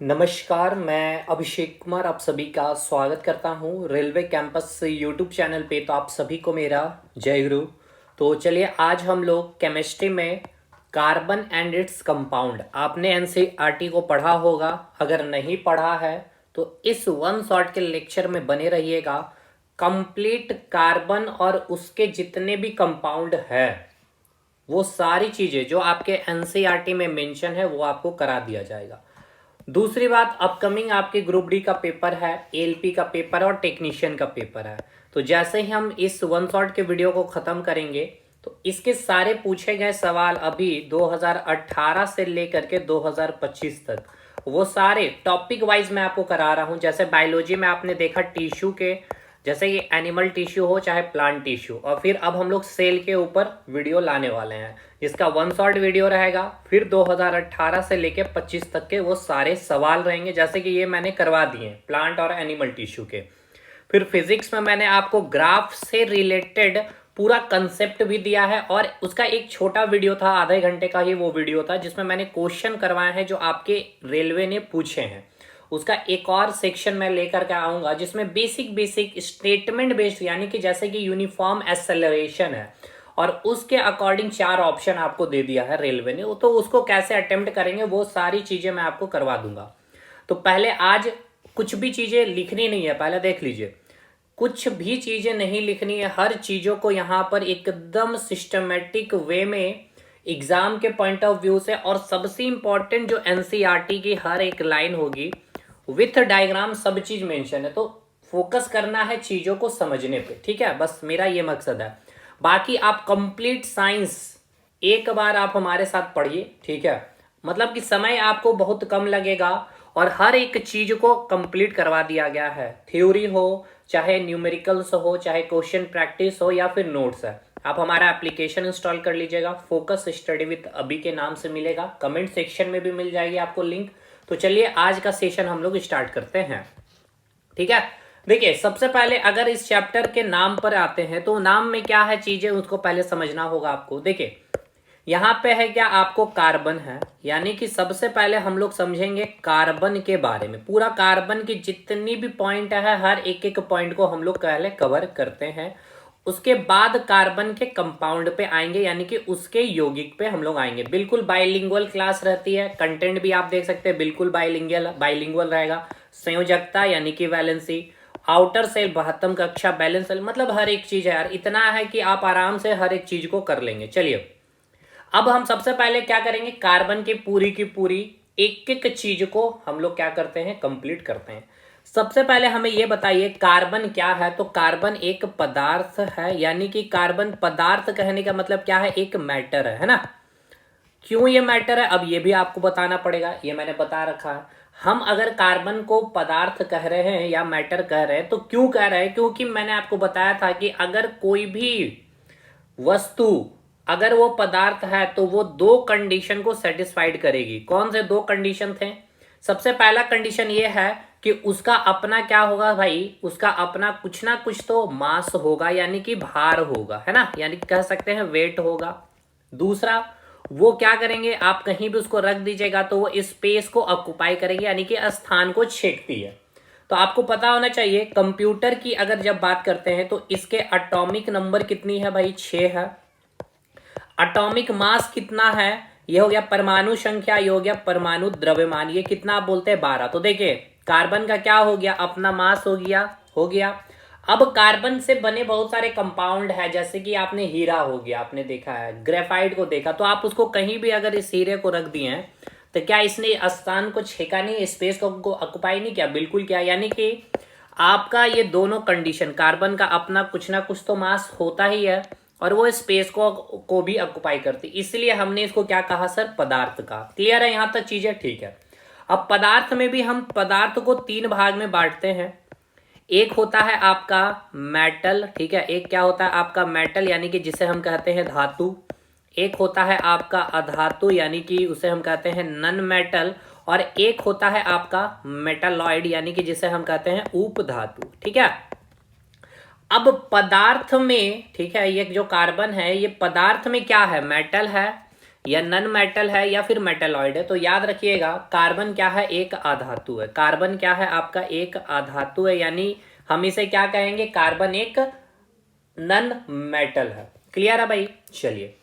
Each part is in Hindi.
नमस्कार, मैं अभिषेक कुमार आप सभी का स्वागत करता हूँ रेलवे कैंपस यूट्यूब चैनल पे। तो आप सभी को मेरा जय गुरु। तो चलिए आज हम लोग केमिस्ट्री में कार्बन एंड इट्स कंपाउंड, आपने एनसीईआरटी को पढ़ा होगा। अगर नहीं पढ़ा है तो इस वन शॉट के लेक्चर में बने रहिएगा। कंप्लीट कार्बन और उसके जितने भी कंपाउंड है वो सारी चीज़ें जो आपके एनसीईआरटी में मेंशन है वो आपको करा दिया जाएगा। दूसरी बात, अपकमिंग आपके ग्रुप डी का पेपर है, एएलपी का पेपर और टेक्नीशियन का पेपर है। तो जैसे ही हम इस वन शॉट के वीडियो को ख़त्म करेंगे तो इसके सारे पूछे गए सवाल अभी 2018 से लेकर के 2025 तक वो सारे टॉपिक वाइज मैं आपको करा रहा हूँ। जैसे बायोलॉजी में आपने देखा टिश्यू के, जैसे ये एनिमल टिश्यू हो चाहे प्लांट टिश्यू, और फिर अब हम लोग सेल के ऊपर वीडियो लाने वाले हैं जिसका वन शॉट वीडियो रहेगा। फिर 2018 से लेके 25 तक के वो सारे सवाल रहेंगे, जैसे कि ये मैंने करवा दिए प्लांट और एनिमल टिश्यू के। फिर फिजिक्स में मैंने आपको ग्राफ से रिलेटेड पूरा कंसेप्ट भी दिया है, और उसका एक छोटा वीडियो था, आधे घंटे का ही वो वीडियो था, जिसमें मैंने क्वेश्चन करवाए हैं जो आपके रेलवे ने पूछे हैं। उसका एक और सेक्शन मैं लेकर के आऊंगा जिसमें बेसिक बेसिक स्टेटमेंट बेस्ड, यानी कि जैसे कि यूनिफॉर्म एक्सेलरेशन है और उसके अकॉर्डिंग 4 ऑप्शन आपको दे दिया है रेलवे ने, तो उसको कैसे अटेम्प्ट करेंगे वो सारी चीजें मैं आपको करवा दूंगा। तो पहले आज कुछ भी चीजें लिखनी नहीं है, पहले देख लीजिए, कुछ भी चीजें नहीं लिखनी है। हर चीजों को यहाँ पर एकदम सिस्टमेटिक वे में एग्जाम के पॉइंट ऑफ व्यू से, और सबसे इंपॉर्टेंट जो एनसीईआरटी की हर एक लाइन होगी विथ डायग्राम सब चीज मेंशन है। तो फोकस करना है चीजों को समझने पे, ठीक है, बस मेरा ये मकसद है। बाकी आप कंप्लीट साइंस एक बार आप हमारे साथ पढ़िए, ठीक है, मतलब कि समय आपको बहुत कम लगेगा और हर एक चीज को कंप्लीट करवा दिया गया है। थ्योरी हो चाहे न्यूमेरिकल्स हो चाहे क्वेश्चन प्रैक्टिस हो या फिर नोट्स है, आप हमारा एप्लीकेशन इंस्टॉल कर लीजिएगा। फोकस स्टडी विद अभी के नाम से मिलेगा, कमेंट सेक्शन में भी मिल जाएगी आपको लिंक। तो चलिए आज का सेशन हम लोग स्टार्ट करते हैं, ठीक है। देखिए सबसे पहले अगर इस चैप्टर के नाम पर आते हैं तो नाम में क्या है चीजें उसको पहले समझना होगा आपको। देखिए यहाँ पे है क्या, आपको कार्बन है, यानी कि सबसे पहले हम लोग समझेंगे कार्बन के बारे में। पूरा कार्बन की जितनी भी पॉइंट है हर एक एक पॉइंट को हम लोग पहले कवर करते हैं। उसके बाद कार्बन के कंपाउंड पे आएंगे, यानी कि उसके यौगिक पे हम लोग आएंगे। बिल्कुल बाइलिंगुअल क्लास रहती है, कंटेंट भी आप देख सकते हैं बिल्कुल बाइलिंगुअल रहेगा। संयोजकता यानी कि वैलेंसी, आउटर सेल 72 कक्षा, बैलेंस सेल, मतलब हर एक चीज है यार, इतना है कि आप आराम से हर एक चीज को कर लेंगे। चलिए अब हम सबसे पहले क्या करेंगे, कार्बन की पूरी एक एक चीज को हम लोग क्या करते हैं, कंप्लीट करते हैं। सबसे पहले हमें यह बताइए कार्बन क्या है। तो कार्बन एक पदार्थ है, यानी कि कार्बन पदार्थ कहने का मतलब क्या है, एक मैटर है ना। क्यों ये मैटर है अब ये भी आपको बताना पड़ेगा, ये मैंने बता रखा है। हम अगर कार्बन को पदार्थ कह रहे हैं या मैटर कह रहे हैं तो क्यों कह रहे हैं, क्योंकि मैंने आपको बताया था कि अगर कोई भी वस्तु अगर वो पदार्थ है तो वो 2 कंडीशन को सेटिस्फाइड करेगी। कौन से 2 कंडीशन थे, सबसे पहला कंडीशन ये है कि उसका अपना क्या होगा भाई, उसका अपना कुछ ना कुछ तो मास होगा, यानी कि भार होगा, है ना, यानी कि कह सकते हैं वेट होगा। दूसरा, वो क्या करेंगे, आप कहीं भी उसको रख दीजिएगा तो वो स्पेस को ऑक्युपाई करेगी, यानी कि स्थान को छेकती है। तो आपको पता होना चाहिए कंप्यूटर की अगर जब बात करते हैं तो इसके एटॉमिक नंबर कितनी है भाई, 6 है। एटॉमिक मास कितना है, ये हो गया परमाणु संख्या, ये हो गया परमाणु द्रव्यमान, ये कितना आप बोलते हैं 12। तो देखिए कार्बन का क्या हो गया, अपना मास हो गया। अब कार्बन से बने बहुत सारे कंपाउंड है, जैसे कि आपने हीरा हो गया, आपने देखा है ग्रेफाइट को देखा, तो आप उसको कहीं भी अगर इस हीरे को रख दिए हैं तो क्या इसने स्थान को छेका नहीं, स्पेस को ऑक्युपाई नहीं किया, बिल्कुल किया। यानी कि आपका ये दोनों कंडीशन, कार्बन का अपना कुछ ना कुछ तो मास होता ही है और वो स्पेस को भी ऑक्युपाई करती, इसलिए हमने इसको क्या कहा सर, पदार्थ का। क्लियर है यहाँ तक चीजें, ठीक है। अब पदार्थ में भी हम पदार्थ को 3 भाग में बांटते हैं। एक होता है आपका मेटल, ठीक है, एक क्या होता है आपका मेटल यानी कि जिसे हम कहते हैं धातु। एक होता है आपका अधातु यानी कि उसे हम कहते हैं नन मेटल, और एक होता है आपका मेटालॉइड यानी कि जिसे हम कहते हैं उपधातु, ठीक है। अब पदार्थ में, ठीक है, ये जो कार्बन है ये पदार्थ में क्या है, मेटल है, या नन मेटल है या फिर मेटलॉइड है, तो याद रखिएगा कार्बन क्या है, एक अधातु है। कार्बन क्या है आपका, एक अधातु है, यानी हम इसे क्या कहेंगे, कार्बन एक नन मेटल है। क्लियर है भाई। चलिए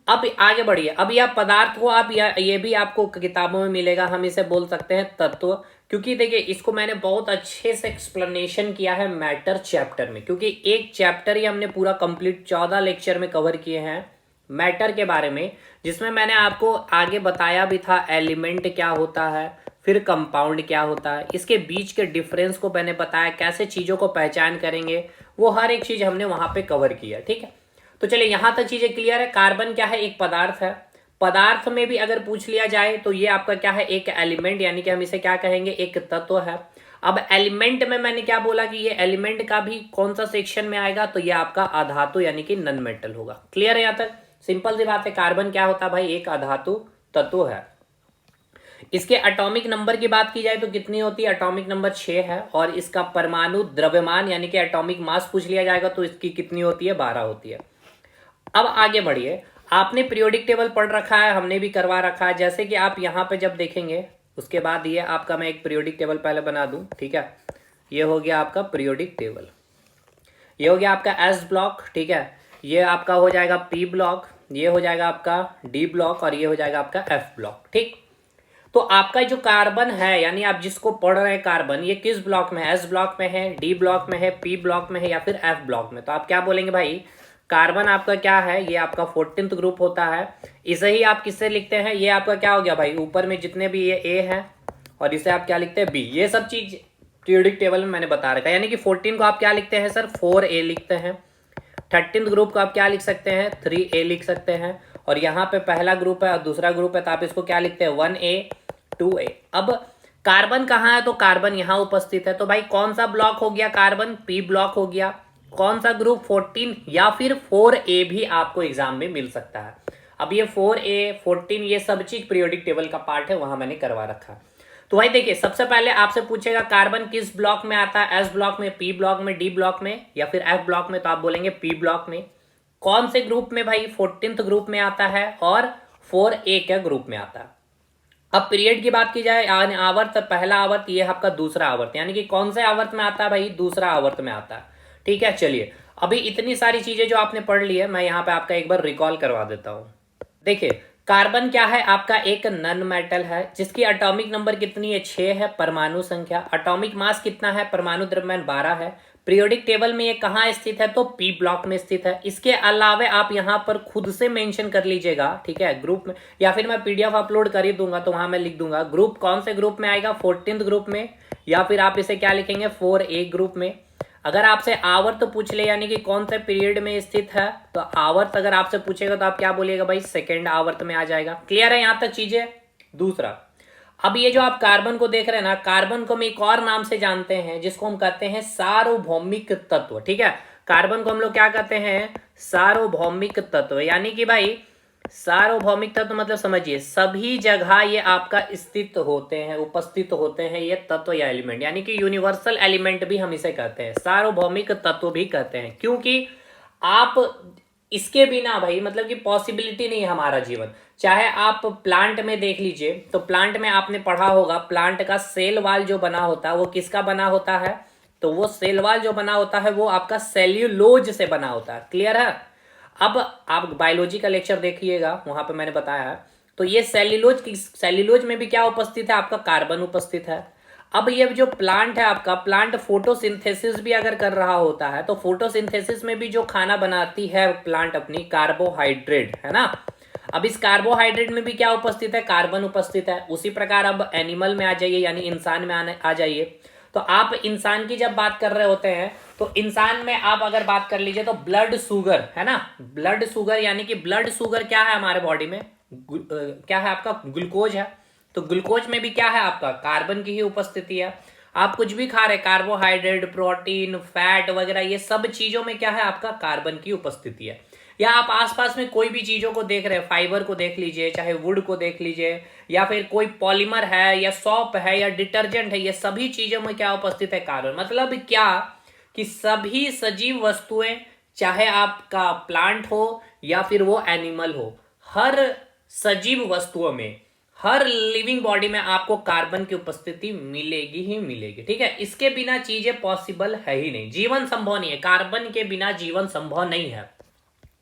अब आगे बढ़िए। अब यह पदार्थ को आप ये भी आपको किताबों में मिलेगा, हम इसे बोल सकते हैं तत्व, क्योंकि देखिए इसको मैंने बहुत अच्छे से एक्सप्लेनेशन किया है मैटर चैप्टर में, क्योंकि एक चैप्टर ही हमने पूरा कंप्लीट 14 लेक्चर में कवर किए हैं मैटर के बारे में, जिसमें मैंने आपको आगे बताया भी था एलिमेंट क्या होता है, फिर कंपाउंड क्या होता है, इसके बीच के डिफरेंस को मैंने बताया, कैसे चीज़ों को पहचान करेंगे, वो हर एक चीज़ हमने वहाँ पे कवर किया। ठीक है, तो चलिए यहां तक चीजें क्लियर है। कार्बन क्या है, एक पदार्थ है। पदार्थ में भी अगर पूछ लिया जाए तो ये आपका क्या है, एक एलिमेंट, यानी कि हम इसे क्या कहेंगे, एक तत्व है। अब एलिमेंट में मैंने क्या बोला कि ये एलिमेंट का भी कौन सा सेक्शन में आएगा, तो ये आपका अधातु यानी कि नन मेटल होगा। क्लियर है यहां तक, सिंपल सी बात है। कार्बन क्या होता है भाई, एक अधातु तत्व है। इसके एटॉमिक नंबर की बात की जाए तो कितनी होती है, एटॉमिक नंबर 6 है। और इसका परमाणु द्रव्यमान यानी कि एटॉमिक मास पूछ लिया जाएगा तो इसकी कितनी होती है, 12 होती है। अब आगे बढ़िए। आपने पीरियोडिक टेबल पढ़ रखा है, हमने भी करवा रखा है। जैसे कि आप यहाँ पे जब देखेंगे, उसके बाद ये आपका मैं एक पीरियोडिक टेबल पहले बना दूं, ठीक है। ये हो गया आपका पीरियोडिक टेबल, ये हो गया आपका एस ब्लॉक, ठीक है। ये आपका हो जाएगा पी ब्लॉक, ये हो जाएगा आपका डी ब्लॉक, और ये हो जाएगा आपका एफ ब्लॉक। ठीक, तो आपका जो कार्बन है, यानी आप जिसको पढ़ रहे हैं कार्बन, ये किस ब्लॉक में है, एस ब्लॉक में है, डी ब्लॉक में है, पी ब्लॉक में है, या फिर एफ ब्लॉक में। तो आप क्या बोलेंगे भाई, कार्बन आपका क्या है, ये आपका 14th ग्रुप होता है। इसे ही आप किससे लिखते हैं, ये आपका क्या हो गया भाई, ऊपर में जितने भी ये ए है, और इसे आप क्या लिखते हैं, बी। ये सब चीज पीरियोडिक टेबल में मैंने बता रखा है। यानी कि 14 को आप क्या लिखते हैं सर, 4A लिखते हैं। 13th ग्रुप को आप क्या लिख सकते हैं, 3A लिख सकते हैं। और यहाँ पे पहला ग्रुप है और दूसरा ग्रुप है, तो आप इसको क्या लिखते हैं, 1A 2A। अब कार्बन कहाँ है, तो कार्बन यहाँ उपस्थित है। तो भाई कौन सा ब्लॉक हो गया, कार्बन पी ब्लॉक हो गया। कौन सा ग्रुप, 14, या फिर 4A भी आपको एग्जाम में मिल सकता है। अब ये 4A 14 ये सब चीज पीरियोडिक टेबल का पार्ट है, वहां मैंने करवा रखा है। तो भाई देखिए, सबसे पहले आपसे पूछेगा कार्बन किस ब्लॉक में आता है, एस ब्लॉक में, पी ब्लॉक में, डी ब्लॉक में, या फिर एफ ब्लॉक में। तो आप बोलेंगे पी ब्लॉक में। कौन से ग्रुप में भाई, 14th ग्रुप में आता है, और 4A के ग्रुप में आता है। अब पीरियड की बात की जाए, आवर्त, पहला आवर्त, ये आपका दूसरा आवर्त, यानी कि कौन से आवर्त में आता है भाई, दूसरा आवर्त में आता है। ठीक है, चलिए अभी इतनी सारी चीजें जो आपने पढ़ ली है, मैं यहाँ पे आपका एक बार रिकॉल करवा देता हूँ। देखिए कार्बन क्या है, आपका एक नन मेटल है, जिसकी एटॉमिक नंबर कितनी है, 6 है। परमाणु संख्या, एटॉमिक मास कितना है, परमाणु द्रव्यमान 12 है। पीरियोडिक टेबल में ये कहाँ स्थित है, तो पी ब्लॉक में स्थित है। इसके अलावा आप यहाँ पर खुद से मेंशन कर लीजिएगा, ठीक है, ग्रुप में, या फिर मैं पीडीएफ अपलोड कर ही दूंगा, तो वहां मैं लिख दूंगा ग्रुप कौन से ग्रुप में आएगा, 14th ग्रुप में, या फिर आप इसे क्या लिखेंगे, 4A ग्रुप में। अगर आपसे आवर्त पूछ ले, यानी कि कौन से पीरियड में स्थित है, तो आवर्त अगर आपसे पूछेगा तो आप क्या बोलिएगा भाई, सेकेंड आवर्त में आ जाएगा। क्लियर है यहां तक चीजें। दूसरा, अब ये जो आप कार्बन को देख रहे हैं ना, कार्बन को हम एक और नाम से जानते हैं, जिसको हम कहते हैं सार्वभौमिक तत्व। ठीक है, कार्बन को हम लोग क्या कहते हैं, सार्वभौमिक तत्व। यानी कि भाई सार्वभौमिक तत्व मतलब समझिए, सभी जगह ये आपका स्थित होते हैं, उपस्थित होते हैं ये तत्व या एलिमेंट, यानी कि यूनिवर्सल एलिमेंट भी हम इसे कहते हैं, सार्वभौमिक तत्व भी कहते हैं। क्योंकि आप इसके बिना भाई मतलब कि पॉसिबिलिटी नहीं है हमारा जीवन। चाहे आप प्लांट में देख लीजिए, तो प्लांट में आपने पढ़ा होगा, प्लांट का सेल वाल जो बना होता है वो किसका बना होता है, तो वो सेल वाल जो बना होता है वो आपका सेल्यूलोज से बना होता है। क्लियर है। अब आप बायोलॉजी का लेक्चर देखिएगा, वहां पे मैंने बताया है। तो ये सेल्यूलोज में भी क्या उपस्थित है, आपका कार्बन उपस्थित है। अब ये जो प्लांट है आपका, प्लांट फोटोसिंथेसिस भी अगर कर रहा होता है, तो फोटोसिंथेसिस में भी जो खाना बनाती है प्लांट अपनी, कार्बोहाइड्रेट, है ना। अब इस कार्बोहाइड्रेट में भी क्या उपस्थित है, कार्बन उपस्थित है। उसी प्रकार अब एनिमल में आ जाइए, यानी इंसान में आ जाइए। तो आप इंसान की जब बात कर रहे होते हैं, तो इंसान में आप अगर बात कर लीजिए तो ब्लड शुगर, है ना, ब्लड शुगर, यानी कि ब्लड शुगर क्या है हमारे बॉडी में, क्या है आपका, ग्लूकोज है। तो ग्लूकोज में भी क्या है आपका, कार्बन की ही उपस्थिति है। आप कुछ भी खा रहे, कार्बोहाइड्रेट, प्रोटीन, फैट वगैरह, ये सब चीजों में क्या है आपका, कार्बन की उपस्थिति है। या आप आसपास में कोई भी चीजों को देख रहे हैं, फाइबर को देख लीजिए, चाहे वुड को देख लीजिए, या फिर कोई पॉलीमर है, या सॉप है, या डिटर्जेंट है, ये सभी चीजों में क्या उपस्थित है, कार्बन। मतलब क्या कि सभी सजीव वस्तुएं, चाहे आपका प्लांट हो या फिर वो एनिमल हो, हर सजीव वस्तुओं में, हर लिविंग बॉडी में आपको कार्बन की उपस्थिति मिलेगी ही मिलेगी। ठीक है, इसके बिना चीजें पॉसिबल है ही नहीं, जीवन संभव नहीं है, कार्बन के बिना जीवन संभव नहीं है।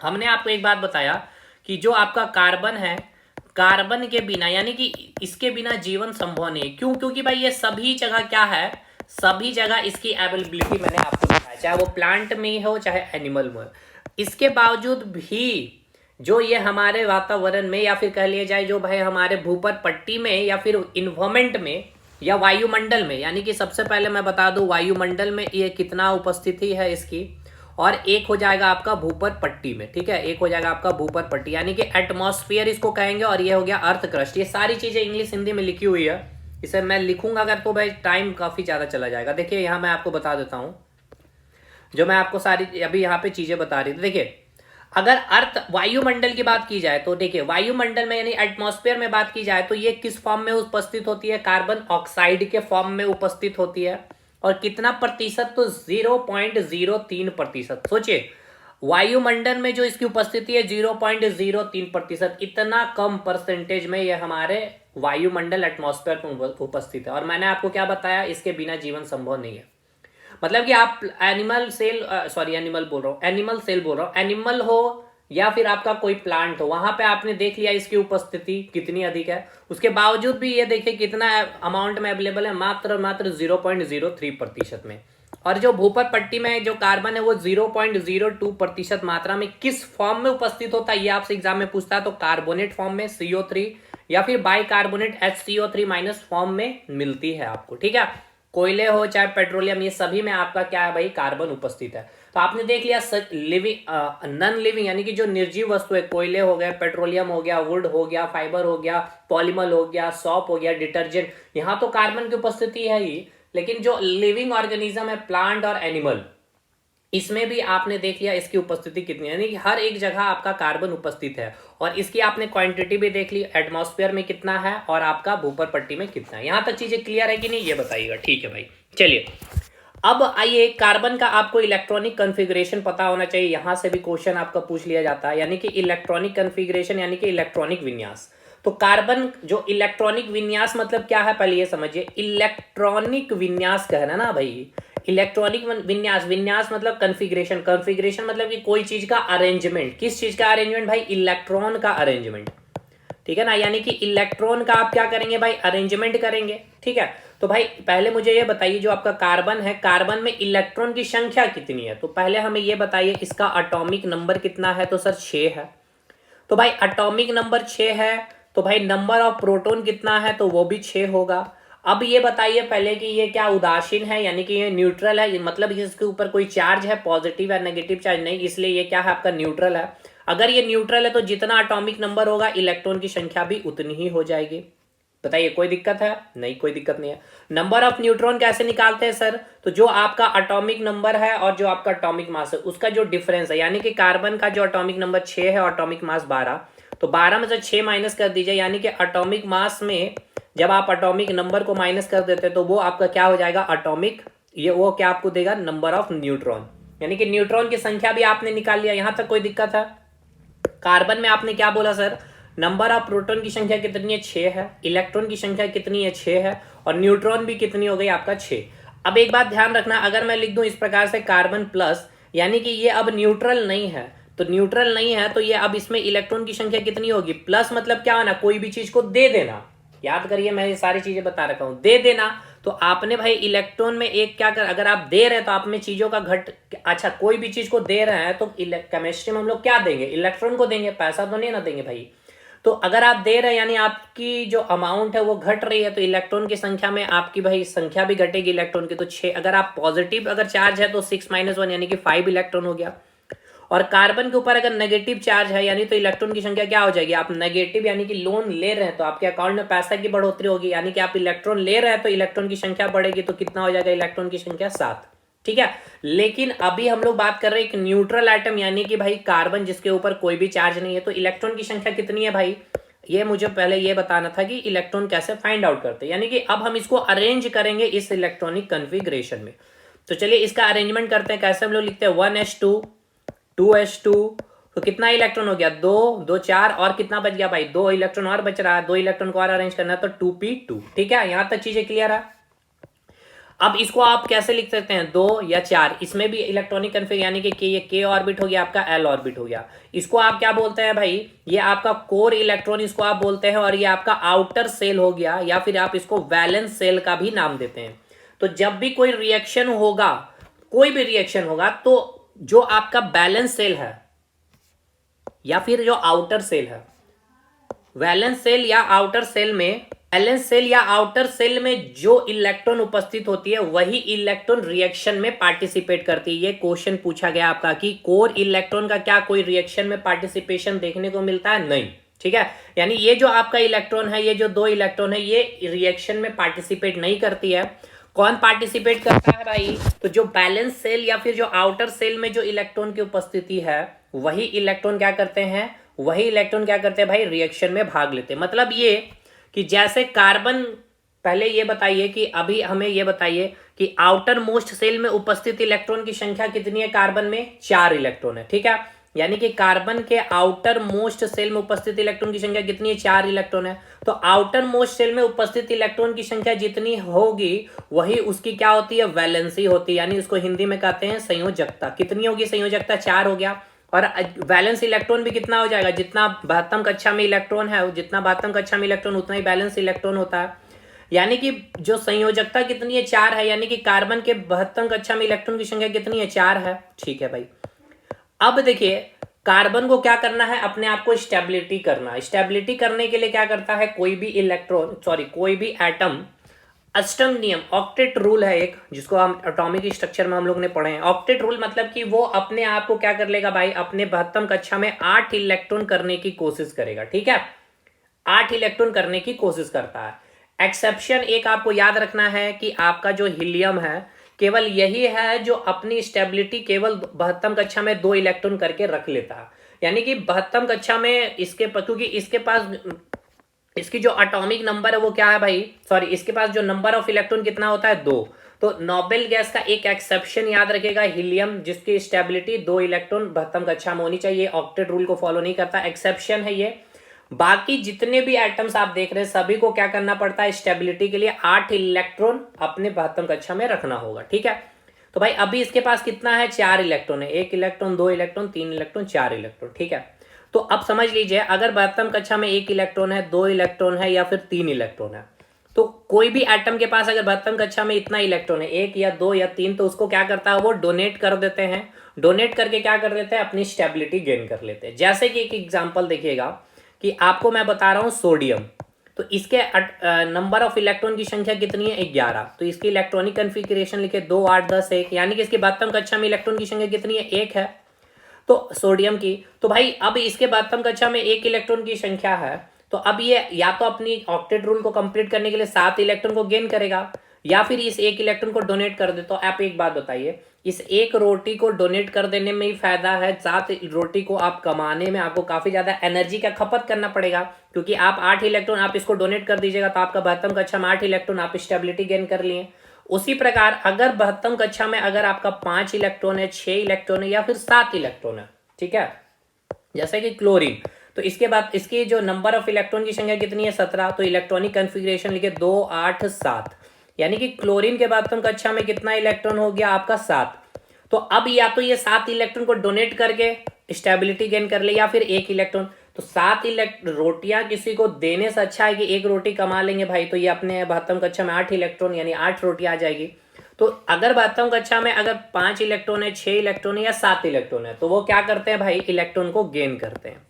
हमने आपको एक बात बताया कि जो आपका कार्बन है, कार्बन के बिना यानी कि इसके बिना जीवन संभव नहीं है। क्यों? क्योंकि भाई ये सभी जगह क्या है, सभी जगह इसकी अवेलेबिलिटी मैंने आपको बताया, चाहे वो प्लांट में हो चाहे एनिमल में। इसके बावजूद भी जो ये हमारे वातावरण में या फिर कह लिया जाए जो भाई हमारे भूपर पट्टी में या फिर इन्वायरमेंट में या वायुमंडल में, यानी कि सबसे पहले मैं बता दूं वायुमंडल में ये कितना उपस्थिति है इसकी, और एक हो जाएगा आपका भूपर पट्टी में। ठीक है, एक हो जाएगा आपका भूपर पट्टी यानी कि एटमॉस्फेयर इसको कहेंगे, और ये हो गया अर्थ क्रस्ट। ये सारी चीजें इंग्लिश हिंदी में लिखी हुई है, इसे मैं लिखूंगा अगर तो भाई टाइम काफी ज्यादा चला जाएगा। देखिए यहाँ मैं आपको बता देता हूँ, जो मैं आपको सारी अभी यहाँ पे चीजें बता रही थी। देखिए अगर अर्थ वायुमंडल की बात की जाए तो देखिए वायुमंडल में यानी एटमॉस्फेयर में बात की जाए तो ये किस फॉर्म में उपस्थित होती है, कार्बन ऑक्साइड के फॉर्म में उपस्थित होती है। और कितना प्रतिशत, तो 0.03%। सोचिए वायुमंडल में जो इसकी उपस्थिति है 0.03%, इतना कम परसेंटेज में ये हमारे वायुमंडल एटमॉस्फेयर में उपस्थित है। और मैंने आपको क्या बताया, इसके बिना जीवन संभव नहीं है। मतलब कि आप एनिमल सेल बोल रहा हूँ, एनिमल हो या फिर आपका कोई प्लांट हो, वहां पे आपने देख लिया इसकी उपस्थिति कितनी अधिक है। उसके बावजूद भी ये देखिए कितना अमाउंट में अवेलेबल है, मात्र 0.03% में। और जो भूपर पट्टी में जो कार्बन है वो 0.02% मात्रा में किस फॉर्म में उपस्थित होता है, ये आपसे एग्जाम में पूछता है। तो कार्बोनेट फॉर्म में CO3 या फिर बाइकार्बोनेट HCO3- फॉर्म में मिलती है आपको। ठीक है, कोयले हो चाहे पेट्रोलियम, ये सभी में आपका क्या है भाई, कार्बन उपस्थित है। तो आपने देख लिया लिविंग नॉन लिविंग यानी कि जो निर्जीव वस्तु है, कोयले हो गए, पेट्रोलियम हो गया, वुड हो गया, फाइबर हो गया, पॉलीमर हो गया, सॉप हो गया, डिटर्जेंट, यहाँ तो कार्बन की उपस्थिति है ही। लेकिन जो लिविंग ऑर्गेनिज्म है, प्लांट और एनिमल, इसमें भी आपने देख लिया इसकी उपस्थिति कितनी है, यानी कि हर एक जगह आपका कार्बन उपस्थित है। और इसकी आपने क्वांटिटी भी देख ली, एटमॉस्फेयर में कितना है और आपका भूपर पट्टी में कितना है। यहां तक चीजें क्लियर है कि नहीं, ये बताइएगा। ठीक है भाई, चलिए अब आइए, कार्बन का आपको इलेक्ट्रॉनिक कॉन्फ़िगरेशन पता होना चाहिए, यहां से भी क्वेश्चन आपका पूछ लिया जाता है। यानी कि इलेक्ट्रॉनिक कॉन्फ़िगरेशन यानी कि इलेक्ट्रॉनिक विन्यास। तो कार्बन जो इलेक्ट्रॉनिक विन्यास मतलब क्या है, पहले ये समझिए। इलेक्ट्रॉनिक विन्यास कहना ना भाई, इलेक्ट्रॉनिक विन्यास, विन्यास मतलब कॉन्फ़िगरेशन, कॉन्फ़िगरेशन मतलब कि कोई चीज का अरेंजमेंट। किस चीज का अरेंजमेंट भाई, इलेक्ट्रॉन का अरेंजमेंट। ठीक है ना, यानी कि इलेक्ट्रॉन का आप क्या करेंगे भाई, अरेंजमेंट करेंगे। ठीक है, तो भाई पहले मुझे ये बताइए, जो आपका कार्बन है, कार्बन में इलेक्ट्रॉन की संख्या कितनी है। तो पहले हमें ये बताइए इसका एटॉमिक नंबर कितना है। तो सर 6 है। तो भाई एटॉमिक नंबर 6 है, तो भाई नंबर ऑफ प्रोटॉन कितना है, तो वो भी 6 होगा। अब ये बताइए पहले कि ये क्या उदासीन है, यानी कि ये न्यूट्रल है, मतलब इसके ऊपर कोई चार्ज है, पॉजिटिव या नेगेटिव चार्ज नहीं, इसलिए ये क्या है आपका न्यूट्रल है। अगर ये न्यूट्रल है तो जितना एटॉमिक नंबर होगा इलेक्ट्रॉन की संख्या भी उतनी ही हो जाएगी। बताइए कोई दिक्कत है? नहीं, कोई दिक्कत नहीं है। नंबर ऑफ न्यूट्रॉन कैसे निकालते हैं सर, तो जो आपका एटॉमिक नंबर है और जो आपका एटॉमिक मास है उसका जो डिफरेंस है, यानी कि कार्बन का जो एटॉमिक नंबर 6 है और एटॉमिक मास 12, तो 12 में से 6 माइनस कर दीजिए, यानी कि एटॉमिक मास में जब आप एटॉमिक नंबर को माइनस कर देते हैं तो वो आपका क्या हो जाएगा, एटॉमिक, ये वो क्या आपको देगा, नंबर ऑफ न्यूट्रॉन। यानी कि न्यूट्रॉन की संख्या भी आपने निकाल लिया। यहां तक कोई दिक्कत है? कार्बन में आपने क्या बोला सर, नंबर ऑफ प्रोटॉन की संख्या कितनी है, 6 है, इलेक्ट्रॉन की संख्या कितनी है, 6 है, और न्यूट्रॉन भी कितनी हो गई आपका, 6। अब एक बात ध्यान रखना, अगर मैं लिख दूं इस प्रकार से कार्बन प्लस, यानी कि ये अब न्यूट्रल नहीं है, तो न्यूट्रल नहीं है तो ये अब इसमें इलेक्ट्रॉन की संख्या कितनी होगी, प्लस, मतलब क्या होना, कोई भी चीज को दे देना। याद करिए मैं ये सारी चीजें बता रखा हूं, दे देना। तो आपने भाई इलेक्ट्रॉन में एक क्या कर, अगर आप दे रहे हैं तो आप में चीजों का घट, अच्छा कोई भी चीज को दे रहे हैं तो केमिस्ट्री में हम लोग क्या देंगे, इलेक्ट्रॉन को देंगे, पैसा तो नहीं ना देंगे भाई। तो अगर आप दे रहे हैं यानी आपकी जो अमाउंट है वो घट रही है, तो इलेक्ट्रॉन की संख्या में आपकी भाई संख्या भी घटेगी इलेक्ट्रॉन की। तो 6, अगर आप पॉजिटिव अगर चार्ज है तो 6 - 1 यानी कि 5 इलेक्ट्रॉन हो गया। और कार्बन के ऊपर अगर नेगेटिव चार्ज है यानी तो इलेक्ट्रॉन की संख्या क्या हो जाएगी, आप नेगेटिव यानी कि लोन ले रहे हैं तो आपके अकाउंट में पैसा की बढ़ोतरी होगी, यानी कि आप इलेक्ट्रॉन ले रहे हैं तो इलेक्ट्रॉन की संख्या बढ़ेगी, तो कितना हो जाएगा, इलेक्ट्रॉन की संख्या 7। ठीक है, लेकिन अभी हम लोग बात कर रहे हैं एक न्यूट्रल एटम यानी कि भाई कार्बन जिसके ऊपर कोई भी चार्ज नहीं है, तो इलेक्ट्रॉन की संख्या कितनी है भाई, ये मुझे पहले ये बताना था कि इलेक्ट्रॉन कैसे फाइंड आउट करते हैं। यानी कि अब हम इसको अरेंज करेंगे इस इलेक्ट्रॉनिक कॉन्फ़िगरेशन में। तो चलिए इसका अरेंजमेंट करते हैं, कैसे हम लोग लिखते हैं, 1s2 2s2 तो कितना इलेक्ट्रॉन हो गया, 2 2 4 और कितना बच गया भाई, 2 इलेक्ट्रॉन और बच रहा है, 2 इलेक्ट्रॉन को और अरेंज करना है तो 2p2। ठीक है, यहां तक चीजें क्लियर है। अब इसको आप कैसे लिख सकते हैं, 2 या 4, इसमें भी इलेक्ट्रॉनिक कन्फिग यानी कि ये k ऑर्बिट हो गया आपका, l ऑर्बिट हो गया। इसको आप क्या बोलते हैं भाई, ये आपका कोर इलेक्ट्रॉन इसको आप बोलते हैं, और ये आपका आउटर सेल हो गया, या फिर आप इसको वैलेंस सेल का भी नाम देते हैं। तो जब भी कोई रिएक्शन होगा, कोई भी रिएक्शन होगा, तो जो आपका बैलेंस सेल है या फिर जो आउटर सेल है, वैलेंस सेल या आउटर सेल में, वैलेंस सेल या आउटर सेल में जो इलेक्ट्रॉन उपस्थित होती है वही इलेक्ट्रॉन रिएक्शन में पार्टिसिपेट करती है। ये क्वेश्चन पूछा गया आपका कि कोर इलेक्ट्रॉन का क्या कोई रिएक्शन में पार्टिसिपेशन देखने को मिलता है, नहीं। ठीक है, यानी ये जो आपका इलेक्ट्रॉन है, ये जो 2 इलेक्ट्रॉन है, ये रिएक्शन में पार्टिसिपेट नहीं करती है। कौन पार्टिसिपेट करता है भाई, तो जो बैलेंस सेल या फिर जो आउटर सेल में जो इलेक्ट्रॉन की उपस्थिति है, वही इलेक्ट्रॉन क्या करते हैं, वही इलेक्ट्रॉन क्या करते हैं भाई, रिएक्शन में भाग लेते हैं। मतलब ये कि जैसे कार्बन, पहले ये बताइए कि अभी हमें ये बताइए कि आउटर मोस्ट सेल में उपस्थित इलेक्ट्रॉन की संख्या कितनी है, कार्बन में 4 इलेक्ट्रॉन है। ठीक है, यानी कि कार्बन के आउटर मोस्ट सेल में उपस्थित इलेक्ट्रॉन की संख्या कितनी है, 4 इलेक्ट्रॉन है। तो आउटर मोस्ट सेल में उपस्थित इलेक्ट्रॉन की संख्या जितनी होगी वही उसकी क्या होती है, वैलेंसी होती है, यानी उसको हिंदी में कहते हैं संयोजकता। कितनी होगी संयोजकता, 4 हो गया। और बैलेंस इलेक्ट्रॉन भी कितना हो जाएगा, जितना 72 कक्षा में इलेक्ट्रॉन है, जितना 72 कक्षा में इलेक्ट्रॉन उतना ही बैलेंस इलेक्ट्रॉन होता है। यानी कि जो संयोजकता कितनी है, 4 है, यानी कि कार्बन के 72 कक्षा में इलेक्ट्रॉन की संख्या कितनी है, 4 है। ठीक है भाई, अब देखिए कार्बन को क्या करना है, अपने आप को स्टेबिलिटी करना। स्टेबिलिटी करने के लिए क्या करता है, कोई भी इलेक्ट्रॉन, सॉरी कोई भी एटम, अष्टम नियम, ऑक्टेट रूल है एक, जिसको हम एटॉमिक स्ट्रक्चर में हम लोग ने पढ़े हैं। ऑक्टेट रूल मतलब कि वो अपने आप को क्या कर लेगा भाई, अपने 72 कक्षा में 8 इलेक्ट्रॉन करने की कोशिश करेगा। ठीक है, 8 इलेक्ट्रॉन करने की कोशिश करता है। एक्सेप्शन एक आपको याद रखना है कि आपका जो हीलियम है, केवल यही है जो अपनी स्टेबिलिटी केवल 72 कक्षा में 2 इलेक्ट्रॉन करके रख लेता है। यानी कि 72 कक्षा में इसके, क्योंकि इसके पास इसकी जो एटॉमिक नंबर है वो क्या है भाई, सॉरी इसके पास जो नंबर ऑफ इलेक्ट्रॉन कितना होता है, 2। तो नोबेल गैस का एक एक्सेप्शन याद रखेगा, हीलियम, जिसकी स्टेबिलिटी 2 इलेक्ट्रॉन 72 कक्षा में होनी चाहिए। ऑक्टेट रूल को फॉलो नहीं करता, एक्सेप्शन है ये। बाकी जितने भी एटम्स आप देख रहे हैं सभी को क्या करना पड़ता है, स्टेबिलिटी के लिए 8 इलेक्ट्रॉन अपने 72 कक्षा में रखना होगा। ठीक है, तो भाई अभी इसके पास कितना है, 4 इलेक्ट्रॉन है, 1 इलेक्ट्रॉन, 2 इलेक्ट्रॉन, 3 इलेक्ट्रॉन, 4 इलेक्ट्रॉन। ठीक है, तो अब समझ लीजिए अगर 72 कक्षा में 1 इलेक्ट्रॉन है, 2 इलेक्ट्रॉन है या फिर 3 इलेक्ट्रॉन है, तो कोई भी एटम के पास अगर 72 कक्षा में इतना इलेक्ट्रॉन है, 1 या 2 या 3, तो उसको क्या करता है, वो डोनेट कर देते हैं। डोनेट करके क्या कर देते हैं, अपनी स्टेबिलिटी गेन कर लेते हैं। जैसे कि एक एग्जाम्पल देखिएगा कि आपको मैं बता रहा हूं सोडियम, तो इसके नंबर ऑफ इलेक्ट्रॉन की संख्या कितनी है, 11। तो इसकी इलेक्ट्रॉनिक कन्फिगरेशन लिखे 2 8 10 1, यानी कि इसकी 72 कक्षा में इलेक्ट्रॉन की संख्या कितनी है, 1 है, तो सोडियम की। तो भाई अब इसके 72 कक्षा में 1 इलेक्ट्रॉन की संख्या है, तो अब ये या तो अपनी ऑक्टेट रूल को कंप्लीट करने के लिए 7 इलेक्ट्रॉन को गेन करेगा, या फिर इस 1 इलेक्ट्रॉन को डोनेट कर दे। तो आप एक बात बताइए, इस एक रोटी को डोनेट कर देने में ही फायदा है, 7 रोटी को आप कमाने में आपको काफी ज्यादा एनर्जी का खपत करना पड़ेगा, क्योंकि आप 8 इलेक्ट्रॉन आप इसको डोनेट कर दीजिएगा तो आपका 72 कक्षा में 8 इलेक्ट्रॉन आप स्टेबिलिटी गेन कर लिए। उसी प्रकार अगर 72 कक्षा में अगर आपका 5 इलेक्ट्रॉन है, 6 इलेक्ट्रॉन है या फिर 7 इलेक्ट्रॉन है, ठीक है, जैसे कि क्लोरीन, तो इसके बाद इसकी जो नंबर ऑफ इलेक्ट्रॉन की संख्या कितनी है, 17। तो इलेक्ट्रॉनिक कन्फिग्रेशन लिखे 2 8 7, यानी कि क्लोरीन के 72 कक्षा में कितना इलेक्ट्रॉन हो गया आपका, 7। तो अब या तो ये 7 इलेक्ट्रॉन को डोनेट करके स्टेबिलिटी गेन कर ले, या फिर 1 इलेक्ट्रॉन। तो 7 रोटियां किसी को देने से अच्छा है कि 1 रोटी कमा लेंगे भाई, तो ये अपने 72 कक्षा में 8 इलेक्ट्रॉन यानी 8 रोटियां आ जाएगी। तो अगर 72 कक्षा में अगर 5 इलेक्ट्रॉन है, 6 इलेक्ट्रॉन है या 7 इलेक्ट्रॉन है, तो वो क्या करते हैं भाई, इलेक्ट्रॉन को गेन करते हैं।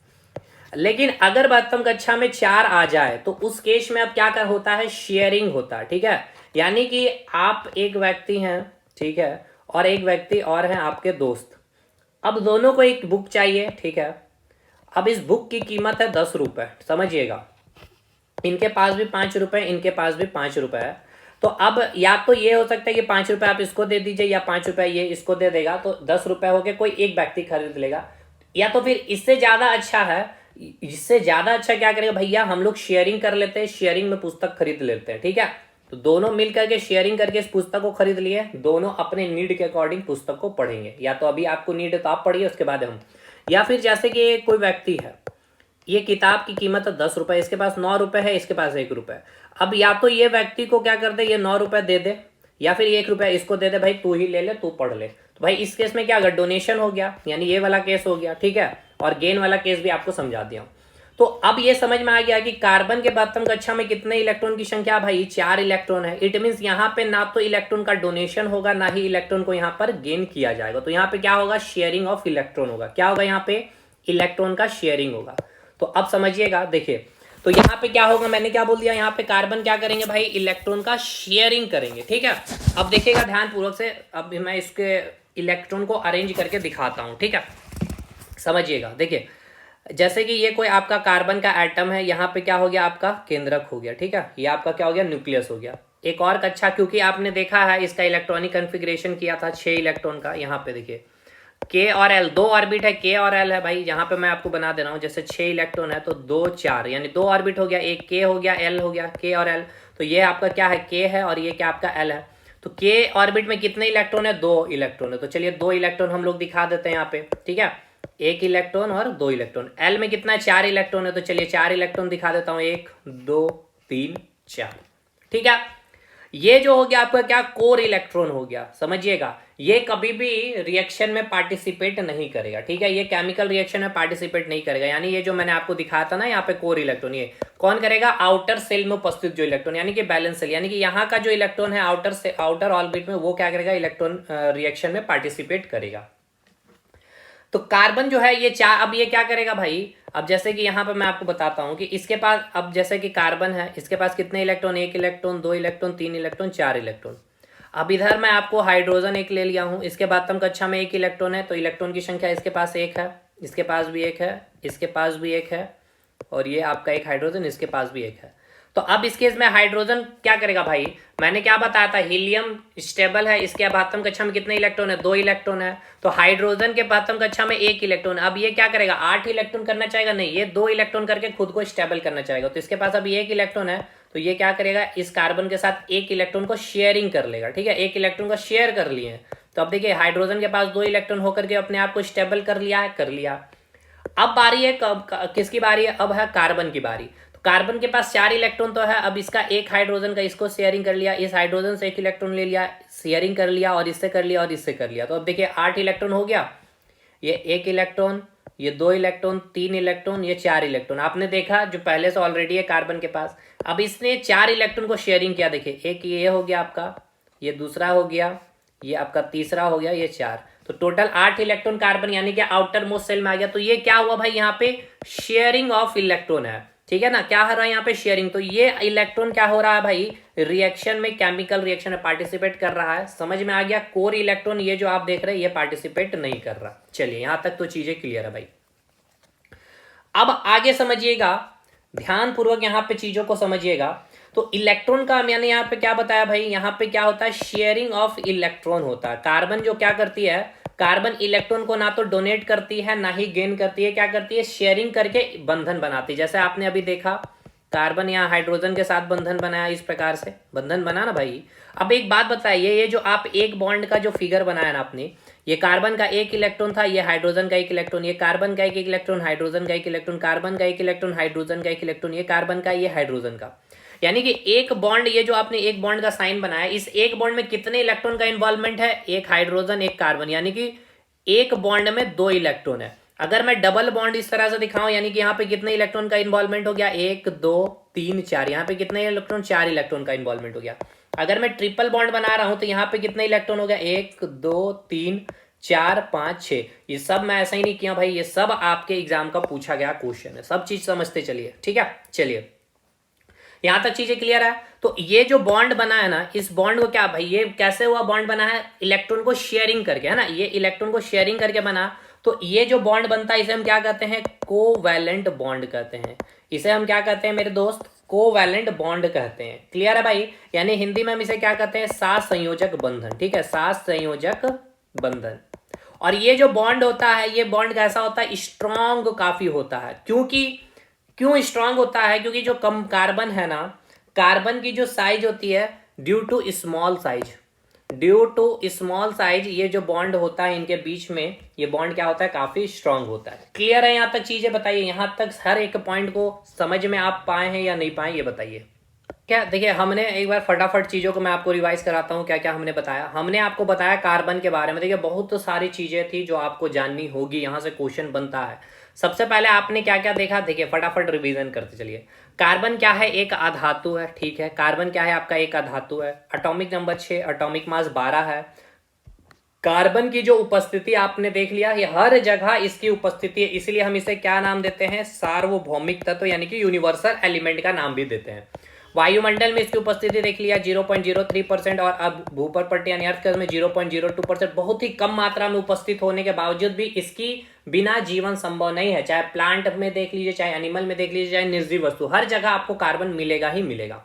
लेकिन अगर 72 कक्षा में 4 आ जाए तो उस केस में अब क्या कर होता है, शेयरिंग होता है। ठीक है, यानी कि आप एक व्यक्ति हैं, ठीक है, और एक व्यक्ति और हैं आपके दोस्त। अब दोनों को एक बुक चाहिए, ठीक है। अब इस बुक की कीमत है 10 रुपए, समझिएगा, इनके पास भी 5 रुपए, इनके पास भी 5 रुपए है। तो अब या तो ये हो सकता है कि 5 रुपए आप इसको दे दीजिए या 5 रुपए ये इसको दे देगा, तो 10 रुपए हो गए, कोई एक व्यक्ति खरीद लेगा। या तो फिर इससे ज्यादा अच्छा है, इससे ज्यादा अच्छा क्या करेगा भैया, हम लोग शेयरिंग कर लेते हैं, शेयरिंग में पुस्तक खरीद लेते हैं। ठीक है, तो दोनों मिल करके शेयरिंग करके इस पुस्तक को खरीद लिए, दोनों अपने नीड के अकॉर्डिंग पुस्तक को पढ़ेंगे। या तो अभी आपको नीड है तो आप पढ़िए, उसके बाद हम, या फिर जैसे कि ये कोई व्यक्ति है, ये किताब की कीमत है 10 रुपए, इसके पास 9 रुपए है, इसके पास 1 रुपए। अब या तो ये व्यक्ति को क्या कर दे, ये 9 रुपए दे दे, या फिर 1 रुपया इसको दे दे, भाई तू ही ले ले, तू पढ़ ले। तो भाई इस केस में क्या होगा, डोनेशन हो गया, यानी ये वाला केस हो गया, ठीक है। और गेन वाला केस भी आपको समझा दिया। तो अब ये समझ में आ गया कि कार्बन के बातम कक्षा में कितने इलेक्ट्रॉन की संख्या, भाई 4 इलेक्ट्रॉन है। इट मीन्स यहाँ पे ना तो इलेक्ट्रॉन का डोनेशन होगा, ना ही इलेक्ट्रॉन को यहाँ पर गेन किया जाएगा। तो यहाँ पे क्या होगा, शेयरिंग ऑफ इलेक्ट्रॉन होगा। क्या होगा यहाँ पे, इलेक्ट्रॉन का शेयरिंग होगा। तो अब समझिएगा, देखिए तो यहाँ पे क्या होगा, मैंने क्या बोल दिया, यहाँ पे कार्बन क्या करेंगे भाई, इलेक्ट्रॉन का शेयरिंग करेंगे, ठीक है। अब देखिएगा ध्यान पूर्वक से, अब मैं इसके इलेक्ट्रॉन को अरेंज करके दिखाता हूँ, ठीक है। समझिएगा, देखिए जैसे कि ये कोई आपका कार्बन का एटम है, यहाँ पे क्या हो गया, आपका केंद्रक हो गया, ठीक है। ये आपका क्या हो गया, न्यूक्लियस हो गया। एक और कक्षा, क्योंकि आपने देखा है इसका इलेक्ट्रॉनिक कन्फिग्रेशन किया था 6 इलेक्ट्रॉन का। यहाँ पे देखिए के और एल, 2 ऑर्बिट है, के और एल है भाई। यहाँ पे मैं आपको बना दे रहा हूँ, जैसे 6 इलेक्ट्रॉन है तो 2 4, यानी 2 ऑर्बिट हो गया, एक के हो गया, एल हो गया, के और एल। तो ये आपका क्या है, के है, और ये क्या आपका एल है। तो के ऑर्बिट में कितने इलेक्ट्रॉन है, 2 इलेक्ट्रॉन है। तो चलिए 2 इलेक्ट्रॉन हम लोग दिखा देते हैं यहाँ पे, ठीक है। 1 इलेक्ट्रॉन और 2 इलेक्ट्रॉन। एल में कितना है, 4 इलेक्ट्रॉन है। तो चलिए 4 इलेक्ट्रॉन दिखा देता हूँ, 1 2 3 4, ठीक है। ये जो हो गया आपका क्या, कोर इलेक्ट्रॉन हो गया। समझिएगा, ये कभी भी रिएक्शन में पार्टिसिपेट नहीं करेगा, ठीक है। ये केमिकल रिएक्शन में पार्टिसिपेट नहीं करेगा, यानी ये जो मैंने आपको दिखाया था ना यहाँ पे कोर इलेक्ट्रॉन, ये कौन करेगा, आउटर सेल में उपस्थित जो इलेक्ट्रॉन, यानी कि बैलेंस सेल, यानी कि यहाँ का जो इलेक्ट्रॉन है आउटर से आउटर ऑर्बिट में, वो क्या करेगा, इलेक्ट्रॉन रिएक्शन में पार्टिसिपेट करेगा। तो कार्बन जो है ये चार, अब ये क्या करेगा भाई, अब जैसे कि यहाँ पे मैं आपको बताता हूँ कि इसके पास, अब जैसे कि कार्बन है, इसके पास कितने electron, 1 electron, 2 electron, 3 electron, 4 electron. अब इधर मैं आपको हाइड्रोजन एक ले लिया हूँ, इसके बाद तम कक्षा में 1 इलेक्ट्रॉन है, तो इलेक्ट्रॉन की संख्या इसके पास 1 है, इसके पास भी 1 है, इसके पास भी 1 है, और ये आपका एक हाइड्रोजन, इसके पास भी 1 है। तो अब इस केस में हाइड्रोजन क्या करेगा भाई, मैंने क्या बताया था, हीलियम स्टेबल है, इसके बातम कक्षा में कितने इलेक्ट्रॉन है, 2 इलेक्ट्रॉन है। तो हाइड्रोजन के बातम कक्षा में 1 इलेक्ट्रॉन, अब ये क्या करेगा, 8 इलेक्ट्रॉन करना चाहेगा, नहीं, ये 2 इलेक्ट्रॉन करके खुद को स्टेबल करना चाहेगा। तो इसके पास अभी 1 इलेक्ट्रॉन है, तो ये क्या करेगा, इस कार्बन के साथ 1 इलेक्ट्रॉन को शेयरिंग कर लेगा, ठीक है। 1 इलेक्ट्रॉन को शेयर कर लिए। तो अब देखिए हाइड्रोजन के पास 2 इलेक्ट्रॉन होकर के अपने आप को स्टेबल कर लिया है, कर लिया। अब बारी है किसकी बारी है, अब है कार्बन की बारी। कार्बन के पास 4 इलेक्ट्रॉन तो है, अब इसका एक हाइड्रोजन का इसको शेयरिंग कर लिया, इस हाइड्रोजन से 1 इलेक्ट्रॉन ले लिया, शेयरिंग कर लिया, और इससे कर लिया, और इससे कर लिया। तो अब देखिए 8 इलेक्ट्रॉन हो गया, ये 1 इलेक्ट्रॉन, ये 2 इलेक्ट्रॉन, 3 इलेक्ट्रॉन, ये 4 इलेक्ट्रॉन। आपने देखा जो पहले से ऑलरेडी है कार्बन के पास। अब इसने 4 इलेक्ट्रॉन को शेयरिंग किया, देखिए एक ये हो गया आपका, ये दूसरा हो गया, ये आपका तीसरा हो गया, ये 4। तो टोटल 8 इलेक्ट्रॉन कार्बन यानी कि आउटर मोस्ट सेल में आ गया। तो ये क्या हुआ भाई, यहाँ पे शेयरिंग ऑफ इलेक्ट्रॉन है, ठीक है ना। क्या हो रहा है यहाँ पे, शेयरिंग। तो ये इलेक्ट्रॉन क्या हो रहा है भाई, रिएक्शन में, केमिकल रिएक्शन में पार्टिसिपेट कर रहा है। समझ में आ गया। कोर इलेक्ट्रॉन ये जो आप देख रहे हैं ये पार्टिसिपेट नहीं कर रहा। चलिए यहां तक तो चीजें क्लियर है भाई। अब आगे समझिएगा, ध्यान पूर्वक यहां पे चीजों को समझिएगा। तो इलेक्ट्रॉन का मैंने यहाँ पे क्या बताया भाई, यहाँ पे क्या होता है, शेयरिंग ऑफ इलेक्ट्रॉन होता है। कार्बन जो क्या करती है, कार्बन इलेक्ट्रॉन को ना तो डोनेट करती है ना ही गेन करती है, क्या करती है, शेयरिंग करके बंधन बनाती है। जैसे आपने अभी देखा कार्बन यहाँ हाइड्रोजन के साथ बंधन बनाया, इस प्रकार से बंधन बना ना भाई। अब एक बात बताइए, ये जो आप एक बॉन्ड का जो फिगर बनाया ना आपने, ये कार्बन का 1 इलेक्ट्रॉन था, ये हाइड्रोजन का 1 इलेक्ट्रॉन, ये कार्बन का 1 इलेक्ट्रॉन, हाइड्रोजन का 1 इलेक्ट्रॉन, कार्बन का 1 इलेक्ट्रॉन, हाइड्रोजन का 1 इलेक्ट्रॉन, ये कार्बन का, ये हाइड्रोजन का। यानी कि एक बॉन्ड, ये जो आपने एक बॉन्ड का साइन बनाया, इस एक बॉन्ड में कितने इलेक्ट्रॉन का इन्वॉल्वमेंट है, एक हाइड्रोजन एक कार्बन, यानी कि एक बॉन्ड में 2 इलेक्ट्रॉन है। अगर मैं डबल बॉन्ड इस तरह से दिखाऊं, यानी कि यहाँ पे कितने इलेक्ट्रॉन का इन्वॉल्वमेंट हो गया, 1 2 3 4, यहाँ पे कितने इलेक्ट्रॉन, 4 इलेक्ट्रॉन का इन्वॉल्वमेंट हो गया। अगर मैं ट्रिपल बॉन्ड बना रहा हूं तो यहाँ पे कितने इलेक्ट्रॉन हो गया, 1 2 3 4 5 6। ये सब मैं ऐसा ही नहीं किया भाई, ये सब आपके एग्जाम का पूछा गया क्वेश्चन है, सब चीज समझते चलिए, ठीक है। चलिए यहां तक चीजें क्लियर है। तो ये जो बॉन्ड बना है ना, इस बॉन्ड को क्या भाई, ये कैसे हुआ बॉन्ड बना है, इलेक्ट्रॉन को शेयरिंग करके, है ना, ये इलेक्ट्रॉन को शेयरिंग करके बना। तो ये जो बॉन्ड बनता है इसे हम क्या कहते हैं, कोवैलेंट बॉन्ड कहते हैं। इसे हम क्या कहते हैं मेरे दोस्त, कोवैलेंट बॉन्ड कहते हैं। क्लियर है भाई, यानी हिंदी में हम इसे क्या कहते हैं, साथ संयोजक बंधन, ठीक है, साथ संयोजक बंधन। और ये जो बॉन्ड होता है, ये बॉन्ड कैसा होता है, स्ट्रॉन्ग काफी होता है। क्यों स्ट्रांग होता है, क्योंकि जो कम कार्बन है ना, कार्बन की जो साइज होती है, due to small size, due to small size, ये जो बॉन्ड होता है इनके बीच में, ये बॉन्ड क्या होता है, काफी स्ट्रांग होता है। क्लियर है यहाँ तक चीजें? बताइए यहाँ तक हर एक पॉइंट को समझ में आप पाए हैं या नहीं पाए, ये बताइए। क्या देखिए, हमने एक बार फटाफट चीज़ों को मैं आपको रिवाइज कराता हूँ क्या क्या हमने बताया। हमने आपको बताया कार्बन के बारे में। देखिए बहुत तो सारी चीज़ें थी जो आपको जाननी होगी, यहाँ से क्वेश्चन बनता है। सबसे पहले आपने क्या क्या देखा, देखिए फटाफट रिवीजन करते चलिए। कार्बन क्या है, एक अधातु है, ठीक है। कार्बन क्या है आपका, एक अधातु है। एटॉमिक नंबर 6, एटॉमिक मास 12 है। कार्बन की जो उपस्थिति आपने देख लिया, ये हर जगह इसकी उपस्थिति है, इसलिए हम इसे क्या नाम देते हैं, सार्वभौमिक तत्व यानी कि यूनिवर्सल एलिमेंट का नाम भी देते हैं। वायुमंडल में इसकी उपस्थिति देख लिया 0.03%, और अब भूपर पट्टी यानी अर्थ में 0.02%, बहुत ही कम मात्रा में उपस्थित होने के बावजूद भी इसकी बिना जीवन संभव नहीं है। चाहे प्लांट में देख लीजिए, चाहे एनिमल में देख लीजिए, चाहे निर्जीव वस्तु, हर जगह आपको कार्बन मिलेगा ही मिलेगा।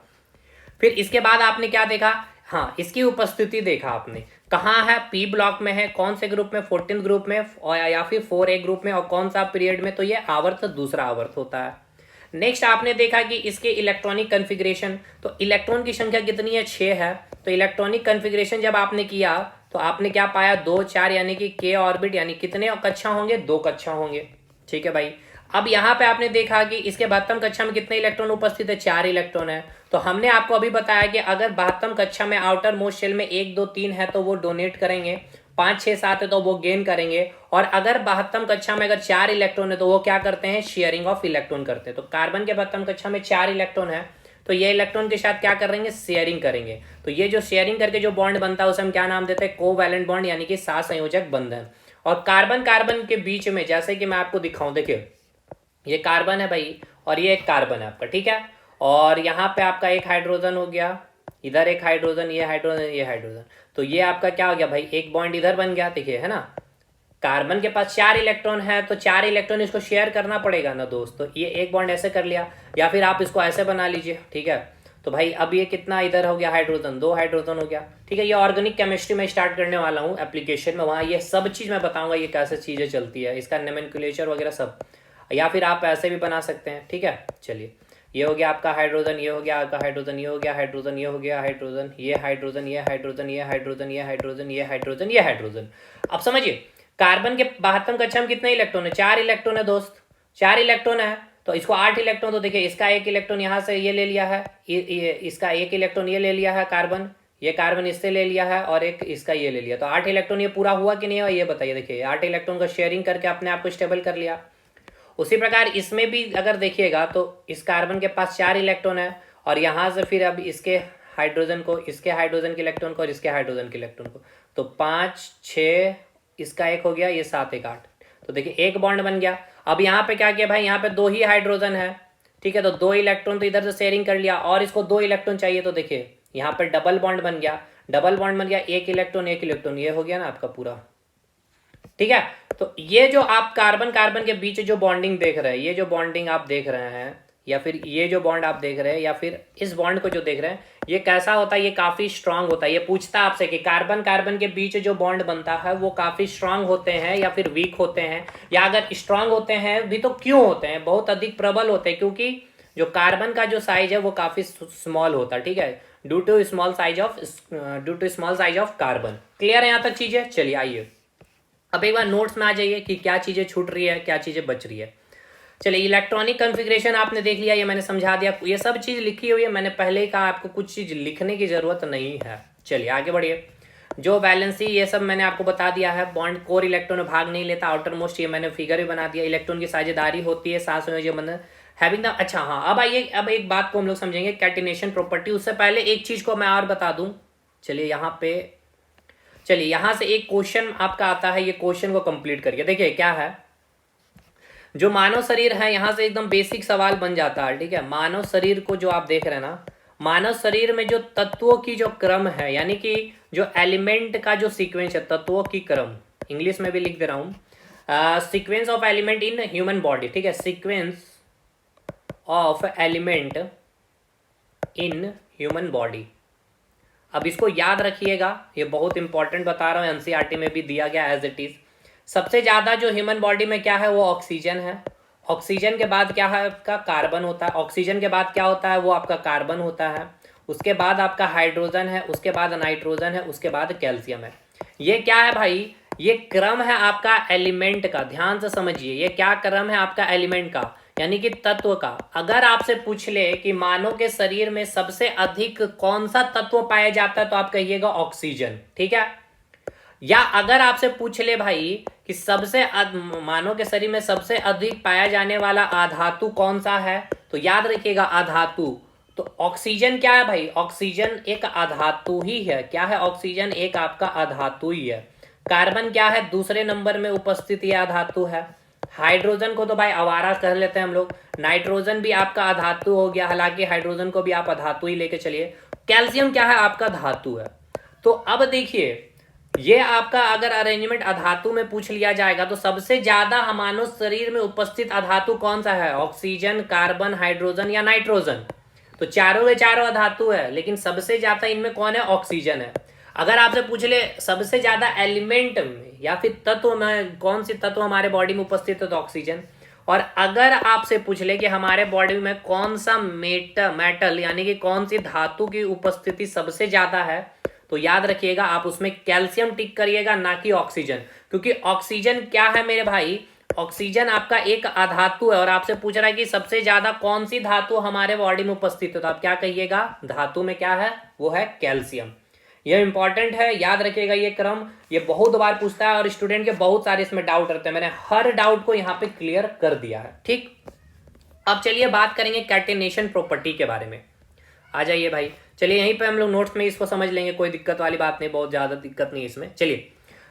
फिर इसके बाद आपने क्या देखा, हाँ इसकी उपस्थिति देखा आपने, कहाँ है, पी ब्लॉक में है, कौन से ग्रुप में, 14 ग्रुप में, और या फिर 4A ग्रुप में, और कौन सा पीरियड में, तो ये आवर्त दूसरा आवर्त होता है। नेक्स्ट आपने देखा कि इसके इलेक्ट्रॉनिक कन्फिग्रेशन, तो इलेक्ट्रॉन की संख्या कितनी है, 6 है। तो इलेक्ट्रॉनिक कन्फिग्रेशन जब आपने किया तो आपने क्या पाया, 2 4, यानी कि k ऑर्बिट, यानी कितने कक्षा होंगे, 2 कक्षा होंगे, ठीक है भाई। अब यहाँ पे आपने देखा कि इसके 72 कक्षा में कितने इलेक्ट्रॉन उपस्थित है, 4 इलेक्ट्रॉन है। तो हमने आपको अभी बताया कि अगर 72 कक्षा में आउटर मोस्ट शेल में 1 2 3 है तो वो डोनेट करेंगे, 5 6 7 है तो वो गेन करेंगे, और अगर 72 कक्षा में अगर 4 इलेक्ट्रॉन है तो वो क्या करते हैं, शेयरिंग ऑफ इलेक्ट्रॉन करते हैं। तो कार्बन के 72 कक्षा में 4 इलेक्ट्रॉन है, तो ये इलेक्ट्रॉन के साथ क्या करेंगे, शेयरिंग करेंगे। तो ये जो शेयरिंग करके जो बॉन्ड बनता है उसे हम क्या नाम देते हैं, कोवैलेंट बॉन्ड, यानी कि सहसंयोजक बंधन। और कार्बन कार्बन के बीच में, जैसे कि मैं आपको दिखाऊं, देखिए ये कार्बन है भाई, और ये एक कार्बन है आपका, ठीक है। और यहाँ पे आपका एक हाइड्रोजन हो गया, इधर एक हाइड्रोजन, ये हाइड्रोजन, ये हाइड्रोजन, तो ये आपका क्या हो गया भाई, एक बॉन्ड इधर बन गया, देखिए है ना। कार्बन के पास 4 इलेक्ट्रॉन है, तो 4 इलेक्ट्रॉन इसको शेयर करना पड़ेगा ना दोस्त, तो ये एक बॉन्ड ऐसे कर लिया, या फिर आप इसको ऐसे बना लीजिए, ठीक है। तो भाई अब ये कितना इधर हो गया, हाइड्रोजन, 2 हाइड्रोजन हो गया, ठीक है। ये ऑर्गेनिक केमिस्ट्री में स्टार्ट करने वाला हूँ एप्लीकेशन में, वहाँ ये सब चीज़ मैं बताऊंगा, ये कैसे चीज़ें चलती है, इसका नोमेनक्लेचर वगैरह सब, या फिर आप ऐसे भी बना सकते हैं, ठीक है। चलिए ये हो गया आपका हाइड्रोजन, ये हो गया आपका हाइड्रोजन, ये हो गया हाइड्रोजन, ये हो गया हाइड्रोजन, ये हाइड्रोजन, ये हाइड्रोजन, ये हाइड्रोजन, ये हाइड्रोजन, ये हाइड्रोजन, ये हाइड्रोजन। अब समझिए कार्बन के 72 कक्षा में कितने इलेक्ट्रॉन है, 4 इलेक्ट्रॉन है दोस्त, 4 इलेक्ट्रॉन है, तो इसको 8 इलेक्ट्रॉन, तो देखिए इसका एक इलेक्ट्रॉन यहाँ से ये ले लिया है, इसका एक इलेक्ट्रॉन ये ले लिया है कार्बन, ये कार्बन इससे ले लिया है, और एक इसका ये ले लिया, तो 8 इलेक्ट्रॉन ये पूरा हुआ कि नहीं हुआ, ये बताइए। देखिए 8 इलेक्ट्रॉन का शेयरिंग करके अपने आप को स्टेबल कर लिया। उसी प्रकार इसमें भी अगर देखिएगा तो इस कार्बन के पास 4 इलेक्ट्रॉन है, और यहाँ से फिर अब इसके हाइड्रोजन को, इसके हाइड्रोजन के इलेक्ट्रॉन को, और इसके हाइड्रोजन के इलेक्ट्रॉन को, तो 5 6, इसका एक हो गया, ये 7 1 8, तो देखिए एक बॉन्ड बन गया। अब यहाँ पे क्या किया भाई, यहाँ पे 2 ही हाइड्रोजन है, ठीक है, तो 2 इलेक्ट्रॉन तो इधर से शेयरिंग कर लिया, और इसको 2 इलेक्ट्रॉन चाहिए, तो देखिए यहाँ पे डबल बॉन्ड बन गया, डबल बॉन्ड बन गया, एक इलेक्ट्रॉन एक इलेक्ट्रॉन, ये हो गया ना आपका पूरा, ठीक है। तो ये जो आप कार्बन कार्बन के बीच जो बॉन्डिंग देख रहे हैं, ये जो बॉन्डिंग आप देख रहे हैं, या फिर ये जो बॉन्ड आप देख रहे हैं, या फिर इस बॉन्ड को जो देख रहे हैं, ये कैसा होता है, ये काफी स्ट्रांग होता है। ये पूछता है आपसे कि कार्बन कार्बन के बीच जो बॉन्ड बनता है वो काफी स्ट्रांग होते हैं या फिर वीक होते हैं, या अगर स्ट्रांग होते हैं भी तो क्यों होते हैं, बहुत अधिक प्रबल होते हैं, क्योंकि जो कार्बन का जो साइज है वो काफी स्मॉल होता है, ठीक है, due to small size of carbon. Clear है यहाँ तक चीजें? चलिए आइए अब एक बार नोट्स में आ जाइए कि क्या चीज़ें छूट रही है, क्या चीज़ें बच रही है। चलिए इलेक्ट्रॉनिक कॉन्फ़िगरेशन आपने देख लिया, ये मैंने समझा दिया, ये सब चीज़ लिखी हुई है, मैंने पहले ही कहा आपको कुछ चीज़ लिखने की ज़रूरत नहीं है। चलिए आगे बढ़िए। जो वैलेंसी ये सब मैंने आपको बता दिया है, बॉन्ड कोर इलेक्ट्रॉन में भाग नहीं लेता, आउटर मोस्ट ये मैंने फिगर भी बना दिया, इलेक्ट्रॉन की साझेदारी होती है, साथ में बंधन हैविंग द, अच्छा हाँ अब आइए, अब एक बात को हम लोग समझेंगे कैटिनेशन प्रॉपर्टी। उससे पहले एक चीज़ को मैं और बता दूँ, चलिए यहाँ पे, चलिए यहां से एक क्वेश्चन आपका आता है, ये क्वेश्चन को कंप्लीट करिए। देखिए क्या है, जो मानव शरीर है, यहां से एकदम बेसिक सवाल बन जाता है, ठीक है। मानव शरीर को जो आप देख रहे हैं ना, मानव शरीर में जो तत्वों की जो क्रम है, यानी कि जो एलिमेंट का जो सीक्वेंस है, तत्वों की क्रम, इंग्लिश में भी लिख दे रहा हूं, sequence of element in human body, ठीक है, sequence of element in human body. अब इसको याद रखिएगा, ये बहुत इंपॉर्टेंट बता रहा हूँ, एनसीईआरटी में भी दिया गया एज इट इज। सबसे ज़्यादा जो ह्यूमन बॉडी में क्या है, वो ऑक्सीजन है। ऑक्सीजन के बाद क्या है आपका, कार्बन होता है। ऑक्सीजन के बाद क्या होता है, वो आपका कार्बन होता है। उसके बाद आपका हाइड्रोजन है, उसके बाद नाइट्रोजन है, उसके बाद कैल्शियम है। ये क्या है भाई, ये क्रम है आपका एलिमेंट का, ध्यान से समझिए, ये क्या क्रम है आपका एलिमेंट का, यानी कि तत्व का। अगर आपसे पूछ ले कि मानव के शरीर में सबसे अधिक कौन सा तत्व पाया जाता है, तो आप कहिएगा ऑक्सीजन, ठीक है। या अगर आपसे पूछ ले भाई कि मानव के शरीर में सबसे अधिक पाया जाने वाला अधातु कौन सा है, तो याद रखिएगा अधातु। तो ऑक्सीजन क्या है भाई, ऑक्सीजन एक अधातु ही है। क्या है, ऑक्सीजन एक आपका अधातु ही है। कार्बन क्या है, दूसरे नंबर में उपस्थित यह अधातु है। हाइड्रोजन को तो भाई आवारा कह लेते हैं हम लोग। नाइट्रोजन भी आपका अधातु हो गया, हालांकि हाइड्रोजन को भी आप अधातु ही लेके चलिए। कैल्शियम क्या है, आपका धातु है। तो अब देखिए, ये आपका अगर अरेंजमेंट अधातु में पूछ लिया जाएगा तो सबसे ज्यादा मानव शरीर में उपस्थित अधातु कौन सा है, ऑक्सीजन, कार्बन, हाइड्रोजन या नाइट्रोजन। तो चारों के चारों अधातु है, लेकिन सबसे ज्यादा इनमें कौन है, ऑक्सीजन है। अगर आपसे पूछ ले सबसे ज्यादा एलिमेंट में या फिर तत्व में कौन सी तत्व हमारे बॉडी में उपस्थित है, तो ऑक्सीजन। और अगर आपसे पूछ ले कि हमारे बॉडी में कौन सा मेटल यानी कि कौन सी धातु की उपस्थिति सबसे ज्यादा है, तो याद रखिएगा आप उसमें कैल्शियम टिक करिएगा, ना कि ऑक्सीजन। क्योंकि ऑक्सीजन क्या है मेरे भाई, ऑक्सीजन आपका एक अधातु है। और आपसे पूछ रहा है कि सबसे ज्यादा कौन सी धातु हमारे बॉडी में उपस्थित है, तो आप क्या कहिएगा, धातु में क्या है, वो है कैल्शियम। यह इंपॉर्टेंट है, याद रखिएगा ये क्रम, ये बहुत बार पूछता है और स्टूडेंट के बहुत सारे इसमें डाउट रहते हैं। मैंने हर डाउट को यहाँ पे क्लियर कर दिया है, ठीक। अब चलिए बात करेंगे कैटेनेशन प्रॉपर्टी के बारे में। आ जाइए भाई, चलिए यहीं पे हम लोग नोट्स में इसको समझ लेंगे, कोई दिक्कत वाली बात नहीं, बहुत ज्यादा दिक्कत नहीं इसमें। चलिए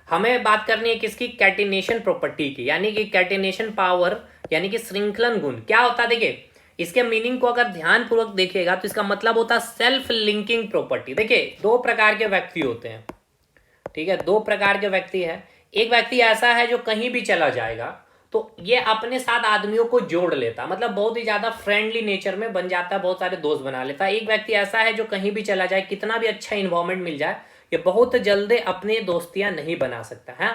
हमें बात करनी है किसकी, कैटेनेशन प्रॉपर्टी की, यानी कि कैटेनेशन पावर, यानी कि श्रृंखलन गुण क्या होता है। देखिए इसके मीनिंग को अगर ध्यान पूर्वक देखिएगा तो इसका मतलब होता है सेल्फ लिंकिंग प्रॉपर्टी। देखिए दो प्रकार के व्यक्ति होते हैं, ठीक है, दो प्रकार के व्यक्ति है। एक व्यक्ति ऐसा है जो कहीं भी चला जाएगा तो ये अपने साथ आदमियों को जोड़ लेता, मतलब बहुत ही ज्यादा फ्रेंडली नेचर में बन जाता है, बहुत सारे दोस्त बना लेता है। एक व्यक्ति ऐसा है जो कहीं भी चला जाए, कितना भी अच्छा इन्वायरमेंट मिल जाए, ये बहुत जल्दी अपने दोस्तियां नहीं बना सकता है।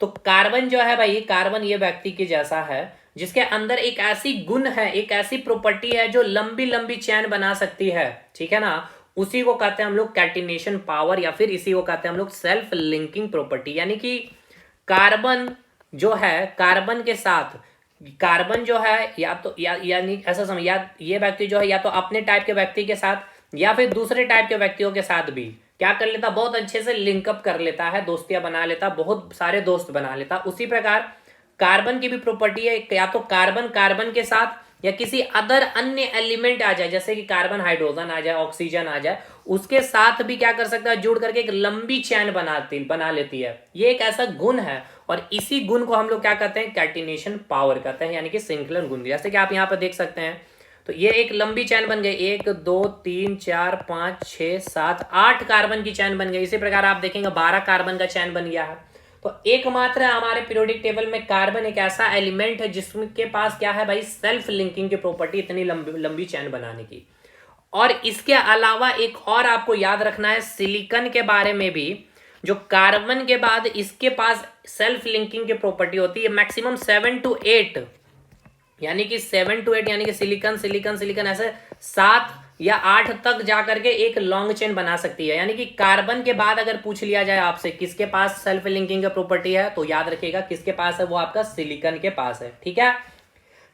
तो कार्बन जो है भाई, कार्बन ये व्यक्ति के जैसा है जिसके अंदर एक ऐसी गुण है, एक ऐसी प्रॉपर्टी है जो लंबी लंबी चैन बना सकती है, ठीक है ना। उसी को कहते हैं हम लोग कैटिनेशन पावर, या फिर इसी को कहते हैं हम लोग सेल्फ लिंकिंग प्रॉपर्टी। यानी कि कार्बन जो है, कार्बन के साथ, कार्बन जो है या तो यानी ऐसा समझ, या ये व्यक्ति जो है या तो अपने टाइप के व्यक्ति के साथ या फिर दूसरे टाइप के व्यक्तियों के साथ भी क्या कर लेता, बहुत अच्छे से लिंकअप कर लेता है, दोस्तियां बना लेता, बहुत सारे दोस्त बना लेता। उसी प्रकार कार्बन की भी प्रॉपर्टी है, या तो कार्बन कार्बन के साथ या किसी अदर अन्य एलिमेंट आ जाए, जैसे कि कार्बन हाइड्रोजन आ जाए, ऑक्सीजन आ जाए, उसके साथ भी क्या कर सकता है, जुड़ करके एक लंबी चैन बना लेती है। ये एक ऐसा गुण है और इसी गुण को हम लोग क्या कहते हैं, कैटिनेशन पावर कहते हैं, यानी कि श्रृंखलन गुण। जैसे कि आप यहाँ पर देख सकते हैं, तो ये एक लंबी चैन बन गई, 1 2 3 4 5 6 7 8 कार्बन की चैन बन गई। इसी प्रकार आप देखेंगे 12 कार्बन का चैन बन गया है। तो एकमात्र हमारे पीरियोडिक टेबल में कार्बन एक ऐसा एलिमेंट है जिसके पास क्या है भाई, सेल्फ लिंकिंग की प्रॉपर्टी, इतनी लंबी चैन बनाने की। और इसके अलावा एक और आपको याद रखना है सिलिकॉन के बारे में भी, जो कार्बन के बाद इसके पास सेल्फ लिंकिंग की प्रॉपर्टी होती है मैक्सिमम 7 to 8, यानी कि 7 to 8, यानी कि सिलिकॉन सिलिकॉन सिलिकॉन ऐसे 7 या 8 तक जाकर के एक लॉन्ग चेन बना सकती है। यानी कि कार्बन के बाद अगर पूछ लिया जाए आपसे किसके पास सेल्फ लिंकिंग का प्रॉपर्टी है, तो याद रखिएगा किसके पास है, वो आपका सिलिकॉन के पास है, ठीक है।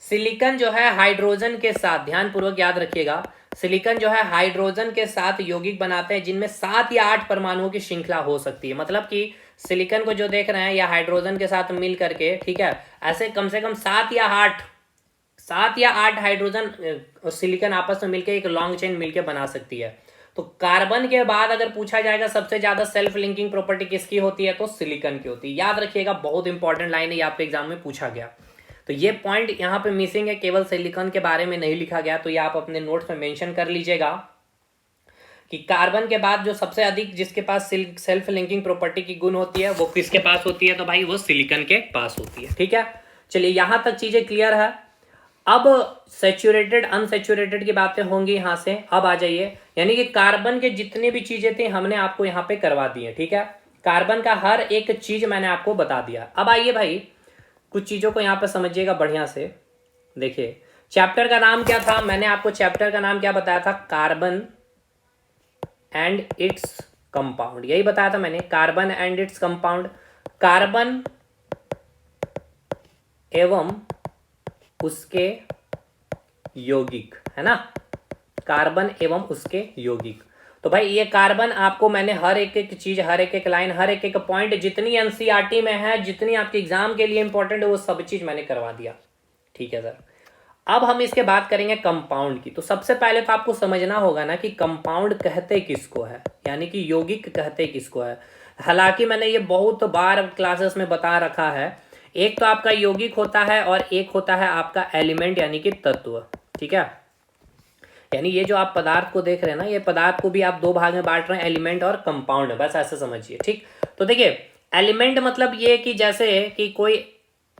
सिलिकॉन जो है हाइड्रोजन के साथ, ध्यान पूर्वक याद रखिएगा, सिलिकॉन जो है हाइड्रोजन के साथ यौगिक बनाते हैं जिनमें 7 या 8 परमाणुओं की श्रृंखला हो सकती है। मतलब कि सिलिकॉन को जो देख रहे हैं या हाइड्रोजन के साथ मिल करके, ठीक है, ऐसे कम से कम 7 या 8 हाइड्रोजन और सिलिकॉन आपस में मिलकर एक लॉन्ग चेन मिलकर बना सकती है। तो कार्बन के बाद अगर पूछा जाएगा सबसे ज्यादा सेल्फ लिंकिंग प्रॉपर्टी किसकी होती है, तो सिलिकॉन की होती है। याद रखिएगा, बहुत इंपॉर्टेंट लाइन है, आपके एग्जाम में पूछा गया। तो ये पॉइंट यहाँ पे मिसिंग है, केवल सिलिकॉन के बारे में नहीं लिखा गया, तो ये आप अपने नोट्स में मेंशन कर लीजिएगा कि कार्बन के बाद जो सबसे अधिक जिसके पास सेल्फ लिंकिंग प्रॉपर्टी की गुण होती है वो किसके पास होती है, तो भाई वो सिलिकॉन के पास होती है, ठीक है। चलिए यहां तक चीजें क्लियर है। अब सैचुरेटेड अनसैचुरेटेड की बातें होंगी यहां से। अब आ जाइए, यानी कि कार्बन के जितने भी चीजें थी हमने आपको यहाँ पे करवा दी है, ठीक है। कार्बन का हर एक चीज मैंने आपको बता दिया। अब आइए भाई कुछ चीजों को यहाँ पे समझिएगा बढ़िया से। देखिए चैप्टर का नाम क्या था, मैंने आपको चैप्टर का नाम क्या बताया था, कार्बन एंड इट्स कंपाउंड, यही बताया था मैंने, carbon and its compound, carbon एवं उसके यौगिक, है ना, कार्बन एवं उसके यौगिक। तो भाई ये कार्बन आपको मैंने हर एक एक चीज, हर एक एक लाइन, हर एक एक पॉइंट, जितनी एनसीईआरटी में है, जितनी आपके एग्जाम के लिए इंपॉर्टेंट है, वो सब चीज मैंने करवा दिया। ठीक है सर। अब हम इसके बात करेंगे कंपाउंड की। तो सबसे पहले तो आपको समझना होगा ना कि कंपाउंड कहते किसको है, यानी कि यौगिक कहते किसको है। हालांकि मैंने ये बहुत बार क्लासेस में बता रखा है, एक तो आपका यौगिक होता है और एक होता है आपका एलिमेंट यानी कि तत्व। ठीक है, यानी ये जो आप पदार्थ को देख रहे हैं ना, ये पदार्थ को भी आप दो भाग में बांट रहे हैं, एलिमेंट और कंपाउंड, बस ऐसे समझिए। ठीक, तो देखिए एलिमेंट मतलब ये कि जैसे कि कोई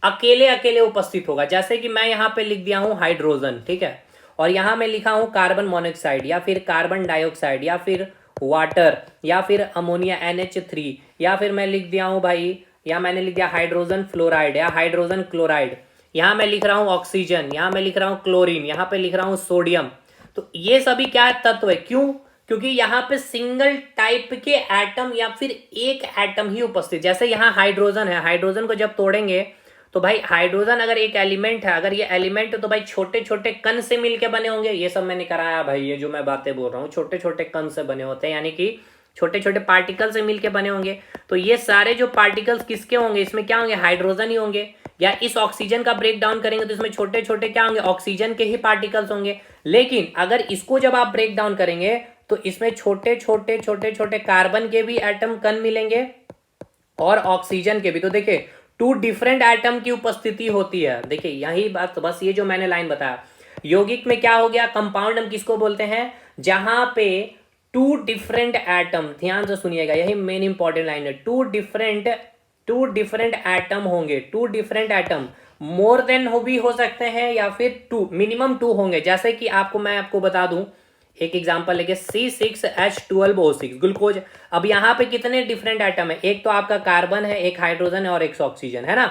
अकेले अकेले उपस्थित होगा, जैसे कि मैं यहाँ पे लिख दिया हूँ हाइड्रोजन, ठीक है, और यहाँ मैं लिखा हूँ कार्बन मोनोक्साइड या फिर कार्बन डाइऑक्साइड या फिर वाटर या फिर अमोनिया NH3, या फिर मैं लिख दिया हूँ भाई, या मैंने लिख दिया हाइड्रोजन फ्लोराइड या हाइड्रोजन क्लोराइड, यहाँ मैं लिख रहा हूँ ऑक्सीजन, यहाँ मैं लिख रहा हूँ क्लोरीन, यहाँ पे लिख रहा हूँ सोडियम। तो ये सभी क्या तत्व है, क्यों? क्योंकि यहाँ पे सिंगल टाइप के एटम या फिर एक एटम ही उपस्थित, जैसे यहाँ हाइड्रोजन है, हाइड्रोजन को जब तोड़ेंगे तो भाई हाइड्रोजन अगर एक एलिमेंट है, अगर ये एलिमेंट है तो भाई छोटे छोटे कण से मिलके बने होंगे, ये सब मैंने कराया भाई, ये जो मैं बातें बोल रहा हूँ छोटे छोटे कण से बने होते हैं, यानी कि छोटे छोटे पार्टिकल से मिलके बने होंगे। तो ये सारे जो पार्टिकल्स किसके होंगे, इसमें क्या होंगे, हाइड्रोजन ही होंगे। या इस ऑक्सीजन का ब्रेक डाउन करेंगे तो इसमें छोटे छोटे क्या होंगे, ऑक्सीजन के ही पार्टिकल्स होंगे। लेकिन अगर इसको जब आप ब्रेक डाउन करेंगे तो इसमें छोटे छोटे छोटे छोटे कार्बन के भी एटम कण मिलेंगे और ऑक्सीजन के भी। तो देखिए टू डिफरेंट एटम की उपस्थिति होती है। देखिए यही बात, बस ये जो मैंने लाइन बताया, यौगिक में क्या हो गया, कंपाउंड हम किसको बोलते हैं, जहां पे टू डिफरेंट एटम, ध्यान से सुनिएगा, यही मेन इंपॉर्टेंट लाइन है, टू डिफरेंट एटम होंगे, two different atom, more than हो भी हो सकते हैं या फिर टू, मिनिमम टू होंगे। जैसे कि मैं आपको बता दूं, एक एग्जांपल लेके C6H12O6 ग्लूकोज। अब यहाँ पे कितने डिफरेंट एटम है, एक तो आपका कार्बन है, एक हाइड्रोजन है और एक ऑक्सीजन, है ना।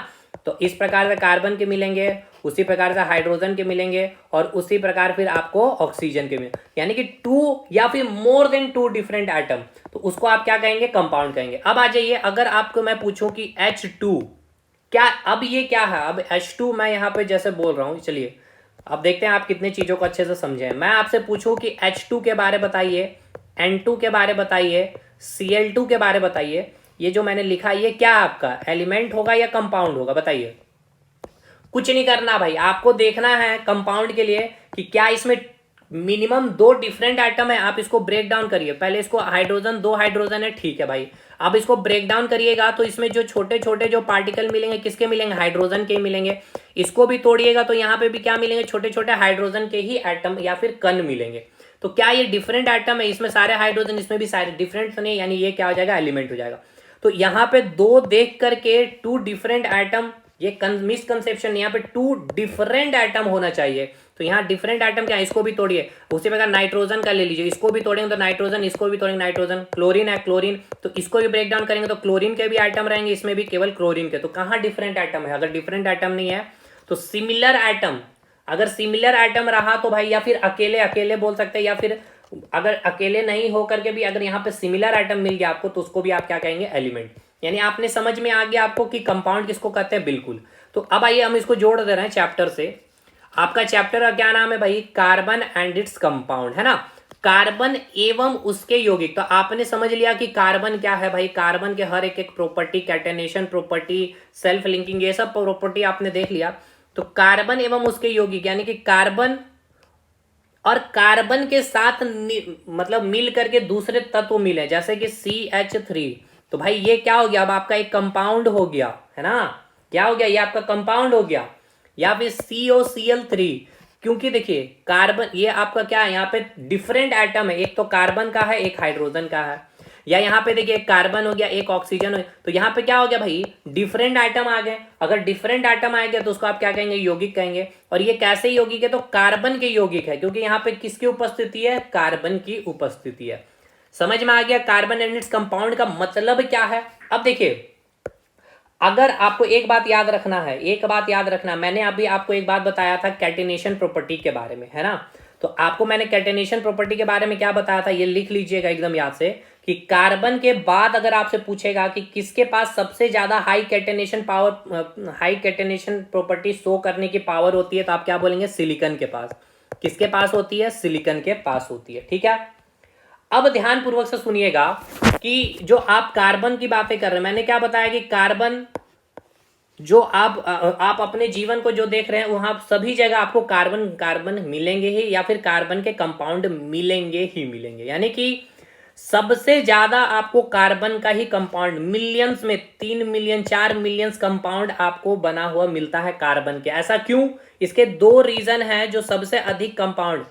तो इस प्रकार से कार्बन के मिलेंगे, उसी प्रकार से हाइड्रोजन के मिलेंगे और उसी प्रकार फिर आपको ऑक्सीजन के मिलेंगे, यानी कि टू या फिर more than two different atom, तो उसको आप क्या कहेंगे, कंपाउंड कहेंगे। अब आ जाइए, अगर आपको मैं पूछूं कि H2 क्या, अब ये क्या है, अब H2 मैं यहाँ पे जैसे बोल रहा हूँ, चलिए अब देखते हैं आप कितने चीजों को अच्छे से समझे। मैं आपसे पूछूं कि H2 के बारे बताइए, N2 के बारे बताइए, Cl2 के बारे बताइए, ये जो मैंने लिखा ये क्या आपका एलिमेंट होगा या कंपाउंड होगा, बताइए। कुछ नहीं करना भाई, आपको देखना है कंपाउंड के लिए कि क्या इसमें मिनिमम दो डिफरेंट आइटम है, आप इसको ब्रेक डाउन करिए। पहले इसको हाइड्रोजन, दो हाइड्रोजन है, ठीक है भाई, अब इसको ब्रेक डाउन करिएगा तो इसमें जो छोटे छोटे जो पार्टिकल मिलेंगे किसके मिलेंगे, हाइड्रोजन के ही मिलेंगे। इसको भी तोड़िएगा तो यहाँ पे भी क्या मिलेंगे, छोटे छोटे हाइड्रोजन के ही एटम या फिर कण मिलेंगे। तो क्या ये डिफरेंट आइटम है, इसमें सारे हाइड्रोजन, इसमें भी सारे डिफरेंट तो नहीं, यानी ये क्या हो जाएगा, एलिमेंट हो जाएगा। तो यहाँ पे दो देख करके टू डिफरेंट आइटम, ये मिसकंसेप्शन, यहाँ पे टू डिफरेंट आइटम होना चाहिए। तो यहाँ डिफरेंट आइटम क्या है, इसको भी तोड़िए। उसी प्रकार नाइट्रोजन का ले लीजिए, इसको भी तोड़ेंगे तो नाइट्रोजन, इसको भी तोड़ेंगे नाइट्रोजन। क्लोरीन है, क्लोरीन, तो इसको भी ब्रेक डाउन करेंगे तो क्लोरीन के भी आइटम रहेंगे, इसमें भी केवल क्लोरीन के। तो कहाँ डिफरेंट आइटम है, अगर डिफरेंट आइटम नहीं है तो सिमिलर आइटम, अगर सिमिलर आइटम रहा तो भाई, या फिर अकेले अकेले बोल सकते हैं, या फिर अगर अकेले नहीं होकर के भी अगर यहाँ पे सिमिलर आइटम मिल गया आपको तो उसको भी आप क्या कहेंगे, एलिमेंट। यानी आपने समझ में आ गया आपको कि कंपाउंड किसको कहते हैं, बिल्कुल। तो अब आइए हम इसको जोड़ दे रहे हैं चैप्टर से। आपका चैप्टर का क्या नाम है भाई, कार्बन एंड इट्स कंपाउंड, है ना, कार्बन एवं उसके यौगिक। तो आपने समझ लिया कि कार्बन क्या है भाई, कार्बन के हर एक एक property, catenation property, self linking, ये सब प्रॉपर्टी आपने देख लिया। तो कार्बन एवं उसके यौगिक, यानी कि कार्बन और कार्बन के साथ मतलब मिल करके दूसरे तत्व मिले, जैसे कि CH3, तो भाई ये क्या हो गया, अब आपका एक कंपाउंड हो गया, है ना, क्या हो गया, ये आपका कंपाउंड हो गया। या फिर COCl3, क्योंकि देखिए कार्बन, ये आपका क्या है, यहाँ पे डिफरेंट एटम है, एक तो कार्बन का है, एक हाइड्रोजन का है। या यहाँ पे देखिए एक कार्बन हो गया, एक ऑक्सीजन हो गया, तो यहाँ पे क्या हो गया भाई, डिफरेंट आइटम आ गए। अगर डिफरेंट आइटम आ गया तो उसको आप क्या कहेंगे, यौगिक कहेंगे। और ये कैसे यौगिक है, तो कार्बन के यौगिक है, क्योंकि यहाँ पे किसकी उपस्थिति है, कार्बन की उपस्थिति है। समझ में आ गया कार्बन एंड इट्स कंपाउंड का मतलब क्या है। अब देखिए, अगर आपको एक बात याद रखना है, एक बात याद रखना, मैंने अभी आपको एक बात बताया था कैटिनेशन प्रॉपर्टी के बारे में, है ना। तो आपको मैंने कैटेनेशन प्रॉपर्टी के बारे में क्या बताया था, ये लिख लीजिएगा एकदम याद से, कि कार्बन के बाद अगर आपसे पूछेगा कि किसके पास सबसे ज्यादा high catenation power, high catenation property show करने की पावर होती है, तो आप क्या बोलेंगे, सिलिकॉन के पास। किसके पास होती है, सिलिकॉन के पास होती है। ठीक है, अब ध्यान पूर्वक से सुनिएगा कि जो आप कार्बन की बातें कर रहे हैं, मैंने क्या बताया कि कार्बन जो आप अपने जीवन को जो देख रहे हैं वहां सभी जगह आपको कार्बन कार्बन मिलेंगे ही, या फिर कार्बन के कंपाउंड मिलेंगे ही मिलेंगे। यानी कि सबसे ज्यादा आपको कार्बन का ही कंपाउंड मिलियंस में 3 मिलियन 4 मिलियन कंपाउंड आपको बना हुआ मिलता है कार्बन के। ऐसा क्यों, इसके दो रीजन है जो सबसे अधिक कंपाउंड।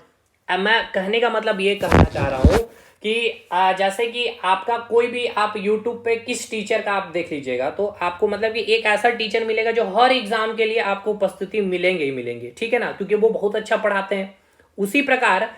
मैं कहने का मतलब ये कहना चाह रहा हूं कि जैसे कि आपका कोई भी आप YouTube पे किस टीचर का आप देख लीजिएगा, तो आपको मतलब कि एक ऐसा टीचर मिलेगा जो हर एग्जाम के लिए आपको उपस्थिति मिलेंगे ही मिलेंगे, ठीक है ना, क्योंकि वो बहुत अच्छा पढ़ाते हैं। उसी प्रकार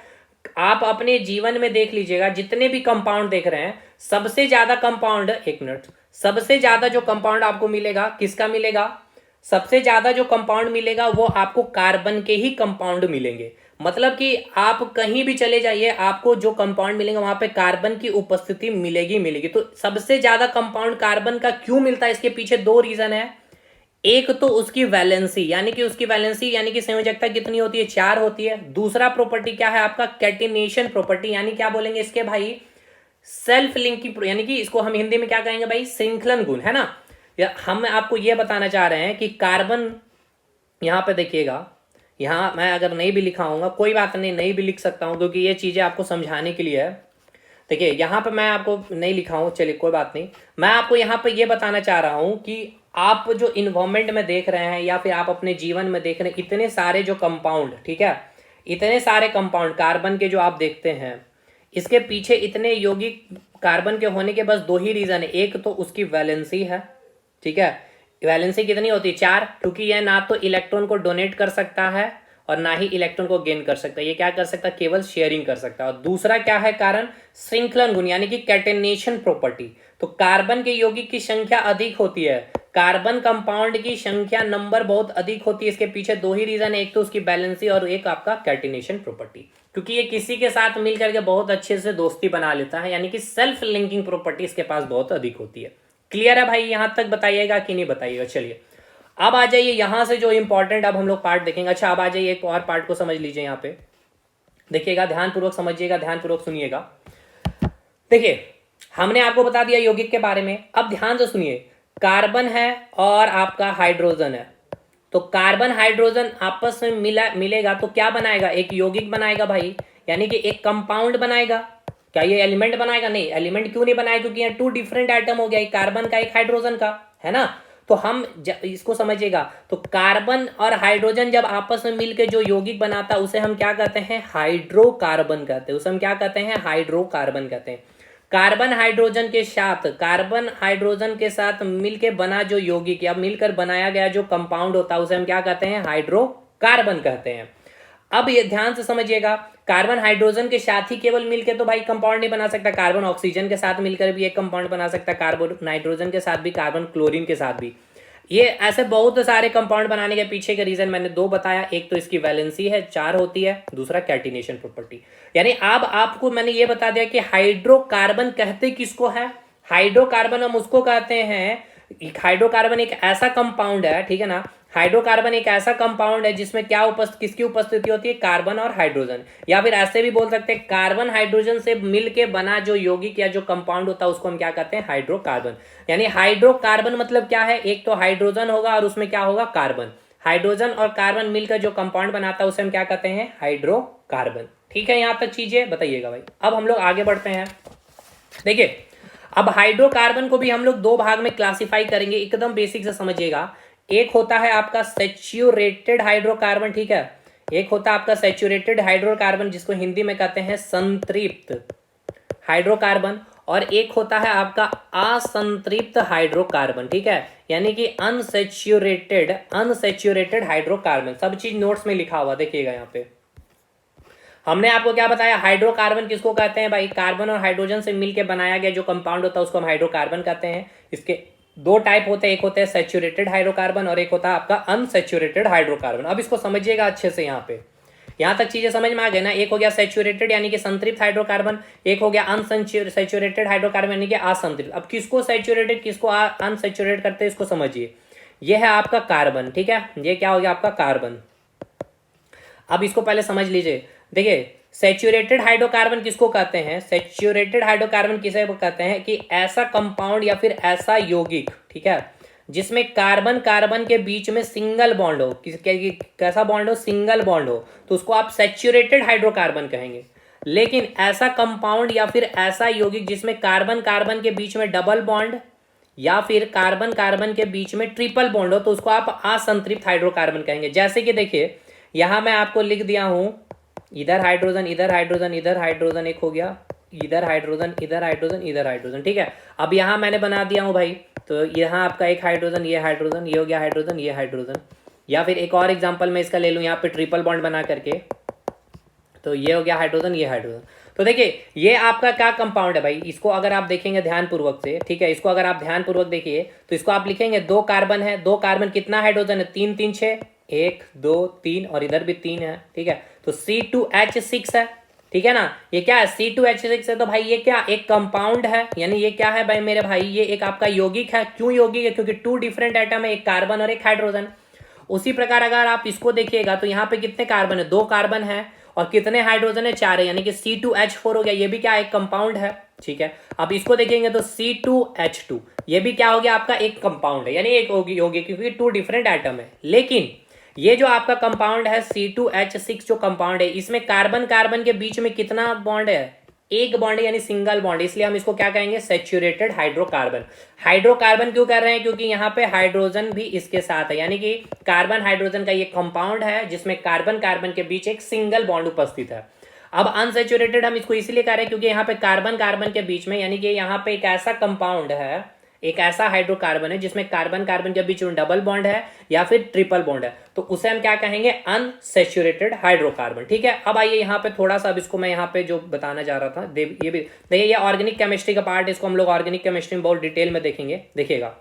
आप अपने जीवन में देख लीजिएगा, जितने भी कंपाउंड देख रहे हैं, सबसे ज्यादा कंपाउंड, एक मिनट, सबसे ज्यादा जो कंपाउंड आपको मिलेगा किसका मिलेगा, सबसे ज्यादा जो कंपाउंड मिलेगा वो आपको कार्बन के ही कंपाउंड मिलेंगे। मतलब कि आप कहीं भी चले जाइए, आपको जो कंपाउंड मिलेंगे वहां पे कार्बन की उपस्थिति मिलेगी मिलेगी। तो सबसे ज्यादा कंपाउंड कार्बन का क्यों मिलता है, इसके पीछे दो रीजन है। एक तो उसकी वैलेंसी, यानी कि उसकी वैलेंसी यानी कि संयोजकता कितनी होती है, 4 होती है। दूसरा प्रॉपर्टी क्या है आपका, कैटिनेशन प्रॉपर्टी, यानी क्या बोलेंगे इसके भाई, सेल्फ लिंकिंग, यानी कि इसको हम हिंदी में क्या कहेंगे भाई, श्रृंखलन गुण, है ना। हम आपको यह बताना चाह रहे हैं कि कार्बन, यहां पे देखिएगा, यहां मैं अगर नहीं भी लिखा हूंगा कोई बात नहीं, नहीं भी लिख सकता हूं क्योंकि ये चीजें आपको समझाने के लिए है। देखिए यहां पे मैं आपको नहीं लिखा हूं, चलिए कोई बात नहीं, मैं आपको यहां पे ये बताना चाह रहा हूं कि आप जो इन्वायरमेंट में देख रहे हैं या फिर आप अपने जीवन में देख रहे हैं, इतने सारे जो कंपाउंड, ठीक है, इतने सारे कंपाउंड कार्बन के जो आप देखते हैं, इसके पीछे इतने यौगिक कार्बन के होने के बस दो ही रीजन है। एक तो उसकी वैलेंसी है, ठीक है, वैलेंसी कितनी होती है, 4, क्योंकि यह ना तो इलेक्ट्रॉन को डोनेट कर सकता है और ना ही इलेक्ट्रॉन को गेन कर सकता है। ये क्या कर सकता है, केवल शेयरिंग कर सकता है। और दूसरा क्या है कारण, श्रृंखलन गुण, यानी कि कैटेनेशन प्रॉपर्टी। तो कार्बन के यौगिक की संख्या अधिक होती है, कार्बन कंपाउंड की संख्या नंबर बहुत अधिक होती है। इसके पीछे दो ही रीजन है, एक तो उसकी बैलेंसी और एक आपका कैटिनेशन प्रॉपर्टी, क्योंकि ये किसी के साथ मिलकर के बहुत अच्छे से दोस्ती बना लेता है, यानी कि सेल्फ लिंकिंग प्रॉपर्टी इसके पास बहुत अधिक होती है। क्लियर है भाई, यहां तक बताइएगा कि नहीं बताइएगा। चलिए अब आ जाइए यहां से जो इंपॉर्टेंट अब हम लोग पार्ट देखेंगे। अच्छा अब आ जाइए एक और पार्ट को समझ लीजिए, यहाँ पे देखिएगा, ध्यानपूर्वक समझिएगा, ध्यानपूर्वक सुनिएगा। देखिए हमने आपको बता दिया यौगिक के बारे में, अब ध्यान से सुनिए, कार्बन है और आपका हाइड्रोजन है। तो कार्बन हाइड्रोजन आपस में मिलेगा तो क्या बनाएगा, एक यौगिक बनाएगा भाई, यानी कि एक कंपाउंड बनाएगा। क्या ये एलिमेंट बनाएगा, नहीं, एलिमेंट क्यों नहीं बनाएगा, क्योंकि यहाँ 2 डिफरेंट एटम हो गया, एक कार्बन का एक हाइड्रोजन का, है ना। तो हम इसको समझिएगा, तो कार्बन और हाइड्रोजन जब आपस में मिलकर जो यौगिक बनाता है उसे हम क्या कहते हैं, हाइड्रोकार्बन कहते हैं। उसे हम क्या कहते हैं, हाइड्रोकार्बन कहते हैं। कार्बन हाइड्रोजन के साथ, कार्बन हाइड्रोजन के साथ मिलके बना जो यौगिक या मिलकर बनाया गया जो कंपाउंड होता है उसे हम क्या कहते हैं, हाइड्रोकार्बन कहते हैं। अब ये ध्यान से समझिएगा, कार्बन हाइड्रोजन के साथ ही केवल मिलके तो भाई कंपाउंड नहीं बना सकता, कार्बन ऑक्सीजन के साथ मिलकर भी एक कंपाउंड बना सकता है, कार्बन नाइट्रोजन के साथ भी, कार्बन क्लोरीन के साथ भी। ये ऐसे बहुत सारे कंपाउंड बनाने के पीछे का रीजन मैंने दो बताया, एक तो इसकी वैलेंसी है, 4 होती है, दूसरा कैटिनेशन प्रॉपर्टी। यानी अब आपको मैंने ये बता दिया कि हाइड्रोकार्बन कहते किसको है, हाइड्रोकार्बन हम उसको कहते हैं, हाइड्रोकार्बन एक ऐसा कंपाउंड है, ठीक है ना, हाइड्रोकार्बन एक ऐसा कंपाउंड है जिसमें क्या किसकी उपस्थिति होती है, कार्बन और हाइड्रोजन। या फिर ऐसे भी बोल सकते हैं कार्बन हाइड्रोजन से मिलके बना जो यौगिक या जो कंपाउंड होता है उसको हम क्या कहते हैं, हाइड्रोकार्बन। यानी हाइड्रोकार्बन मतलब क्या है, एक तो हाइड्रोजन होगा और उसमें क्या होगा, कार्बन। हाइड्रोजन और कार्बन मिलकर जो कंपाउंड बनाता है उसे हम क्या कहते हैं, हाइड्रोकार्बन। ठीक है, यहां तक चीजें बताइएगा भाई। अब हम लोग आगे बढ़ते हैं। देखिए अब हाइड्रोकार्बन को भी हम लोग 2 भाग में क्लासिफाई करेंगे, एकदम बेसिक से समझिएगा। एक होता है आपका सैचुरेटेड हाइड्रोकार्बन, ठीक है, एक होता है आपका सैचुरेटेड हाइड्रोकार्बन जिसको हिंदी में कहते हैं संतृप्त हाइड्रोकार्बन, और एक होता है आपका असंतृप्त हाइड्रोकार्बन, ठीक है, यानी कि अनसैचुरेटेड हाइड्रोकार्बन। सब चीज नोट्स में लिखा हुआ देखिएगा। यहाँ पे हमने आपको क्या बताया, हाइड्रोकार्बन किसको कहते हैं भाई, कार्बन और हाइड्रोजन से मिलकर बनाया गया जो कंपाउंड होता है उसको हम हाइड्रोकार्बन कहते हैं। इसके 2 टाइप होते हैं, एक होता है सैचुरेटेड हाइड्रोकार्बन और एक होता है आपका अनसैचुरेटेड हाइड्रोकार्बन। अब इसको समझिएगा अच्छे से। यहाँ पे यहाँ तक चीजें समझ में आ गए ना। एक हो गया सैचुरेटेड यानी कि संतृप्त हाइड्रोकार्बन, एक हो गया अनसैचुरेटेड हाइड्रोकार्बन यानी कि असंतृप्त। अब किसको सैचुरेटेड किसको अनसैचुरेटेड करते हैं इसको समझिए। यह है आपका कार्बन, ठीक है, ये क्या हो गया आपका कार्बन। अब इसको पहले समझ लीजिए। देखिए सैचुरेटेड हाइड्रोकार्बन किसको कहते हैं, सैचुरेटेड हाइड्रोकार्बन किसे कहते हैं कि ऐसा कंपाउंड या फिर ऐसा यौगिक, ठीक है, जिसमें कार्बन कार्बन के बीच में सिंगल बॉन्ड हो। कैसा बॉन्ड हो, सिंगल बॉन्ड हो, तो उसको आप सैचुरेटेड हाइड्रोकार्बन कहेंगे। लेकिन ऐसा कंपाउंड या फिर ऐसा यौगिक जिसमें कार्बन कार्बन के बीच में डबल बॉन्ड या फिर कार्बन कार्बन के बीच में ट्रिपल बॉन्ड हो, तो उसको आप असंतृप्त हाइड्रोकार्बन कहेंगे। जैसे कि देखिए यहां मैं आपको लिख दिया हूं, इधर हाइड्रोजन इधर हाइड्रोजन इधर हाइड्रोजन एक हो गया, इधर हाइड्रोजन इधर हाइड्रोजन इधर हाइड्रोजन, ठीक है। अब यहां मैंने बना दिया हूं भाई, तो यहाँ आपका एक हाइड्रोजन, ये हाइड्रोजन, ये हो गया हाइड्रोजन, ये हाइड्रोजन। या फिर एक और एग्जांपल मैं इसका ले लूँ, यहाँ पे ट्रिपल बॉन्ड बना करके, तो ये हो गया हाइड्रोजन, ये हाइड्रोजन। तो देखिए ये आपका क्या कंपाउंड है भाई, इसको अगर आप देखेंगे ध्यानपूर्वक से, ठीक है, इसको अगर आप ध्यानपूर्वक देखिए तो इसको आप लिखेंगे 2 कार्बन है, 2 कार्बन कितना हाइड्रोजन है, 3 3 6, 1 2 3 और इधर भी 3 है, ठीक है। तो C2H6 है, ठीक है ना। ये क्या है, C2H6 है। तो भाई ये क्या एक कंपाउंड है, यानी ये क्या है भाई मेरे भाई, ये एक आपका यौगिक है। क्यों यौगिक है, क्योंकि 2 डिफरेंट एटम है, एक कार्बन और एक हाइड्रोजन। उसी प्रकार अगर आप इसको देखिएगा तो यहाँ पे कितने कार्बन है, 2 कार्बन है और कितने हाइड्रोजन है, 4 है, यानी कि C2H4 हो गया। ये भी क्या एक कंपाउंड है, ठीक है। अब इसको देखेंगे तो C2H2, ये भी क्या हो गया आपका एक कंपाउंड है, यानी एक यौगिक, क्योंकि 2 डिफरेंट एटम है। लेकिन ये जो आपका कंपाउंड है C2H6 जो कंपाउंड है, इसमें कार्बन कार्बन के बीच में कितना बॉन्ड है, एक बॉन्ड यानी सिंगल बॉन्ड, इसलिए हम इसको क्या कहेंगे, सैचुरेटेड हाइड्रोकार्बन। हाइड्रोकार्बन क्यों कर रहे हैं, क्योंकि यहाँ पे हाइड्रोजन भी इसके साथ है, यानी कि कार्बन हाइड्रोजन का ये कंपाउंड है जिसमें कार्बन कार्बन के बीच एक सिंगल बॉन्ड उपस्थित है। अब अनसैचुरेटेड हम इसको इसलिए कह रहे हैं क्योंकि यहाँ पे कार्बन कार्बन के बीच में, यानी कि यहाँ पे एक ऐसा कंपाउंड है, एक ऐसा हाइड्रोकार्बन है जिसमें कार्बन कार्बन के बीच में डबल बॉन्ड है या फिर ट्रिपल बॉन्ड है, तो उसे हम क्या कहेंगे, अनसैचुरेटेड हाइड्रोकार्बन, ठीक है। अब आइए यहाँ पे थोड़ा सा, अब इसको मैं यहाँ पे जो बताना चाह रहा था, ये भी देखिए, ये ऑर्गेनिक केमिस्ट्री का पार्ट, इसको हम लोग ऑर्गेनिक केमिस्ट्री में बहुत डिटेल में देखेंगे, देखिएगा।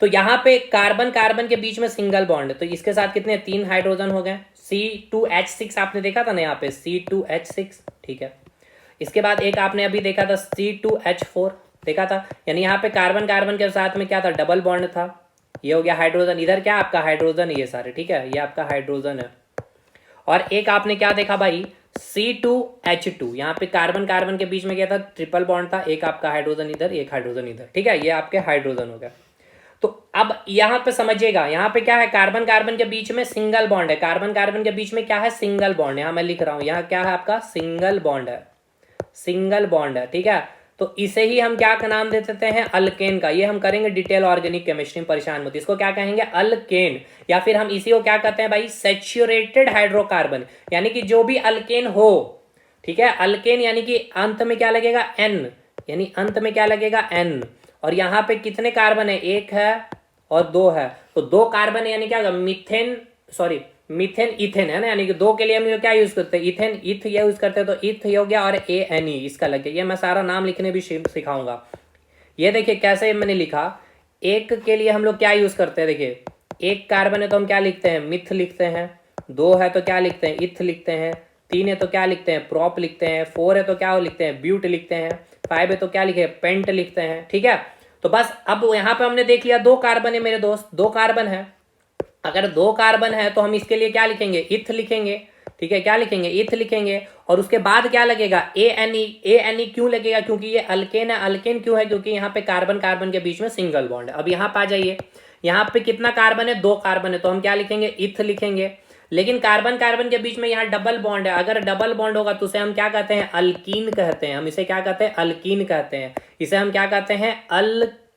तो यहाँ पे कार्बन कार्बन के बीच में सिंगल बॉन्ड है, तो इसके साथ कितने 3 हाइड्रोजन हो गए, C2H6 आपने देखा था ना यहाँ पे C2H6, ठीक है। इसके बाद एक आपने अभी देखा था C2H4 देखा था, यानी यहाँ पे कार्बन कार्बन के साथ में क्या था, डबल बॉन्ड था। ये हो गया हाइड्रोजन, इधर क्या आपका हाइड्रोजन, ये सारे, ठीक है, ये आपका हाइड्रोजन है। और एक आपने क्या देखा भाई, C2H2, यहाँ पे कार्बन कार्बन के बीच में क्या था, ट्रिपल बॉन्ड था, एक आपका हाइड्रोजन इधर, एक हाइड्रोजन इधर, ठीक है, ये आपके हाइड्रोजन हो गया। तो अब यहाँ पे समझिएगा, यहाँ पे क्या है, कार्बन कार्बन के बीच में सिंगल बॉन्ड है, कार्बन कार्बन के बीच में क्या है, सिंगल बॉन्ड। यहाँ मैं लिख रहा हूँ, यहाँ क्या है आपका सिंगल बॉन्ड है, सिंगल बॉन्ड है, ठीक है। तो इसे ही हम क्या का नाम दे देते हैं, अल्केन का। ये हम करेंगे डिटेल ऑर्गेनिक केमिस्ट्री में, परेशान मत, इसको क्या कहेंगे, अल्केन। या फिर हम इसी को क्या कहते हैं भाई, सैचुरेटेड हाइड्रोकार्बन, यानी कि जो भी अल्केन हो, ठीक है, अल्केन यानी कि अंत में क्या लगेगा, N, यानी अंत में क्या लगेगा, N। और यहाँ पे कितने कार्बन है, 1 है और 2 है, तो 2 कार्बन है, यानी क्या मीथेन, सॉरी मीथेन इथेन है ना, यानी कि 2 के लिए हम क्या यूज करते हैं, इथेन, इथ यूज करते हैं, तो इथ हो गया और ANE इसका लग गया। ये मैं सारा नाम लिखने भी सिखाऊंगा। ये देखिए कैसे मैंने लिखा, 1 के लिए हम लोग क्या यूज करते हैं, देखिए 1 कार्बन है तो हम क्या लिखते हैं, मिथ लिखते हैं, 2 है तो क्या लिखते हैं, इथ लिखते हैं, 3 है तो क्या लिखते हैं, प्रोप लिखते हैं, 4 है तो क्या लिखते हैं, ब्यूट लिखते हैं, 5 है तो क्या लिखे, पेंट लिखते हैं, ठीक है। तो बस अब यहाँ पे हमने देख लिया 2 कार्बन है मेरे दोस्त, 2 कार्बन है। अगर 2 कार्बन है तो हम इसके लिए क्या लिखेंगे, इथ लिखेंगे, ठीक है, क्या लिखेंगे, इथ लिखेंगे। और उसके बाद क्या लगेगा, ANE। ANE क्यों लगेगा, क्योंकि ये अल्केन है। अल्केन क्यों है, क्योंकि यहाँ पे कार्बन कार्बन के बीच में सिंगल बॉन्ड है। अब यहाँ पे आ जाइए, यहाँ पे कितना कार्बन है, 2 कार्बन है, तो हम क्या लिखेंगे, इथ लिखेंगे। लेकिन कार्बन कार्बन के बीच में यहाँ डबल बॉन्ड है, अगर डबल बॉन्ड होगा तो उसे हम क्या कहते हैं, अल्कीन कहते हैं। हम इसे क्या कहते हैं, अल्कीन कहते हैं। इसे हम क्या कहते हैं,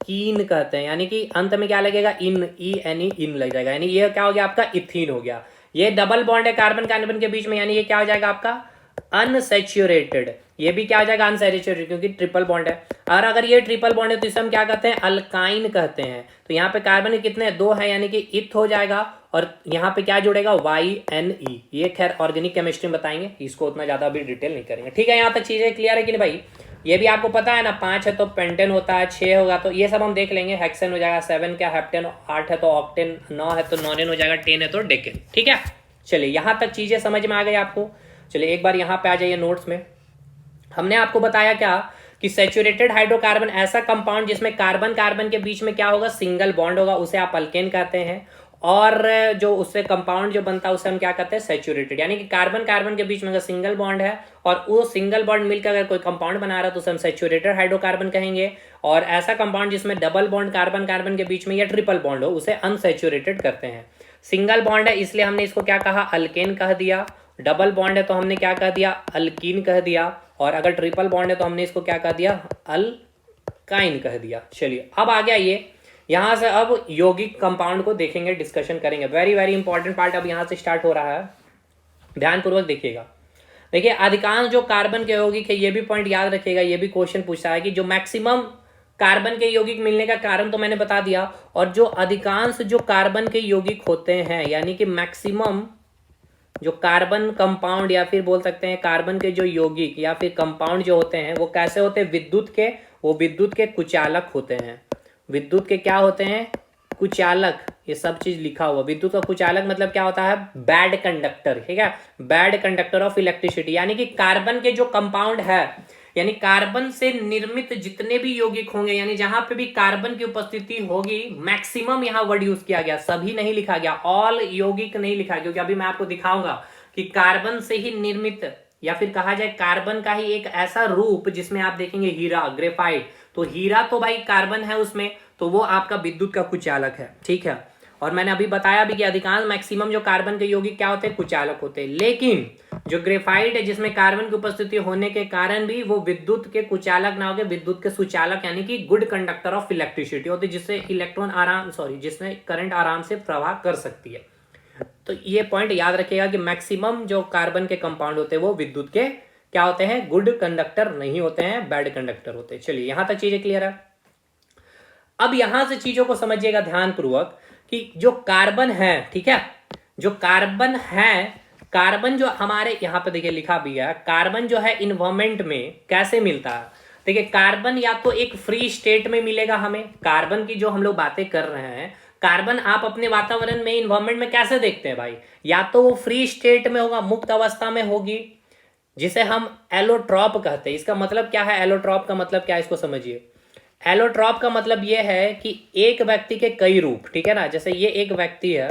कीन कहते हैं, यानी कि अंत में क्या लगेगा, इन, ENE, इन लग जाएगा, यानी ये क्या हो गया आपका, इथीन हो गया। ये डबल बॉन्ड है कार्बन कार्बन के बीच में, यानी ये क्या हो जाएगा आपका, अनसैचुरेटेड। ये भी क्या हो जाएगा, अनसैचुरेटेड, क्योंकि ट्रिपल बॉन्ड है। और अगर ये ट्रिपल बॉन्ड है तो इसे हम क्या कहते हैं, अल्काइन कहते हैं। तो यहाँ पे कार्बन कितने, 2 है, यानी कि इथ हो जाएगा। और यहाँ पे क्या जुड़ेगा, YNE। ये खैर ऑर्गेनिक केमिस्ट्री में बताएंगे, इसको उतना ज्यादा अभी डिटेल नहीं करेंगे, ठीक है। यहाँ तक चीजें क्लियर है कि नहीं भाई, ये भी आपको पता है ना, 5 है तो पेंटेन होता है, 6 होगा तो ये सब हम देख लेंगे, हेक्सेन हो जाएगा, 7 क्या हेप्टेन, 8 है तो ऑक्टेन, 9 है तो नॉनेन हो जाएगा, 10 है तो डेकेन, ठीक है। चलिए यहाँ तक चीजें समझ में आ गई आपको। चलिए एक बार यहाँ पे आ जाइए नोट्स में। हमने आपको बताया क्या कि सैचुरेटेड हाइड्रोकार्बन ऐसा कंपाउंड जिसमें कार्बन कार्बन के बीच में क्या होगा, सिंगल बॉन्ड होगा, उसे आप अल्केन कहते हैं। और जो उससे कंपाउंड जो बनता है उसे हम क्या कहते हैं, सैचुरेटेड। यानी कि कार्बन कार्बन के बीच में अगर सिंगल बॉन्ड है और वो सिंगल बॉन्ड मिलकर अगर कोई कंपाउंड बना रहा है तो उसे हम सैचुरेटेड हाइड्रोकार्बन कहेंगे। और ऐसा कंपाउंड जिसमें डबल बॉन्ड कार्बन कार्बन के बीच में या ट्रिपल बॉन्ड हो उसे अनसैचुरेटेड करते हैं। सिंगल बॉन्ड है इसलिए हमने इसको क्या कहा, अल्केन कह दिया। डबल बॉन्ड है तो हमने क्या कह दिया, अल्कीन कह दिया। और अगर ट्रिपल बॉन्ड है तो हमने इसको क्या कह दिया, अल्काइन कह दिया। चलिए अब आ गया ये, यहां से अब यौगिक कंपाउंड को देखेंगे, डिस्कशन करेंगे। वेरी वेरी इंपॉर्टेंट पार्ट अब यहां से स्टार्ट हो रहा है, ध्यानपूर्वक देखिएगा। देखिए अधिकांश जो कार्बन के यौगिक है, ये भी पॉइंट याद रखिएगा, ये भी क्वेश्चन पूछता है कि जो मैक्सिमम कार्बन के यौगिक मिलने का कारण तो मैंने बता दिया, और जो अधिकांश जो कार्बन के यौगिक होते हैं यानी कि मैक्सिमम जो कार्बन कंपाउंड या फिर बोल सकते हैं कार्बन के जो यौगिक या फिर कंपाउंड जो होते हैं वो कैसे होते हैं, विद्युत के, वो विद्युत के कुचालक होते हैं। विद्युत के क्या होते हैं, कुचालक। ये सब चीज लिखा हुआ, विद्युत का कुचालक मतलब क्या होता है, बैड कंडक्टर, ठीक है, बैड कंडक्टर ऑफ इलेक्ट्रिसिटी। यानी कि कार्बन के जो कंपाउंड है, यानी कार्बन से निर्मित जितने भी यौगिक होंगे, यानी जहां पे भी कार्बन की उपस्थिति होगी, मैक्सिमम यहां वर्ड यूज किया गया, सभी नहीं लिखा गया, ऑल यौगिक नहीं लिखा, क्योंकि अभी मैं आपको दिखाऊंगा कि कार्बन से ही निर्मित या फिर कहा जाए कार्बन का ही एक ऐसा रूप जिसमें आप देखेंगे हीरा, ग्रेफाइट। तो हीरा तो भाई कार्बन है उसमें, तो वो आपका विद्युत का कुचालक है, ठीक है। और मैंने अभी बताया भी कि अधिकांश मैक्सिमम जो कार्बन के यौगिक क्या होते हैं, कुचालक होते हैं। लेकिन जो ग्रेफाइट है जिसमें कार्बन की उपस्थिति होने के कारण भी वो विद्युत के कुचालक ना होकर विद्युत के सुचालक यानी कि गुड कंडक्टर ऑफ इलेक्ट्रिसिटी होते, जिससे इलेक्ट्रॉन जिसमें करंट आराम से प्रवाह कर सकती है। तो ये पॉइंट याद रखिएगा कि मैक्सिमम जो कार्बन के कंपाउंड होते हैं वो विद्युत के क्या होते हैं, गुड कंडक्टर नहीं होते हैं, बैड कंडक्टर होते हैं। चलिए यहां तक चीजें क्लियर है। अब यहां से चीजों को समझिएगा ध्यानपूर्वक कि जो कार्बन है, ठीक है, जो कार्बन है, कार्बन जो हमारे यहां पे देखिए लिखा भी है, कार्बन जो है इन्वायरमेंट में कैसे मिलता है। देखिए कार्बन या तो एक फ्री स्टेट में मिलेगा हमें, कार्बन की जो हम लोग बातें कर रहे हैं, कार्बन आप अपने वातावरण में, इन्वायरमेंट में कैसे देखते हैं भाई, या तो वो फ्री स्टेट में होगा, मुक्त अवस्था में होगी, जिसे हम एलोट्रॉप कहते हैं। इसका मतलब क्या है, एलोट्रॉप का मतलब क्या है, इसको समझिए। एलोट्रॉप का मतलब यह है कि एक व्यक्ति के कई रूप, ठीक है ना, जैसे ये एक व्यक्ति है,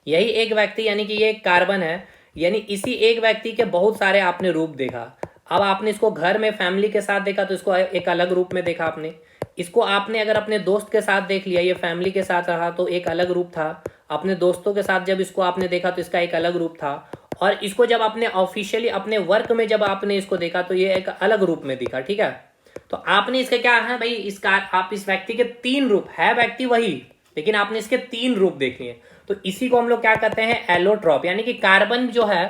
यही एक व्यक्ति यानी कि ये एक कार्बन है, यानी इसी एक व्यक्ति के बहुत सारे आपने रूप देखा। अब आपने इसको घर में फैमिली के साथ देखा तो इसको एक अलग रूप में देखा आपने, इसको आपने अगर अपने दोस्त के साथ देख लिया, ये फैमिली के साथ रहा तो एक अलग रूप था, अपने दोस्तों के साथ जब इसको आपने देखा तो इसका एक अलग रूप था, और इसको जब आपने ऑफिशियली अपने वर्क में जब आपने इसको देखा तो ये एक अलग रूप में दिखा, ठीक है। तो आपने इसके क्या है भाई, इसका आप इस व्यक्ति के तीन रूप है, व्यक्ति वही, लेकिन आपने इसके तीन रूप देख लिए। तो इसी को हम लोग क्या कहते हैं, एलोट्रॉप। यानी कि कार्बन जो है,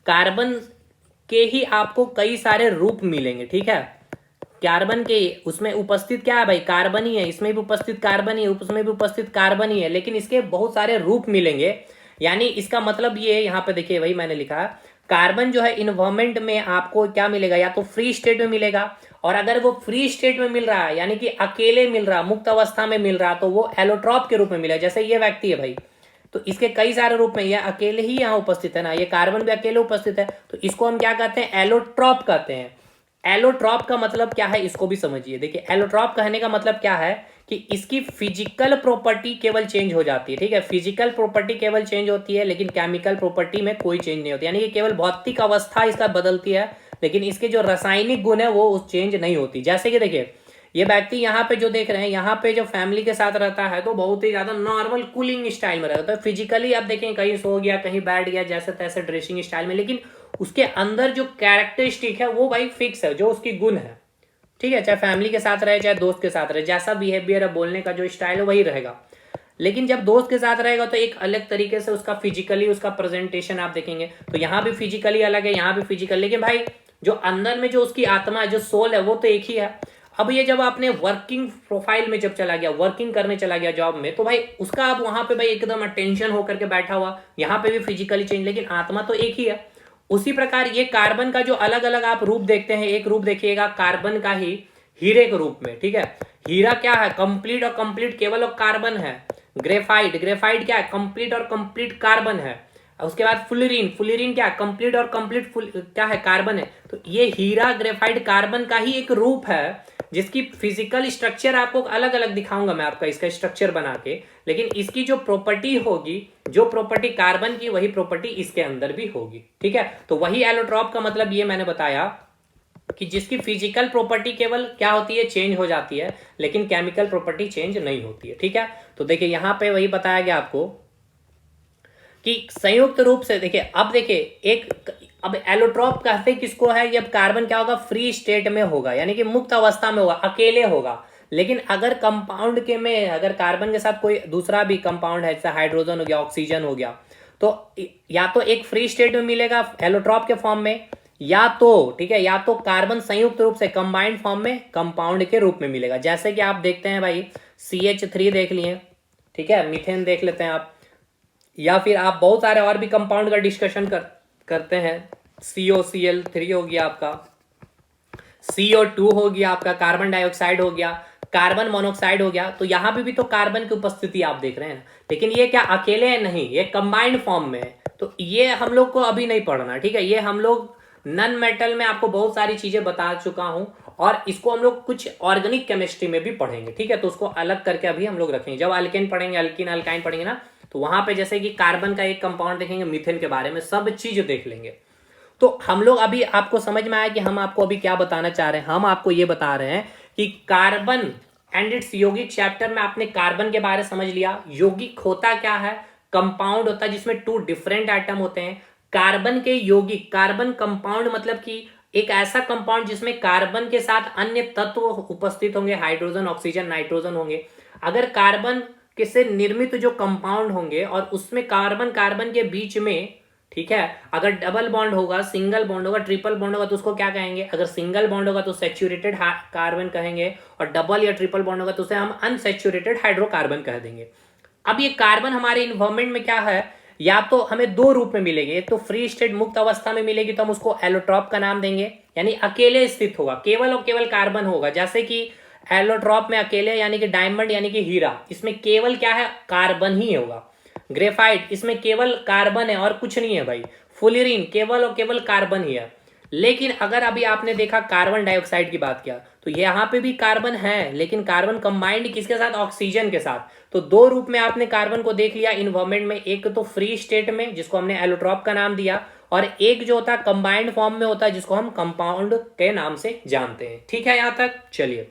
कार्बन के ही आपको कई सारे रूप मिलेंगे, ठीक है। कार्बन के उसमें उपस्थित क्या है भाई, कार्बन ही है, इसमें भी उपस्थित कार्बन ही है, उसमें भी उपस्थित कार्बन ही है, लेकिन इसके बहुत सारे रूप मिलेंगे। यानी इसका मतलब ये यहाँ पे देखिए भाई मैंने लिखा, कार्बन जो है इन्वायरमेंट में आपको क्या मिलेगा, या तो फ्री स्टेट में मिलेगा, और अगर वो फ्री स्टेट में मिल रहा है यानी कि अकेले मिल रहा, मुक्त अवस्था में मिल रहा, तो वो एलोट्रॉप के रूप में मिलेगा। जैसे ये व्यक्ति है भाई, तो इसके कई सारे रूप में, ये अकेले ही यहाँ उपस्थित है ना, ये कार्बन भी अकेले उपस्थित है, तो इसको हम क्या कहते हैं, एलोट्रॉप कहते हैं। एलोट्रॉप का मतलब क्या है, इसको भी समझिए। देखिए एलोट्रॉप कहने का मतलब क्या है कि इसकी फिजिकल प्रॉपर्टी केवल चेंज हो जाती है, ठीक है, फिजिकल प्रॉपर्टी केवल चेंज होती है, लेकिन केमिकल प्रॉपर्टी में कोई चेंज नहीं होती। यानी कि केवल भौतिक अवस्था इसका बदलती है, लेकिन इसके जो रासायनिक गुण है वो चेंज नहीं होती। जैसे कि देखिए ये व्यक्ति यहाँ पे जो देख रहे हैं, यहाँ पे जो फैमिली के साथ रहता है तो बहुत ही ज्यादा नॉर्मल कूलिंग स्टाइल में रहता है, फिजिकली आप देखें कहीं सो गया, कहीं बैठ गया, जैसे तैसे ड्रेसिंग स्टाइल में, लेकिन उसके अंदर जो कैरेक्टरिस्टिक है वो भाई फिक्स है, जो उसकी गुण है, ठीक है, चाहे फैमिली के साथ रहे चाहे दोस्त के साथ रहे, जैसा बिहेवियर है, बोलने का जो स्टाइल है वही रहेगा। लेकिन जब दोस्त के साथ रहेगा तो एक अलग तरीके से उसका फिजिकली उसका प्रेजेंटेशन आप देखेंगे, तो यहाँ भी फिजिकली अलग है, यहाँ भी फिजिकल, लेकिन भाई जो अंदर में जो उसकी आत्मा है, जो सोल है, वो तो एक ही है। अब ये जब आपने वर्किंग प्रोफाइल में जब चला गया, वर्किंग करने चला गया जॉब में, तो भाई उसका आप वहां पे भाई एकदम अटेंशन होकर के बैठा हुआ, यहाँ पे भी फिजिकली चेंज, लेकिन आत्मा तो एक ही है। उसी प्रकार ये कार्बन का जो अलग अलग आप रूप देखते हैं, एक रूप देखिएगा कार्बन का ही हीरे के रूप में, ठीक है। हीरा क्या है, कंप्लीट और कंप्लीट केवल और कार्बन है। ग्रेफाइट, ग्रेफाइट क्या है, कंप्लीट और कंप्लीट कार्बन है। उसके बाद फुलरीन, फुलरीन क्या कंप्लीट और कंप्लीट क्या है कार्बन है। तो ये हीरा ग्रेफाइट कार्बन का ही एक रूप है जिसकी फिजिकल स्ट्रक्चर आपको अलग अलग दिखाऊंगा मैं आपका इसका स्ट्रक्चर बना के, लेकिन इसकी जो प्रॉपर्टी होगी, जो प्रॉपर्टी कार्बन की वही प्रॉपर्टी इसके अंदर भी होगी। ठीक है, तो वही एलोट्रॉप का मतलब ये मैंने बताया कि जिसकी फिजिकल प्रॉपर्टी केवल क्या होती है, चेंज हो जाती है, लेकिन केमिकल प्रॉपर्टी चेंज नहीं होती है। ठीक है, तो देखिए यहां पे वही बताया गया आपको कि संयुक्त रूप से देखिए, अब देखिए एक, अब एलोट्रॉप कहते किसको है, जब कार्बन क्या होगा, फ्री स्टेट में होगा, यानी कि मुक्त अवस्था में होगा, अकेले होगा। लेकिन अगर कंपाउंड के में अगर कार्बन के साथ कोई दूसरा भी कंपाउंड है, जैसे हाइड्रोजन हो गया, ऑक्सीजन हो गया, तो या तो एक फ्री स्टेट में मिलेगा एलोट्रॉप के फॉर्म में, या तो ठीक है, या तो कार्बन संयुक्त रूप से कंबाइंड फॉर्म में कंपाउंड के रूप में मिलेगा। जैसे कि आप देखते हैं भाई CH3 देख लिए, ठीक है, मीथेन देख लेते हैं आप, या फिर आप बहुत सारे और भी कंपाउंड का डिस्कशन करते हैं। COCl3 हो गया आपका, CO2 हो गया आपका, कार्बन डाइऑक्साइड हो गया, कार्बन मोनोऑक्साइड हो गया। तो यहां पे भी तो कार्बन की उपस्थिति आप देख रहे हैं, लेकिन ये क्या अकेले है, नहीं, ये कंबाइंड फॉर्म में है। तो ये हम लोग को अभी नहीं पढ़ना, ठीक है, ये हम लोग नन मेटल में आपको बहुत सारी चीजें बता चुका हूं, और इसको हम लोग कुछ ऑर्गेनिक केमिस्ट्री में भी पढ़ेंगे। ठीक है, तो उसको अलग करके अभी हम लोग रखेंगे। जब अल्केन पढ़ेंगे, अल्किन अल्काइन पढ़ेंगे ना, तो वहां पे जैसे कि कार्बन का एक कंपाउंड देखेंगे, मीथेन के बारे में सब चीज देख लेंगे। तो हम लोग अभी आपको समझ में आया कि हम आपको अभी क्या बताना चाह रहे हैं। हम आपको ये बता रहे हैं कि कार्बन एंड इट्स यौगिक चैप्टर में आपने कार्बन के बारे में समझ लिया। यौगिक होता क्या है, कंपाउंड होता है जिसमें 2 डिफरेंट एटम होते हैं। कार्बन के यौगिक, कार्बन कंपाउंड मतलब कि एक ऐसा कंपाउंड जिसमें कार्बन के साथ अन्य तत्व उपस्थित होंगे, हाइड्रोजन, ऑक्सीजन, नाइट्रोजन होंगे। अगर कार्बन के से निर्मित जो कंपाउंड होंगे और उसमें कार्बन कार्बन के बीच में, ठीक है, अगर डबल बॉन्ड होगा, सिंगल बॉन्ड होगा, ट्रिपल बॉन्ड होगा, तो उसको क्या कहेंगे, अगर सिंगल बॉन्ड होगा तो सैचुरेटेड कार्बन कहेंगे, और डबल या ट्रिपल बॉन्ड होगा तो उसे हम अनसैचुरेटेड हाइड्रोकार्बन कह देंगे। अब ये कार्बन हमारे इन्वायरमेंट में क्या है, या तो हमें 2 रूप में मिलेगी, एक तो फ्री स्टेट मुक्त अवस्था में मिलेगी, तो हम उसको एलोट्रॉप का नाम देंगे, यानी अकेले स्थित होगा, केवल और केवल कार्बन होगा। जैसे कि एलोट्रॉप में अकेले, यानी कि डायमंड यानी कि हीरा, इसमें केवल क्या है, कार्बन ही होगा। ग्रेफाइट, इसमें केवल कार्बन है और कुछ नहीं है भाई। फुलरीन, केवल और केवल कार्बन ही है। लेकिन अगर अभी आपने देखा कार्बन डाइऑक्साइड की बात किया, तो यहाँ पे भी कार्बन है, लेकिन कार्बन कंबाइंड किसके साथ, ऑक्सीजन के साथ। तो 2 रूप में आपने कार्बन को देख लिया इन्वायरमेंट में, एक तो फ्री स्टेट में जिसको हमने एलोट्रॉप का नाम दिया, और एक जो होता है कंबाइंड फॉर्म में होता है जिसको हम कंपाउंड के नाम से जानते हैं। ठीक है, यहां तक चलिए।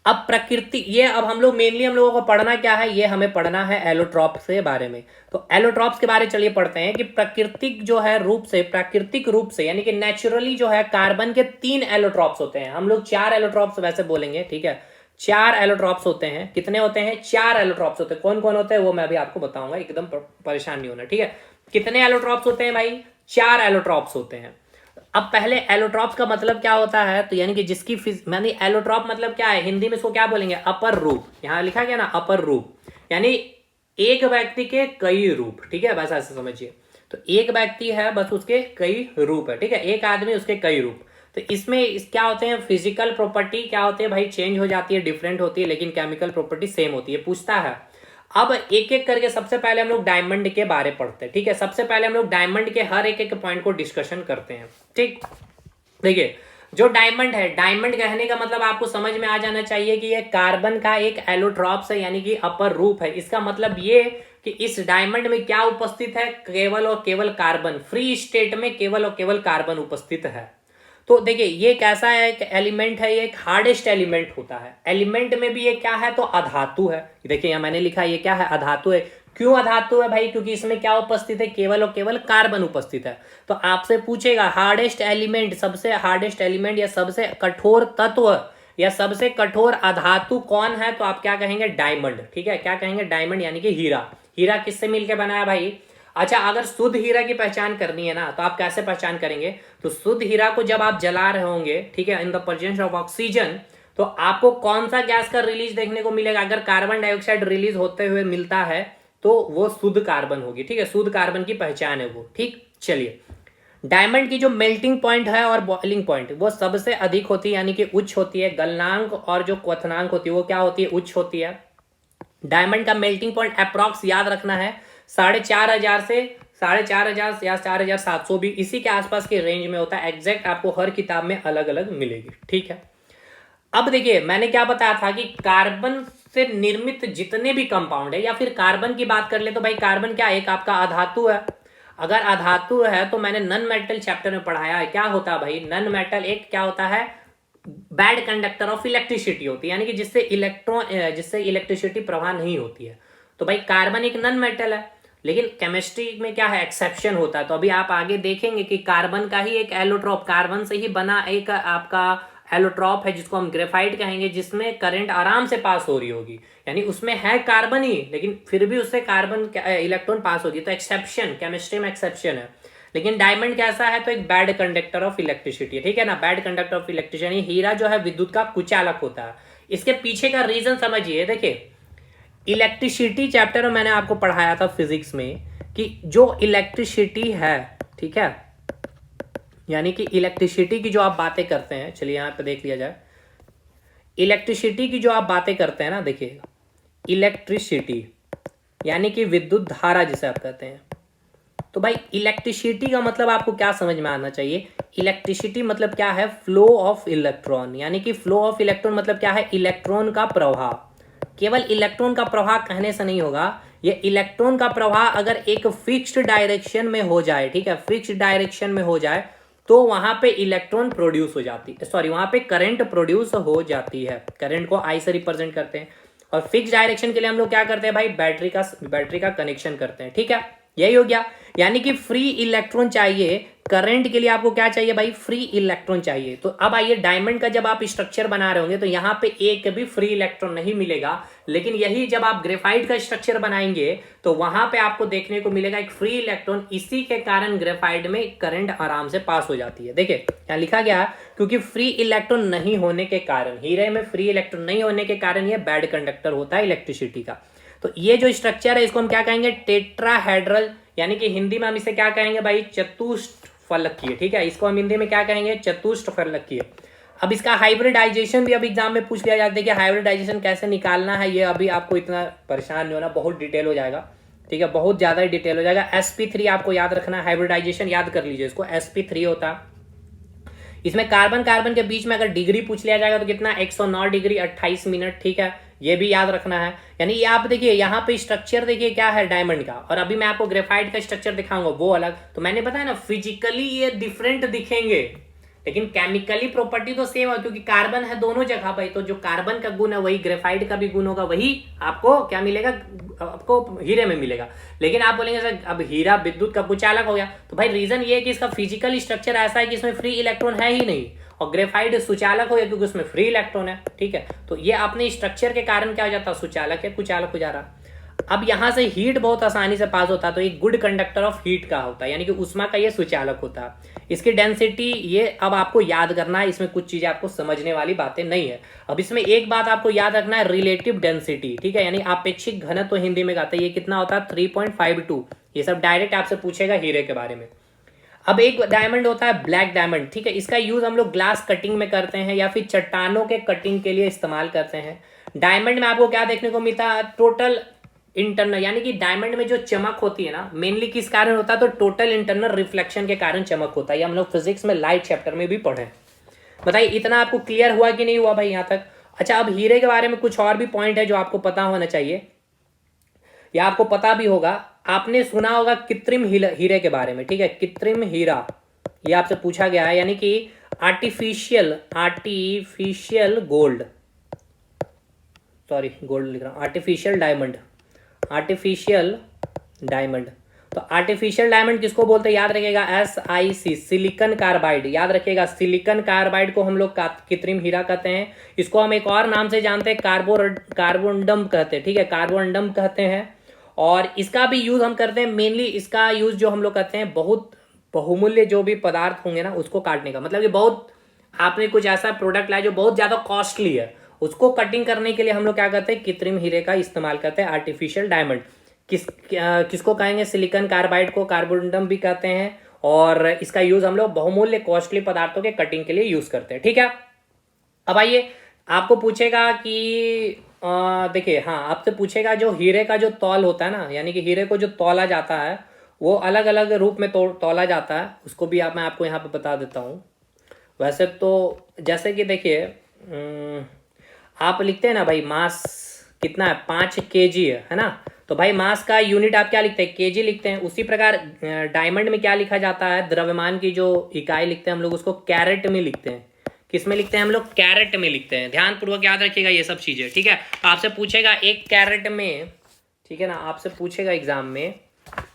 अब प्रकृति, ये अब हम लोग मेनली हम लोगों को पढ़ना क्या है, ये हमें पढ़ना है एलोट्रॉप्स के बारे में। तो एलोट्रॉप्स के बारे में चलिए पढ़ते हैं कि प्राकृतिक जो है रूप से, प्राकृतिक रूप से यानी कि नेचुरली जो है कार्बन के 3 एलोट्रॉप्स होते हैं। हम लोग 4 एलोट्रॉप्स वैसे बोलेंगे, ठीक है, 4 एलोट्रॉप्स होते हैं। कितने होते हैं, 4 एलोट्रॉप्स होते हैं। कौन कौन होते हैं वो मैं अभी आपको बताऊंगा, एकदम परेशान नहीं होना, ठीक है। कितने एलोट्रॉप्स होते हैं भाई, 4 एलोट्रॉप्स होते हैं। अब पहले एलोट्रॉप्स का मतलब क्या होता है, तो यानी कि जिसकी यानी एलोट्रॉप मतलब क्या है, हिंदी में इसको क्या बोलेंगे, अपर रूप। यहां लिखा गया ना अपर रूप, यानी एक व्यक्ति के कई रूप, ठीक है, बस ऐसे समझिए। तो एक व्यक्ति है, बस उसके कई रूप है, ठीक है, एक आदमी उसके कई रूप। तो इसमें क्या होते हैं, फिजिकल प्रॉपर्टी क्या होती है भाई, चेंज हो जाती है, डिफरेंट होती है, लेकिन केमिकल प्रॉपर्टी सेम होती है। पूछता है, अब एक एक करके सबसे पहले हम लोग डायमंड के बारे पढ़ते हैं, ठीक है। सबसे पहले हम लोग डायमंड के हर एक एक पॉइंट को डिस्कशन करते हैं, ठीक। देखिए जो डायमंड है, डायमंड कहने का मतलब आपको समझ में आ जाना चाहिए कि ये कार्बन का एक एलोट्रॉप्स है, यानी कि अपर रूप है। इसका मतलब ये कि इस डायमंड में क्या उपस्थित है, केवल और केवल कार्बन, फ्री स्टेट में केवल और केवल कार्बन उपस्थित है। तो देखिए ये कैसा है, एक एलिमेंट है, ये एक हार्डेस्ट एलिमेंट होता है। एलिमेंट में भी ये क्या है, तो अधातु है। देखिए यहाँ मैंने लिखा ये क्या है, अधातु है। क्यों अधातु है भाई, क्योंकि इसमें क्या उपस्थित है, केवल और केवल कार्बन उपस्थित है। तो आपसे पूछेगा हार्डेस्ट एलिमेंट, सबसे हार्डेस्ट एलिमेंट या सबसे कठोर तत्व या सबसे कठोर अधातु कौन है, तो आप क्या कहेंगे, डायमंड, ठीक है, क्या कहेंगे, डायमंड यानी कि हीरा। हीरा किससे मिलकर बनाया भाई, अच्छा अगर शुद्ध हीरा की पहचान करनी है ना, तो आप कैसे पहचान करेंगे, तो शुद्ध हीरा को जब आप जला रहे होंगे, ठीक है, in the presence of oxygen, तो आपको कौन सा गैस का रिलीज देखने को मिलेगा, अगर कार्बन डाइऑक्साइड रिलीज होते हुए मिलता है तो वो शुद्ध कार्बन होगी, ठीक है, शुद्ध कार्बन की पहचान है वो, ठीक। चलिए, डायमंड की जो मेल्टिंग पॉइंट है और बॉइलिंग पॉइंट वो सबसे अधिक होती है, यानी कि उच्च होती है। गलनांक और जो क्वथनांक होती है वो क्या होती है, उच्च होती है। डायमंड का मेल्टिंग पॉइंट अप्रॉक्स याद रखना है 4,500 से 4,500 या 4,700 भी इसी के आसपास के रेंज में होता है। एग्जैक्ट आपको हर किताब में अलग अलग मिलेगी, ठीक है। अब देखिए मैंने क्या बताया था कि कार्बन से निर्मित जितने भी कंपाउंड है, या फिर कार्बन की बात कर ले तो भाई कार्बन क्या एक आपका अधातु है। अगर अधातु है तो मैंने नन मेटल चैप्टर में पढ़ाया है, क्या होता है भाई नन मेटल एक क्या होता है, बैड कंडक्टर ऑफ इलेक्ट्रिसिटी होती है, यानी कि जिससे इलेक्ट्रिसिटी प्रवाह नहीं होती है। तो भाई कार्बन एक नन मेटल है, लेकिन केमिस्ट्री में क्या है एक्सेप्शन होता है। तो अभी आप आगे देखेंगे कि कार्बन का ही एक एलोट्रॉप, कार्बन से ही बना एक आपका एलोट्रॉप है जिसको हम ग्रेफाइट कहेंगे, जिसमें करंट आराम से पास हो रही होगी, यानी उसमें है कार्बन ही लेकिन फिर भी उससे कार्बन इलेक्ट्रॉन पास होगी। तो एक्सेप्शन, केमिस्ट्री में एक्सेप्शन है। लेकिन डायमंड कैसा है, तो एक बैड कंडक्टर ऑफ इलेक्ट्रिसिटी, ठीक है ना, बैड कंडक्टर ऑफ इलेक्ट्रिसिटी। हीरा जो है विद्युत का कुचालक होता है। इसके पीछे का रीजन समझिए। देखिए इलेक्ट्रिसिटी चैप्टर में मैंने आपको पढ़ाया था फिजिक्स में कि जो इलेक्ट्रिसिटी है, ठीक है, यानी कि इलेक्ट्रिसिटी की जो आप बातें करते हैं, चलिए यहां पे देख लिया जाए। इलेक्ट्रिसिटी की जो आप बातें करते हैं ना, देखिए इलेक्ट्रिसिटी यानी कि विद्युत धारा जिसे आप कहते हैं। तो भाई इलेक्ट्रिसिटी का मतलब आपको क्या समझ में आना चाहिए, इलेक्ट्रिसिटी मतलब क्या है, फ्लो ऑफ इलेक्ट्रॉन, यानी कि फ्लो ऑफ इलेक्ट्रॉन मतलब क्या है, इलेक्ट्रॉन का प्रवाह। केवल इलेक्ट्रॉन का प्रवाह कहने से नहीं होगा, ये इलेक्ट्रॉन का प्रवाह अगर एक फिक्स्ड डायरेक्शन में हो जाए, ठीक है, फिक्स्ड डायरेक्शन में हो जाए तो वहां पे इलेक्ट्रॉन प्रोड्यूस हो जाती है, सॉरी वहां पे करंट प्रोड्यूस हो जाती है। करंट को आई से रिप्रेजेंट करते हैं। और फिक्स डायरेक्शन के लिए हम लोग क्या करते हैं भाई, बैटरी का कनेक्शन करते हैं, ठीक है, यही हो गया। यानी कि फ्री इलेक्ट्रॉन चाहिए, करंट के लिए आपको क्या चाहिए भाई, फ्री इलेक्ट्रॉन चाहिए। तो अब आइए डायमंड का जब आप स्ट्रक्चर बना रहे होंगे तो यहां पे एक भी फ्री इलेक्ट्रॉन नहीं मिलेगा, लेकिन यही जब आप ग्रेफाइट का स्ट्रक्चर बनाएंगे तो वहां पे आपको देखने को मिलेगा एक फ्री इलेक्ट्रॉन। इसी के कारण ग्रेफाइट में करंट आराम से पास हो जाती है। देखिए यहां लिखा गया क्योंकि फ्री इलेक्ट्रॉन नहीं होने के कारण, हीरे में फ्री इलेक्ट्रॉन नहीं होने के कारण यह बैड कंडक्टर होता है इलेक्ट्रिसिटी का। तो ये जो स्ट्रक्चर है इसको हम क्या कहेंगे, टेट्राहेड्रल, यानी कि हिंदी में हम इसे क्या कहेंगे भाई, चतुष्ट फलकीय, ठीक है, इसको हम हिंदी में क्या कहेंगे, चतुष्ट फलकीय। अब इसका हाइब्रिडाइजेशन भी अब एग्जाम में पूछ लिया जाता है कि हाइब्रिडाइजेशन कैसे निकालना है, ये अभी आपको इतना परेशान नहीं होना, बहुत डिटेल हो जाएगा, ठीक है, बहुत ज्यादा डिटेल हो जाएगा। sp3 आपको याद रखना है, हाइब्रिडाइजेशन याद कर लीजिए इसको, sp3 होता है। इसमें कार्बन कार्बन के बीच में अगर डिग्री पूछ लिया जाएगा तो कितना, 109 डिग्री 28 मिनट, ठीक है, ये भी याद रखना है। यानी ये आप देखिए यहाँ पे स्ट्रक्चर देखिए क्या है डायमंड का, और अभी मैं आपको ग्रेफाइट का स्ट्रक्चर दिखाऊंगा वो अलग। तो मैंने बताया ना फिजिकली ये डिफरेंट दिखेंगे लेकिन केमिकली प्रॉपर्टी तो सेम है, क्योंकि कार्बन है दोनों जगह भाई। तो जो कार्बन का गुण है वही ग्रेफाइट का भी गुण होगा, वही आपको क्या मिलेगा, आपको हीरे में मिलेगा। लेकिन आप बोलेंगे सर अब हीरा विद्युत का कुचालक हो गया, तो भाई रीजन ये है कि इसका फिजिकल स्ट्रक्चर ऐसा है कि इसमें फ्री इलेक्ट्रॉन है ही नहीं, और ग्रेफाइट सुचालक हो गया क्योंकि उसमें फ्री इलेक्ट्रॉन है, ठीक है। तो ये अपने स्ट्रक्चर के कारण क्या हो जाता है, सुचालक या कुचालक हो जा रहा। अब यहां से हीट बहुत आसानी से पास होता है, तो एक गुड कंडक्टर ऑफ हीट का होता है, यानी कि उष्मा का ये सुचालक होता है। इसकी डेंसिटी ये अब आपको याद करना है, इसमें कुछ चीजें आपको समझने वाली बातें नहीं है। अब इसमें एक बात आपको याद रखना है, रिलेटिव डेंसिटी, ठीक है, यानी आपेक्षिक घनत्व तो हिंदी में कहते हैं, ये कितना होता है 3.52। ये सब डायरेक्ट आपसे पूछेगा हीरे के बारे में। अब एक डायमंड होता है ब्लैक डायमंड, ठीक है, इसका यूज हम लोग ग्लास कटिंग में करते हैं या फिर चट्टानों के कटिंग के लिए इस्तेमाल करते हैं। डायमंड में आपको क्या देखने को मिलता है, टोटल इंटरनल, यानी कि डायमंड में जो चमक होती है ना मेनली किस कारण होता है, तो टोटल इंटरनल रिफ्लेक्शन के कारण चमक होता है। ये हम लोग फिजिक्स में लाइट चैप्टर में भी पढ़े। बताइए इतना आपको क्लियर हुआ कि नहीं हुआ भाई यहाँ तक। अच्छा अब हीरे के बारे में कुछ और भी पॉइंट है जो आपको पता होना चाहिए, या आपको पता भी होगा, आपने सुना होगा कृत्रिम हीरे के बारे में, ठीक है, कृत्रिम हीरा ये आपसे पूछा गया है, यानी कि आर्टिफिशियल गोल्ड, सॉरी गोल्ड लिख रहा हूं, आर्टिफिशियल डायमंड, आर्टिफिशियल डायमंड। तो आर्टिफिशियल डायमंड किसको बोलते हैं, याद रखिएगा SiC, सिलिकॉन कार्बाइड, याद रखिएगा सिलिकॉन कार्बाइड को हम लोग कृत्रिम हीरा कहते हैं। इसको हम एक और नाम से जानते हैं, कार्बोरंडम कहते हैं, ठीक है, कार्बोरंडम कहते हैं। और इसका भी यूज हम करते हैं, मेनली इसका यूज जो हम लोग करते हैं बहुत बहुमूल्य जो भी पदार्थ होंगे ना उसको काटने का, मतलब कि बहुत आपने कुछ ऐसा प्रोडक्ट लाया जो बहुत ज्यादा कॉस्टली है, उसको कटिंग करने के लिए हम लोग क्या करते हैं, कृत्रिम हीरे का इस्तेमाल करते हैं, आर्टिफिशियल डायमंड। किसको कहेंगे, सिलिकॉन कार्बाइड को कार्बोरंडम भी कहते हैं, और इसका यूज हम लोग बहुमूल्य कॉस्टली पदार्थों के कटिंग के लिए यूज करते हैं, ठीक है। अब आइए आपको पूछेगा कि देखिए हाँ आपसे पूछेगा जो हीरे का जो तौल होता है ना, यानी कि हीरे को जो तौला जाता है वो अलग अलग रूप में तौला जाता है, उसको भी मैं आपको यहाँ पे बता देता हूँ। वैसे तो जैसे कि देखिए आप लिखते हैं ना भाई मास कितना है, 5 kg है ना। तो भाई मास का यूनिट आप क्या लिखते हैं, केजी लिखते हैं। उसी प्रकार डायमंड में क्या लिखा जाता है, द्रव्यमान की जो इकाई लिखते हैं हम लोग उसको कैरेट में लिखते हैं। किस में लिखते हैं हम लोग, कैरेट में लिखते हैं। ध्यान पूर्वक याद रखिएगा ये सब चीजें, ठीक है। आपसे पूछेगा एक कैरेट में, ठीक है ना, आपसे पूछेगा एग्जाम में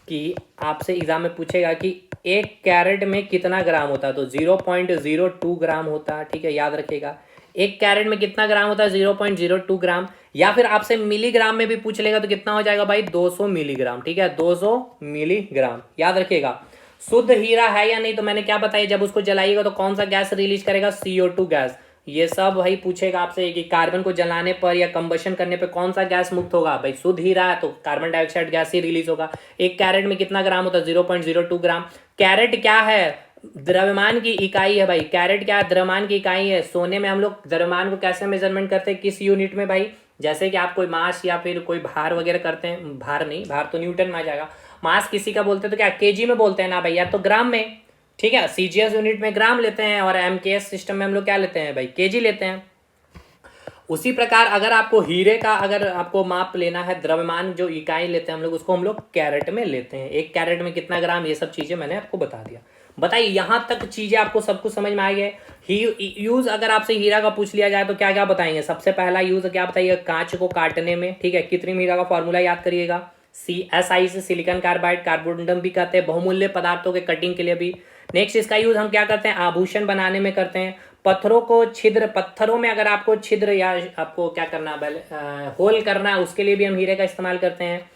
कि आपसे एग्जाम में पूछेगा कि एक कैरेट में कितना ग्राम होता है, तो 0.02 ग्राम होता है, ठीक है, याद रखिएगा। एक कैरेट में कितना ग्राम होता है, 0.02 ग्राम। या फिर आपसे मिलीग्राम में भी पूछ लेगा तो कितना हो जाएगा भाई, 200 मिलीग्राम, ठीक है, 200 मिलीग्राम, याद रखिएगा। शुद्ध हीरा है या नहीं, तो मैंने क्या बताया, जब उसको जलाइएगा तो कौन सा गैस रिलीज करेगा, CO2 गैस। ये सब भाई पूछेगा आपसे कि कार्बन को जलाने पर या कंबशन करने पर कौन सा गैस मुक्त होगा। भाई शुद्ध हीरा है तो कार्बन डाइऑक्साइड गैस ही रिलीज होगा। एक कैरेट में कितना ग्राम होता है, 0.02 ग्राम। कैरेट क्या है, द्रव्यमान की इकाई है भाई। कैरेट क्या है, द्रव्यमान की इकाई है। सोने में हम लोग द्रव्यमान को कैसे मेजरमेंट करते हैं, किस यूनिट में भाई, जैसे कि आप कोई मास या फिर कोई भार वगैरह करते हैं, भार नहीं, भार तो न्यूटन में आ जाएगा। मास किसी का बोलते हैं तो क्या केजी में बोलते हैं ना भैया, तो ग्राम में, ठीक है। सीजीएस यूनिट में ग्राम लेते हैं और एमकेएस सिस्टम में हम लोग क्या लेते हैं भाई, केजी लेते हैं। उसी प्रकार अगर आपको हीरे का अगर आपको माप लेना है, द्रव्यमान जो इकाई लेते हैं हम लोग उसको हम लोग कैरेट में लेते हैं। एक कैरेट में कितना ग्राम, ये सब चीजें मैंने आपको बता दिया। बताइए यहां तक चीजें आपको सब कुछ समझ में आ गया है। यूज अगर आपसे हीरा का पूछ लिया जाए तो क्या क्या बताएंगे, सबसे पहला यूज क्या बताइए, कांच को काटने में, ठीक है। कृत्रिम हीरा का फॉर्मूला याद करिएगा, SI से सिलिकॉन कार्बाइड, कार्बोडंडम भी कहते हैं, बहुमूल्य पदार्थों के कटिंग के लिए भी। नेक्स्ट इसका यूज हम क्या करते हैं, आभूषण बनाने में करते हैं। पत्थरों को छिद्र, पत्थरों में अगर आपको छिद्र या आपको क्या करना है, होल करना है, उसके लिए भी हम हीरे का इस्तेमाल करते हैं।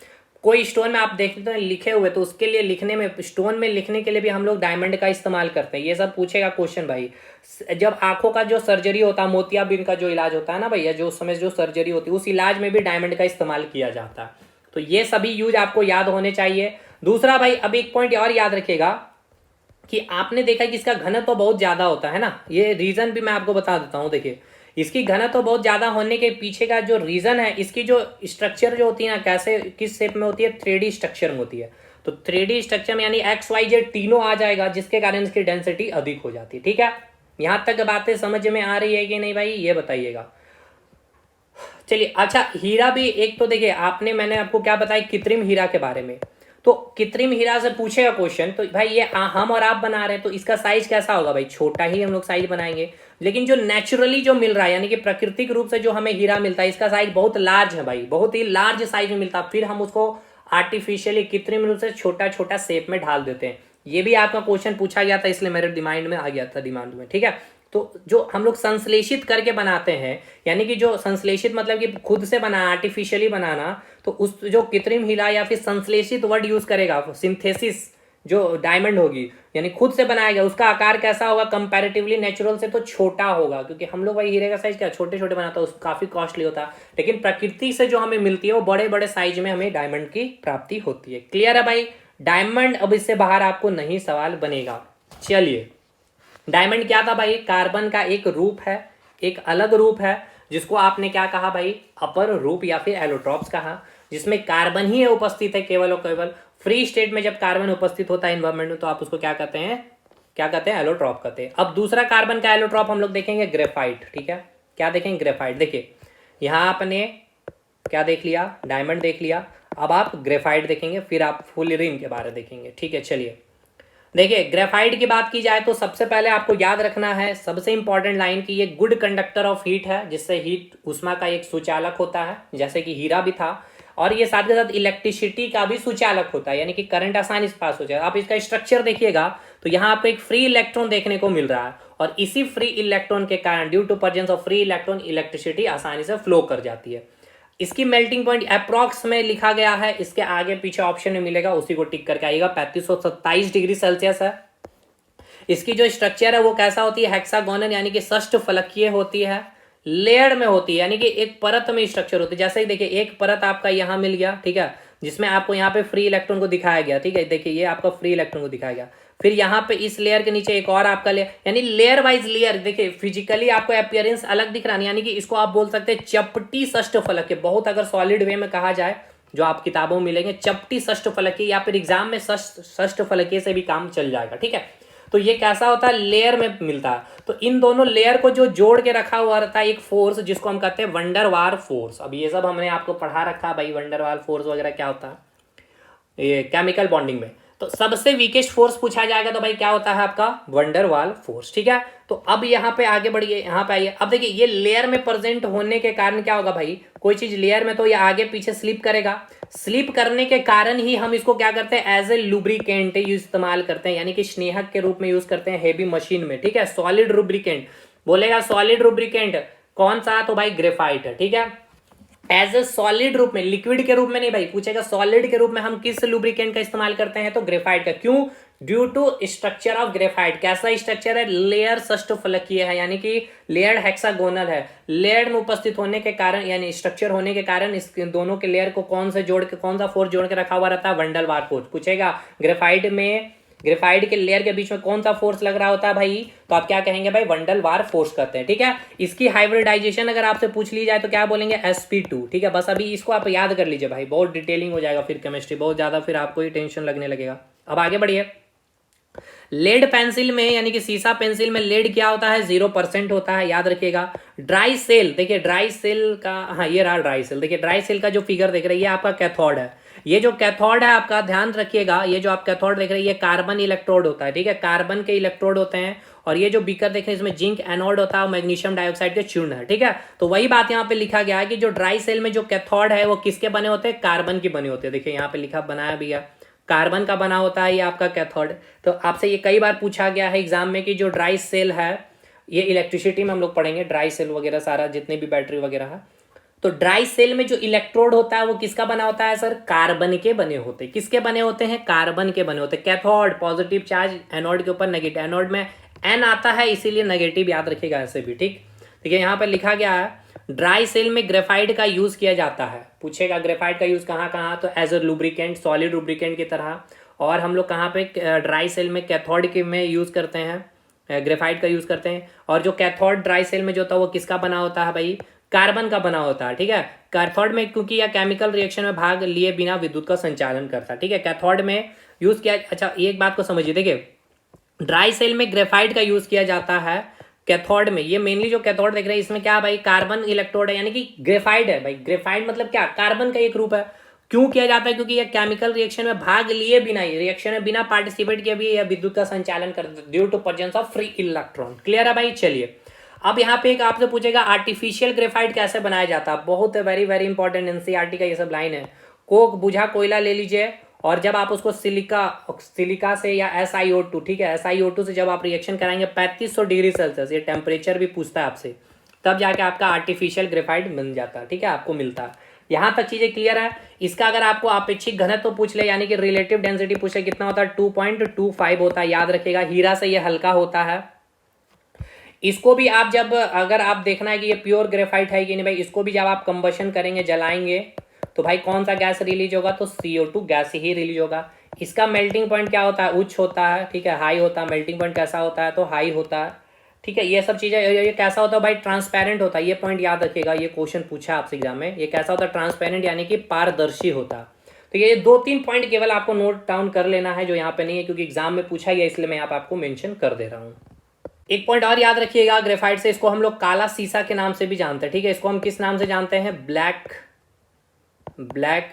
कोई स्टोन में आप देखते हैं लिखे हुए तो उसके लिए लिखने में, स्टोन में लिखने के लिए भी हम लोग डायमंड का इस्तेमाल करते हैं। ये सब पूछेगा क्वेश्चन भाई। जब आंखों का जो सर्जरी होता है, मोतियाबिंद का जो इलाज होता है ना भैया, जो उस समय जो सर्जरी होती है उस इलाज में भी डायमंड का इस्तेमाल किया जाता है। तो ये सभी यूज आपको याद होने चाहिए। दूसरा भाई अब एक पॉइंट और याद रखिएगा कि आपने देखा कि इसका घनत्व तो बहुत ज्यादा होता है ना। ये रीजन भी मैं आपको बता देता हूं। देखिए इसकी घनत्व तो बहुत ज्यादा होने के पीछे का जो रीजन है, इसकी जो स्ट्रक्चर जो होती है ना, कैसे किस शेप में होती है, 3D स्ट्रक्चर में होती है। तो 3D स्ट्रक्चर में यानी XYZ तीनों आ जाएगा, जिसके कारण इसकी डेंसिटी अधिक हो जाती है, ठीक है। यहां तक बातें समझ में आ रही है कि नहीं भाई, ये बताइएगा। चलिए अच्छा, हीरा भी एक तो देखिए आपने, मैंने आपको क्या बताया कृत्रिम हीरा के बारे में। तो कृत्रिम हीरा से पूछेगा क्वेश्चन, तो भाई ये हम और आप बना रहे हैं तो इसका साइज कैसा होगा भाई, छोटा ही हम लोग साइज बनाएंगे। लेकिन जो नेचुरली जो मिल रहा है यानी कि प्राकृतिक रूप से जो हमें हीरा मिलता है, इसका साइज बहुत लार्ज है भाई, बहुत ही लार्ज साइज में मिलता है। फिर हम उसको आर्टिफिशियली कृत्रिम रूप से छोटा छोटा शेप में ढाल देते हैं। ये भी आपका क्वेश्चन पूछा गया था, इसलिए मेरे दिमाग में आ गया था, दिमाग में, ठीक है। तो जो हम लोग संश्लेषित करके बनाते हैं, यानी कि जो संश्लेषित मतलब कि खुद से बनाना, आर्टिफिशियली बनाना, तो उस जो कृत्रिम हीरा या फिर संश्लेषित वर्ड यूज करेगा, सिंथेसिस जो डायमंड होगी यानी खुद से बनाया गया, उसका आकार कैसा होगा, कंपैरेटिवली नेचुरल से तो छोटा होगा। क्योंकि हम लोग भाई हीरे का साइज क्या छोटे छोटे बनाता है, उसको काफी कॉस्टली होता है। लेकिन प्रकृति से जो हमें मिलती है वो बड़े बड़े साइज में हमें डायमंड की प्राप्ति होती है। क्लियर है भाई, डायमंड अब इससे बाहर आपको नहीं सवाल बनेगा। चलिए डायमंड क्या था भाई, कार्बन का एक रूप है, एक अलग रूप है, जिसको आपने क्या कहा भाई, अपर रूप या फिर एलोट्रॉप्स कहा, जिसमें कार्बन ही उपस्थित है केवल और केवल। फ्री स्टेट में जब कार्बन उपस्थित होता है एनवायरमेंट में तो आप उसको क्या कहते हैं, क्या कहते हैं, एलोट्रॉप कहते हैं। अब दूसरा कार्बन का एलोट्रॉप हम लोग देखेंगे ग्रेफाइट, ठीक है। क्या देखेंगे, ग्रेफाइट। देखिए यहां आपने क्या देख लिया, डायमंड देख लिया, अब आप ग्रेफाइट देखेंगे, फिर आप फुलरिन के बारे में देखेंगे, ठीक है। चलिए देखिए ग्रेफाइट की बात की जाए तो सबसे पहले आपको याद रखना है सबसे इंपॉर्टेंट लाइन की, ये गुड कंडक्टर ऑफ हीट है, जिससे हीट उष्मा का एक सुचालक होता है, जैसे कि हीरा भी था। और ये साथ के साथ इलेक्ट्रिसिटी का भी सुचालक होता है, यानी कि करंट आसानी से पास हो जाए। आप इसका स्ट्रक्चर देखिएगा तो यहाँ आपको एक फ्री इलेक्ट्रॉन देखने को मिल रहा है, और इसी फ्री इलेक्ट्रॉन के कारण, due to presence of free electron, electricity आसानी से फ्लो कर जाती है। इसकी मेल्टिंग पॉइंट अप्रॉक्स में लिखा गया है, इसके आगे पीछे ऑप्शन में मिलेगा, उसी को टिक करके आइएगा। 3527 डिग्री सेल्सियस है। इसकी जो स्ट्रक्चर है वो कैसा होती है, हेक्सागोनल यानी कि षष्ठ फलकीय होती है, लेयर में होती है, यानी कि एक परत में स्ट्रक्चर होती है। जैसे देखिए एक परत आपका यहाँ मिल गया, ठीक है, जिसमें आपको यहाँ पे फ्री इलेक्ट्रॉन को दिखाया गया, ठीक है। देखिए ये आपका फ्री इलेक्ट्रॉन को दिखाया गया, फिर यहाँ पे इस लेयर के नीचे एक और आपका लेयर, यानी लेयर वाइज लेयर। देखिए फिजिकली आपको अपीयरेंस अलग दिख रहा है, यानी कि इसको आप बोल सकते हैं चपटी षष्ठ फलक के, बहुत अगर सॉलिड वे में कहा जाए जो आप किताबों में मिलेंगे, चपटी षष्ठफलकीय या फिर एग्जाम में षष्ठफलकीय से भी काम चल जाएगा, ठीक है। तो ये कैसा होता है, लेयर में मिलता है। तो इन दोनों लेयर को जो जोड़ के रखा हुआ रहता है एक फोर्स, जिसको हम कहते हैं वंडरवार फोर्स। अब ये सब हमने आपको पढ़ा रखा है भाई, वंडरवार फोर्स वगैरह क्या होता है ये केमिकल बॉन्डिंग में। तो सबसे वीकेस्ट फोर्स पूछा जाएगा तो भाई क्या होता है आपका, वंडरवाल फोर्स, ठीक है। तो अब यहाँ पे आगे बढ़िए, यहाँ पे आइए। अब देखिए ये लेयर में प्रेजेंट होने के कारण क्या होगा भाई, कोई चीज लेयर में तो ये आगे पीछे स्लिप करेगा, स्लिप करने के कारण ही हम इसको क्या करते हैं, एज ए लुब्रिकेंट इस्तेमाल करते हैं, यानी कि स्नेहक के रूप में यूज करते हैं हेवी मशीन में, ठीक है। सॉलिड लुब्रिकेंट बोलेगा, सॉलिड लुब्रिकेंट कौन सा, तो भाई ग्रेफाइट है, ठीक है। एज ए सॉलिड रूप में, लिक्विड के रूप में नहीं भाई, पूछेगा सॉलिड के रूप में हम किस लुब्रिकेंट का इस्तेमाल करते हैं, तो ग्रेफाइट का। क्यों, due to structure of graphite. कैसा स्ट्रक्चर है, लेयर षष्ठफलकीय है, यानी कि लेयर हेक्सागोनल है। लेयर में उपस्थित होने के कारण, यानी स्ट्रक्चर होने के कारण इस दोनों के लेयर को कौन से जोड़ के, कौन सा फोर्स जोड़ के रखा हुआ रहता है, वंडरवाल फोर्स। पूछेगा ग्रेफाइट में, ग्रेफाइट के लेयर के बीच में कौन सा फोर्स लग रहा होता है भाई, तो आप क्या कहेंगे भाई, वंडरवाल फोर्स कहते हैं, ठीक है। इसकी हाइब्रिडाइजेशन अगर आपसे पूछ ली जाए तो क्या बोलेंगे, sp2, ठीक है। बस अभी इसको आप याद कर लीजिए भाई, बहुत डिटेलिंग हो जाएगा फिर केमिस्ट्री, बहुत ज्यादा फिर आपको ही टेंशन लगने लगेगा। अब आगे बढ़िए। लेड पेंसिल में, यानी कि सीसा पेंसिल में लेड क्या होता है, 0% होता है, याद रखिएगा। ड्राई सेल, देखिए ड्राई सेल का, हाँ ये रहा ड्राई सेल। देखिए ड्राई सेल का जो फिगर देख रहे हैं ये आपका कैथोड है। ये जो कैथोड है आपका, ध्यान रखिएगा, ये जो आप कैथोड देख रहे हैं ये कार्बन इलेक्ट्रोड होता है, ठीक है। कार्बन के इलेक्ट्रोड होते हैं। और ये जो बीकर देख रहे हैं इसमें जिंक एनोड होता है और मैग्नीशियम डाइऑक्साइड के चूर्ण है, ठीक है। तो वही बात यहाँ पे लिखा गया है कि जो ड्राई सेल में जो कैथोड है वो किसके बने होते हैं, कार्बन के बने होते हैं। देखिए यहाँ पे लिखा, बनाया भी है, कार्बन का बना होता है ये आपका कैथोड। तो आपसे ये कई बार पूछा गया है एग्जाम में कि जो ड्राई सेल है, ये इलेक्ट्रिसिटी में हम लोग पढ़ेंगे ड्राई सेल वगैरह सारा, जितने भी बैटरी वगैरह है। तो ड्राई सेल में जो इलेक्ट्रोड होता है वो किसका बना होता है सर, कार्बन के बने होते हैं। किसके बने होते हैं, कार्बन के बने होते हैं। कैथोड पॉजिटिव चार्ज, एनोड के ऊपर नेगेटिव, एनोड में एन आता है इसीलिए नेगेटिव, याद रखिएगा ऐसे भी, ठीक। देखिए यहाँ पर लिखा गया है, ड्राई सेल में ग्रेफाइट का यूज किया जाता है। पूछेगा ग्रेफाइट का यूज कहाँ कहाँ, तो as a lubricant, solid lubricant की तरह। और हम लोग कहाँ पे, ड्राई सेल में कैथोड के में यूज करते हैं, ग्रेफाइट का यूज करते हैं। और जो कैथोड ड्राई सेल में जो होता है वो किसका बना होता है भाई, कार्बन का बना होता है, ठीक है। कैथोड में क्योंकि यह केमिकल रिएक्शन में भाग लिए बिना विद्युत का संचालन करता है, ठीक है। कैथोड में यूज किया, अच्छा एक बात को समझिए, देखिए ड्राई सेल में ग्रेफाइट का यूज किया जाता है, कैथोड में ये मेनली जो कैथोड देख रहे हैं इसमें क्या भाई, कार्बन इलेक्ट्रोड है, यानी कि ग्रेफाइट है भाई। ग्रेफाइट मतलब क्या, कार्बन का एक रूप है। क्यों किया जाता है, क्योंकि यह केमिकल रिएक्शन में भाग लिए बिना ही, रिएक्शन में बिना पार्टिसिपेट किए भी यह विद्युत का संचालन करता है due to presence of free electron. Clear है भाई, चलिए। अब यहाँ पे एक आपसे पूछेगा आर्टिफिशियल ग्रेफाइट कैसे बनाया जाता है, बहुत वेरी वेरी इंपॉर्टेंट, एनसीईआरटी का ये सब लाइन है। कोक बुझा कोयला ले लीजिए और जब आप उसको सिलिका से या SiO2, ठीक है, SiO2 से जब आप रिएक्शन कराएंगे 3500 डिग्री सेल्सियस, ये टेम्परेचर भी पूछता है आपसे, तब जाके आपका आर्टिफिशियल ग्रेफाइट बन जाता है, ठीक है, आपको मिलता है। यहाँ तक चीजें क्लियर है। इसका अगर आपको अपेक्षिक घनत्व तो पूछ ले, यानी कि रिलेटिव डेंसिटी पूछ ले, कितना होता है, 2.25 होता है, याद रखिएगा। हीरा से ये हल्का होता है। इसको भी आप जब, अगर आप देखना है कि ये प्योर ग्रेफाइट है कि नहीं भाई, इसको भी जब आप कंबशन करेंगे, जलाएंगे, तो भाई कौन सा गैस रिलीज होगा, तो CO2 गैस ही रिलीज होगा। इसका मेल्टिंग पॉइंट क्या होता है, उच्च होता है, ठीक है, हाई होता है। मेल्टिंग पॉइंट कैसा होता है, तो हाई होता है, ठीक है। ये सब चीजें, ये कैसा होता है भाई, ट्रांसपेरेंट होता है। ये पॉइंट याद रखिएगा, ये क्वेश्चन पूछा आपसे एग्जाम में, ये कैसा होता है, ट्रांसपेरेंट, यानी कि पारदर्शी होता है। तो ये 2-3 पॉइंट केवल आपको नोट डाउन कर लेना है जो यहाँ पे नहीं है, क्योंकि एग्जाम में पूछा गया, इसलिए मैं यहाँ पे आपको मेंशन कर दे रहा हूँ। एक पॉइंट और याद रखिएगा, ग्रेफाइट से इसको हम लोग काला सीसा के नाम से भी जानते हैं, ठीक है। इसको हम किस नाम से जानते हैं, ब्लैक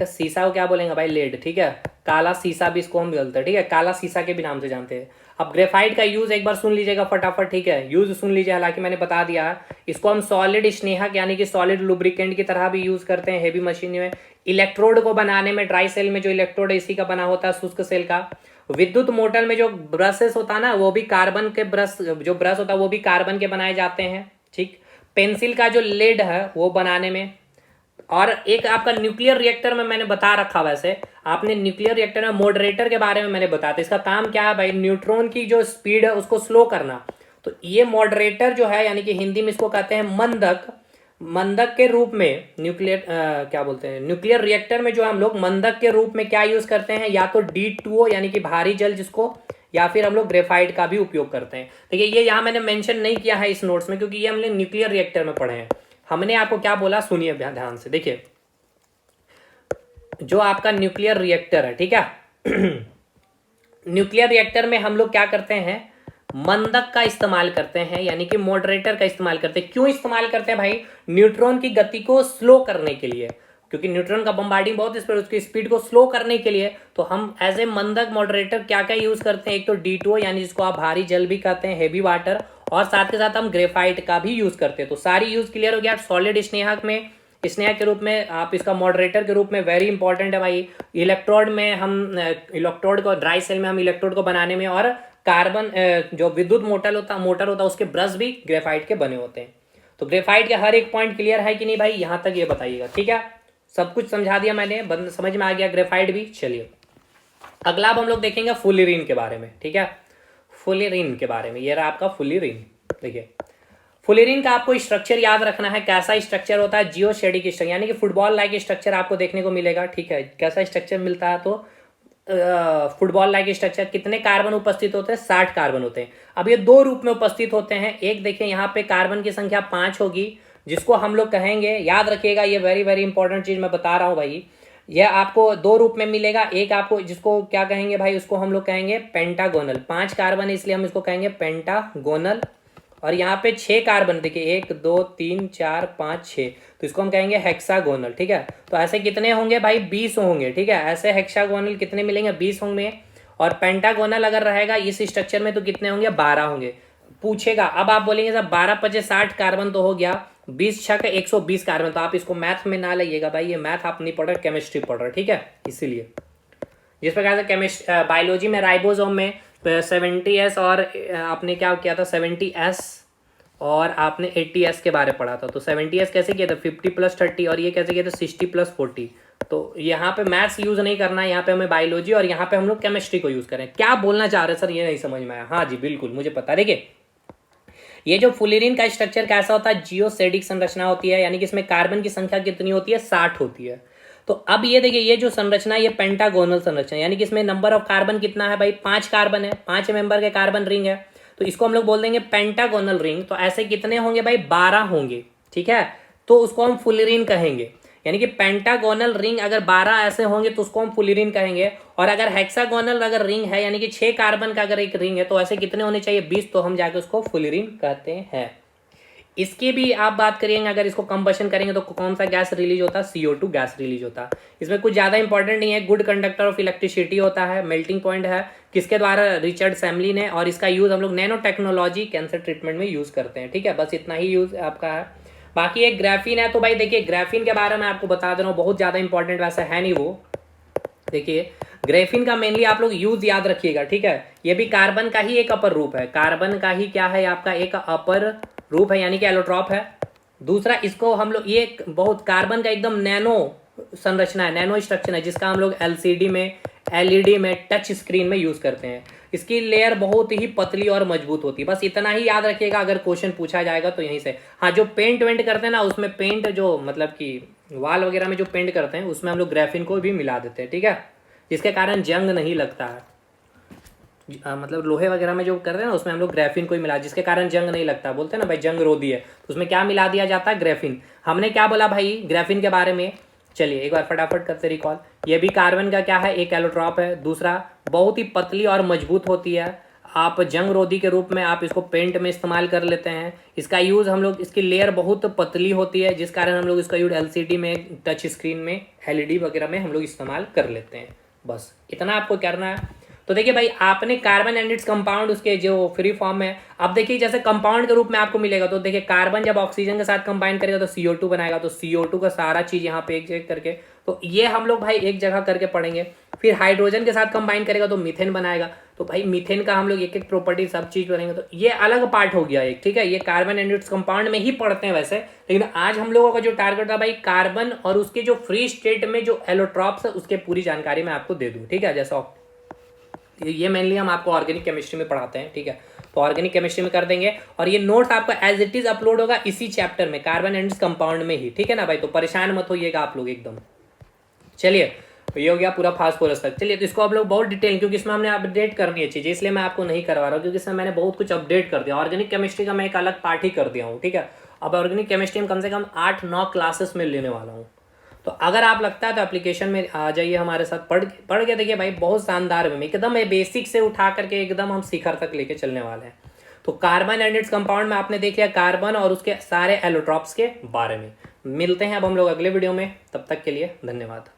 सीसा को क्या बोलेंगे भाई, लेड, ठीक है। काला सीसा भी इसको हम बोलते हैं, ठीक है, काला सीसा के भी नाम से जानते हैं। अब ग्रेफाइट का यूज एक बार सुन लीजिएगा फटाफट, ठीक है, यूज सुन लीजिए, हालांकि मैंने बता दिया। इसको हम सॉलिड स्नेहक यानी कि सॉलिड लुब्रिकेंट की तरह भी यूज करते हैं हेवी मशीन में। इलेक्ट्रोड को बनाने में, ड्राई सेल में जो इलेक्ट्रोड है इसी का बना होता है, शुष्क सेल का। विद्युत मोटर में जो ब्रशेस होता है ना, वो भी कार्बन के ब्रश, जो ब्रश होता है वो भी कार्बन के बनाए जाते हैं, ठीक। पेंसिल का जो लेड है वो बनाने में। और एक आपका न्यूक्लियर रिएक्टर में मैंने बता रखा, वैसे आपने न्यूक्लियर रिएक्टर में मॉडरेटर के बारे में मैंने बताया, इसका काम क्या है भाई, न्यूट्रॉन की जो स्पीड है उसको स्लो करना। तो ये मॉडरेटर जो है, यानी कि हिंदी में इसको कहते हैं मंदक। मंदक के रूप में न्यूक्लियर क्या बोलते हैं, न्यूक्लियर रिएक्टर में जो हम लोग मंदक के रूप में क्या यूज करते हैं, या तो D2O यानी कि भारी जल जिसको, या फिर हम लोग ग्रेफाइट का भी उपयोग करते हैं। देखिए ये यहाँ मैंने मेंशन नहीं किया है इस नोट्स में, क्योंकि ये हमने न्यूक्लियर रिएक्टर में पढ़े हैं। हमने आपको क्या बोला, सुनिए ध्यान से, देखिए जो आपका न्यूक्लियर रिएक्टर है, ठीक है। न्यूक्लियर रिएक्टर में हम लोग क्या करते हैं, मंदक का इस्तेमाल करते हैं, यानी कि मॉडरेटर का इस्तेमाल करते हैं। क्यों इस्तेमाल करते हैं भाई? न्यूट्रॉन की गति को स्लो करने के लिए, क्योंकि न्यूट्रॉन का बम्बार्डिंग बहुत स्पीड, उसकी स्पीड को स्लो करने के लिए तो हम एज ए मंदक मॉडरेटर क्या क्या यूज करते हैं। एक तो D2O यानी जिसको आप भारी जल भी कहते हैं, हेवी वाटर, और साथ के साथ हम ग्रेफाइट का भी यूज करते हैं। तो सारी यूज क्लियर हो गया। सॉलिड स्नेहक में, स्नेहक के रूप में आप इसका मॉडरेटर के रूप में वेरी इंपॉर्टेंट है भाई। इलेक्ट्रोड में हम इलेक्ट्रोड को, ड्राई सेल में हम इलेक्ट्रोड को बनाने में, और कार्बन जो विद्युत मोटर होता है उसके ब्रश भी ग्रेफाइट के बने होते हैं। तो ग्रेफाइट के हर एक पॉइंट क्लियर है कि नहीं भाई? यहां तक ये बताइएगा, ठीक है। सब कुछ समझा दिया मैंने, समझ में आ गया ग्रेफाइट भी। चलिए अगला अब हम लोग देखेंगे फुलिरीन के बारे में, ठीक है। फुलिरीन के बारे में, ये रहा आपका फुलिरीन। देखिए फुलिरीन का आपको स्ट्रक्चर याद रखना है। कैसा स्ट्रक्चर होता है? जियोसेडिक स्ट्रक्चर, यानी कि फुटबॉल लाइक स्ट्रक्चर आपको देखने को मिलेगा, ठीक है। कैसा स्ट्रक्चर मिलता है? तो फुटबॉल लाइक स्ट्रक्चर। कितने कार्बन उपस्थित होते हैं? 60 कार्बन होते हैं। अब ये दो रूप में उपस्थित होते हैं। एक देखिए यहाँ पे कार्बन की संख्या 5 होगी, जिसको हम लोग कहेंगे, याद रखिएगा ये वेरी वेरी इंपॉर्टेंट चीज मैं बता रहा हूँ भाई। यह आपको दो रूप में मिलेगा। एक आपको जिसको क्या कहेंगे भाई? उसको हम लोग कहेंगे पेंटागोनल। 5 कार्बन है इसलिए हम इसको कहेंगे पेंटागोनल। और यहाँ पे 6 कार्बन, देखिए 1 2 3 4 5 6, तो इसको हम कहेंगे हेक्सागोनल, ठीक है। तो ऐसे कितने होंगे भाई? 20 होंगे, ठीक है। ऐसे हेक्सागोनल कितने मिलेंगे? 20 होंगे। और पेंटागोनल अगर रहेगा इस स्ट्रक्चर में तो कितने होंगे? 12 होंगे। पूछेगा, अब आप बोलेंगे सर 12 5 60 कार्बन तो हो गया, 20 6 120 कार्बन। तो आप इसको मैथ में ना लाइएगा भाई, ये मैथ आप नहीं पढ़ रहे, केमिस्ट्री पढ़ रहे, ठीक है। इसीलिए जिस प्रकार से बायोलॉजी में राइबोसोम में 70S, और आपने क्या किया था 70S, और आपने 80S के बारे पढ़ा था। तो 70S कैसे किया था? 50 + 30, और ये कैसे किया था? 60 + 40। तो यहाँ पे मैथ्स यूज नहीं करना है, यहाँ पे हमें बायोलॉजी, और यहाँ पे हम लोग केमिस्ट्री को यूज करें। क्या बोलना चाह रहे हैं सर? ये नहीं समझ में आया। हाँ जी बिल्कुल, मुझे पता है। देखिए ये जो फुलिरीन का स्ट्रक्चर कैसा होता है? जियोसेडिक संरचना होती है, यानी कि इसमें कार्बन की संख्या कितनी होती है? 60 होती है। तो अब ये देखिए ये जो संरचना है ये पेंटागोनल संरचना, यानी कि इसमें नंबर ऑफ कार्बन कितना है भाई? 5 कार्बन है, 5 मेंबर के कार्बन रिंग है, तो इसको हम लोग बोल देंगे पेंटागोनल रिंग। तो ऐसे कितने होंगे भाई? 12 होंगे, ठीक है। तो उसको हम फुलिरीन कहेंगे, यानी कि पेंटागोनल रिंग अगर 12 ऐसे होंगे तो उसको हम फुलिरीन कहेंगे। और अगर हेक्सागोनल अगर रिंग है, यानी कि 6 कार्बन का अगर एक रिंग है, तो ऐसे कितने होने चाहिए? 20, तो हम जाके उसको फुलिरीन कहते हैं। इसकी भी आप बात करेंगे, अगर इसको कंबशन करेंगे तो कौन सा गैस रिलीज होता है? CO2 गैस रिलीज होता है। इसमें कुछ ज़्यादा इंपॉर्टेंट नहीं है। गुड कंडक्टर ऑफ इलेक्ट्रिसिटी होता है, मेल्टिंग पॉइंट है, किसके द्वारा? रिचर्ड सैमली ने। और इसका यूज़ हम लोग नैनो टेक्नोलॉजी कैंसर ट्रीटमेंट में यूज़ करते हैं, ठीक है। बस इतना ही यूज़ आपका है। बाकी एक ग्राफीन है, तो भाई देखिए ग्राफीन के बारे में आपको बता दे रहा हूँ, बहुत ज़्यादा इंपॉर्टेंट वैसे है नहीं वो। देखिए ग्रेफिन का मेनली आप लोग यूज याद रखिएगा, ठीक है। ये भी कार्बन का ही एक अपर रूप है, कार्बन का ही क्या है? आपका एक अपर रूप है, यानी कि एलोट्रॉप है। दूसरा इसको हम लोग, ये बहुत कार्बन का एकदम नैनो संरचना है, नैनो स्ट्रक्चर है, जिसका हम लोग LCD में, LED में, टच स्क्रीन में यूज करते हैं। इसकी लेयर बहुत ही पतली और मजबूत होती है। बस इतना ही याद रखिएगा, अगर क्वेश्चन पूछा जाएगा तो यहीं से। हाँ, जो पेंट वेंट करते हैं ना, उसमें पेंट जो मतलब कि वाल वगैरह में जो पेंट करते हैं उसमें हम लोग ग्रेफिन को भी मिला देते हैं, ठीक है, जिसके कारण जंग नहीं लगता है। मतलब लोहे वगैरह में जो कर रहे हैं ना, उसमें हम लोग ग्रेफिन को ही मिला, जिसके कारण जंग नहीं लगता। बोलते हैं ना भाई जंग रोधी है, तो उसमें क्या मिला दिया जाता है? ग्रेफिन। हमने क्या बोला भाई ग्रेफिन के बारे में? चलिए एक बार फटाफट करते रिकॉल। ये भी कार्बन का क्या है? एक एलोट्रॉप है। दूसरा बहुत ही पतली और मजबूत होती है, आप जंग रोधी के रूप में आप इसको पेंट में इस्तेमाल कर लेते हैं। इसका यूज़ हम लोग, इसकी लेयर बहुत पतली होती है, जिस कारण हम लोग इसका यूज LCD में, टच स्क्रीन में, LED वगैरह में हम लोग इस्तेमाल कर लेते हैं। बस इतना आपको करना है। तो देखिए भाई आपने कार्बन एंड इट्स कंपाउंड उसके जो फ्री फॉर्म में, अब देखिए जैसे कंपाउंड के रूप में आपको मिलेगा, तो देखिए कार्बन जब ऑक्सीजन के साथ कंबाइन करेगा तो CO2 बनाएगा। तो CO2 का सारा चीज यहाँ पे एक जगह करके, तो ये हम लोग भाई एक जगह करके पढ़ेंगे। फिर हाइड्रोजन के साथ कंबाइन करेगा तो मीथेन बनाएगा। तो भाई मीथेन का हम लोग एक एक प्रॉपर्टी सब चीज पढ़ेंगे। तो ये अलग पार्ट हो गया एक, ठीक है। ये कार्बन एंड इट्स कंपाउंड में ही पढ़ते हैं वैसे, लेकिन आज हम लोगों का जो टारगेट था भाई कार्बन और उसके जो फ्री स्टेट में जो एलोट्रॉप्स है उसके पूरी जानकारी मैं आपको दे दूं, ठीक है। जैसा ये मेनली हम आपको ऑर्गेनिक केमिस्ट्री में पढ़ाते हैं, ठीक है। तो ऑर्गेनिक केमिस्ट्री में कर देंगे, और ये नोट्स आपका एज इट इज अपलोड होगा इसी चैप्टर में, कार्बन एंड कंपाउंड में ही, ठीक है ना भाई। तो परेशान मत होइएगा आप लोग एकदम। चलिए तो ये हो गया पूरा फास्फोरस तक। चलिए तो इसको आप लोग बहुत डिटेल, क्योंकि इसमें हमने अपडेट करनी है चीज़ें, इसलिए मैं आपको नहीं करवा रहा हूँ, क्योंकि इसमें मैंने बहुत कुछ अपडेट कर दिया। ऑर्गेनिक केमिस्ट्री का मैं एक अलग पार्ट ही कर दिया हूँ, ठीक है। अब ऑर्गेनिक केमिस्ट्री में कम से कम 8-9 क्लासेस में लेने वाला हूँ। तो अगर आप लगता है तो एप्लीकेशन में आ जाइए हमारे साथ, पढ़ के देखिए भाई, बहुत शानदार में एकदम बेसिक से उठा करके एकदम हम शिखर तक लेके चलने वाले हैं। तो कार्बन एंड इट्स कंपाउंड में आपने देख लिया कार्बन और उसके सारे एलोट्रॉप्स के बारे में। मिलते हैं अब हम लोग अगले वीडियो में, तब तक के लिए धन्यवाद।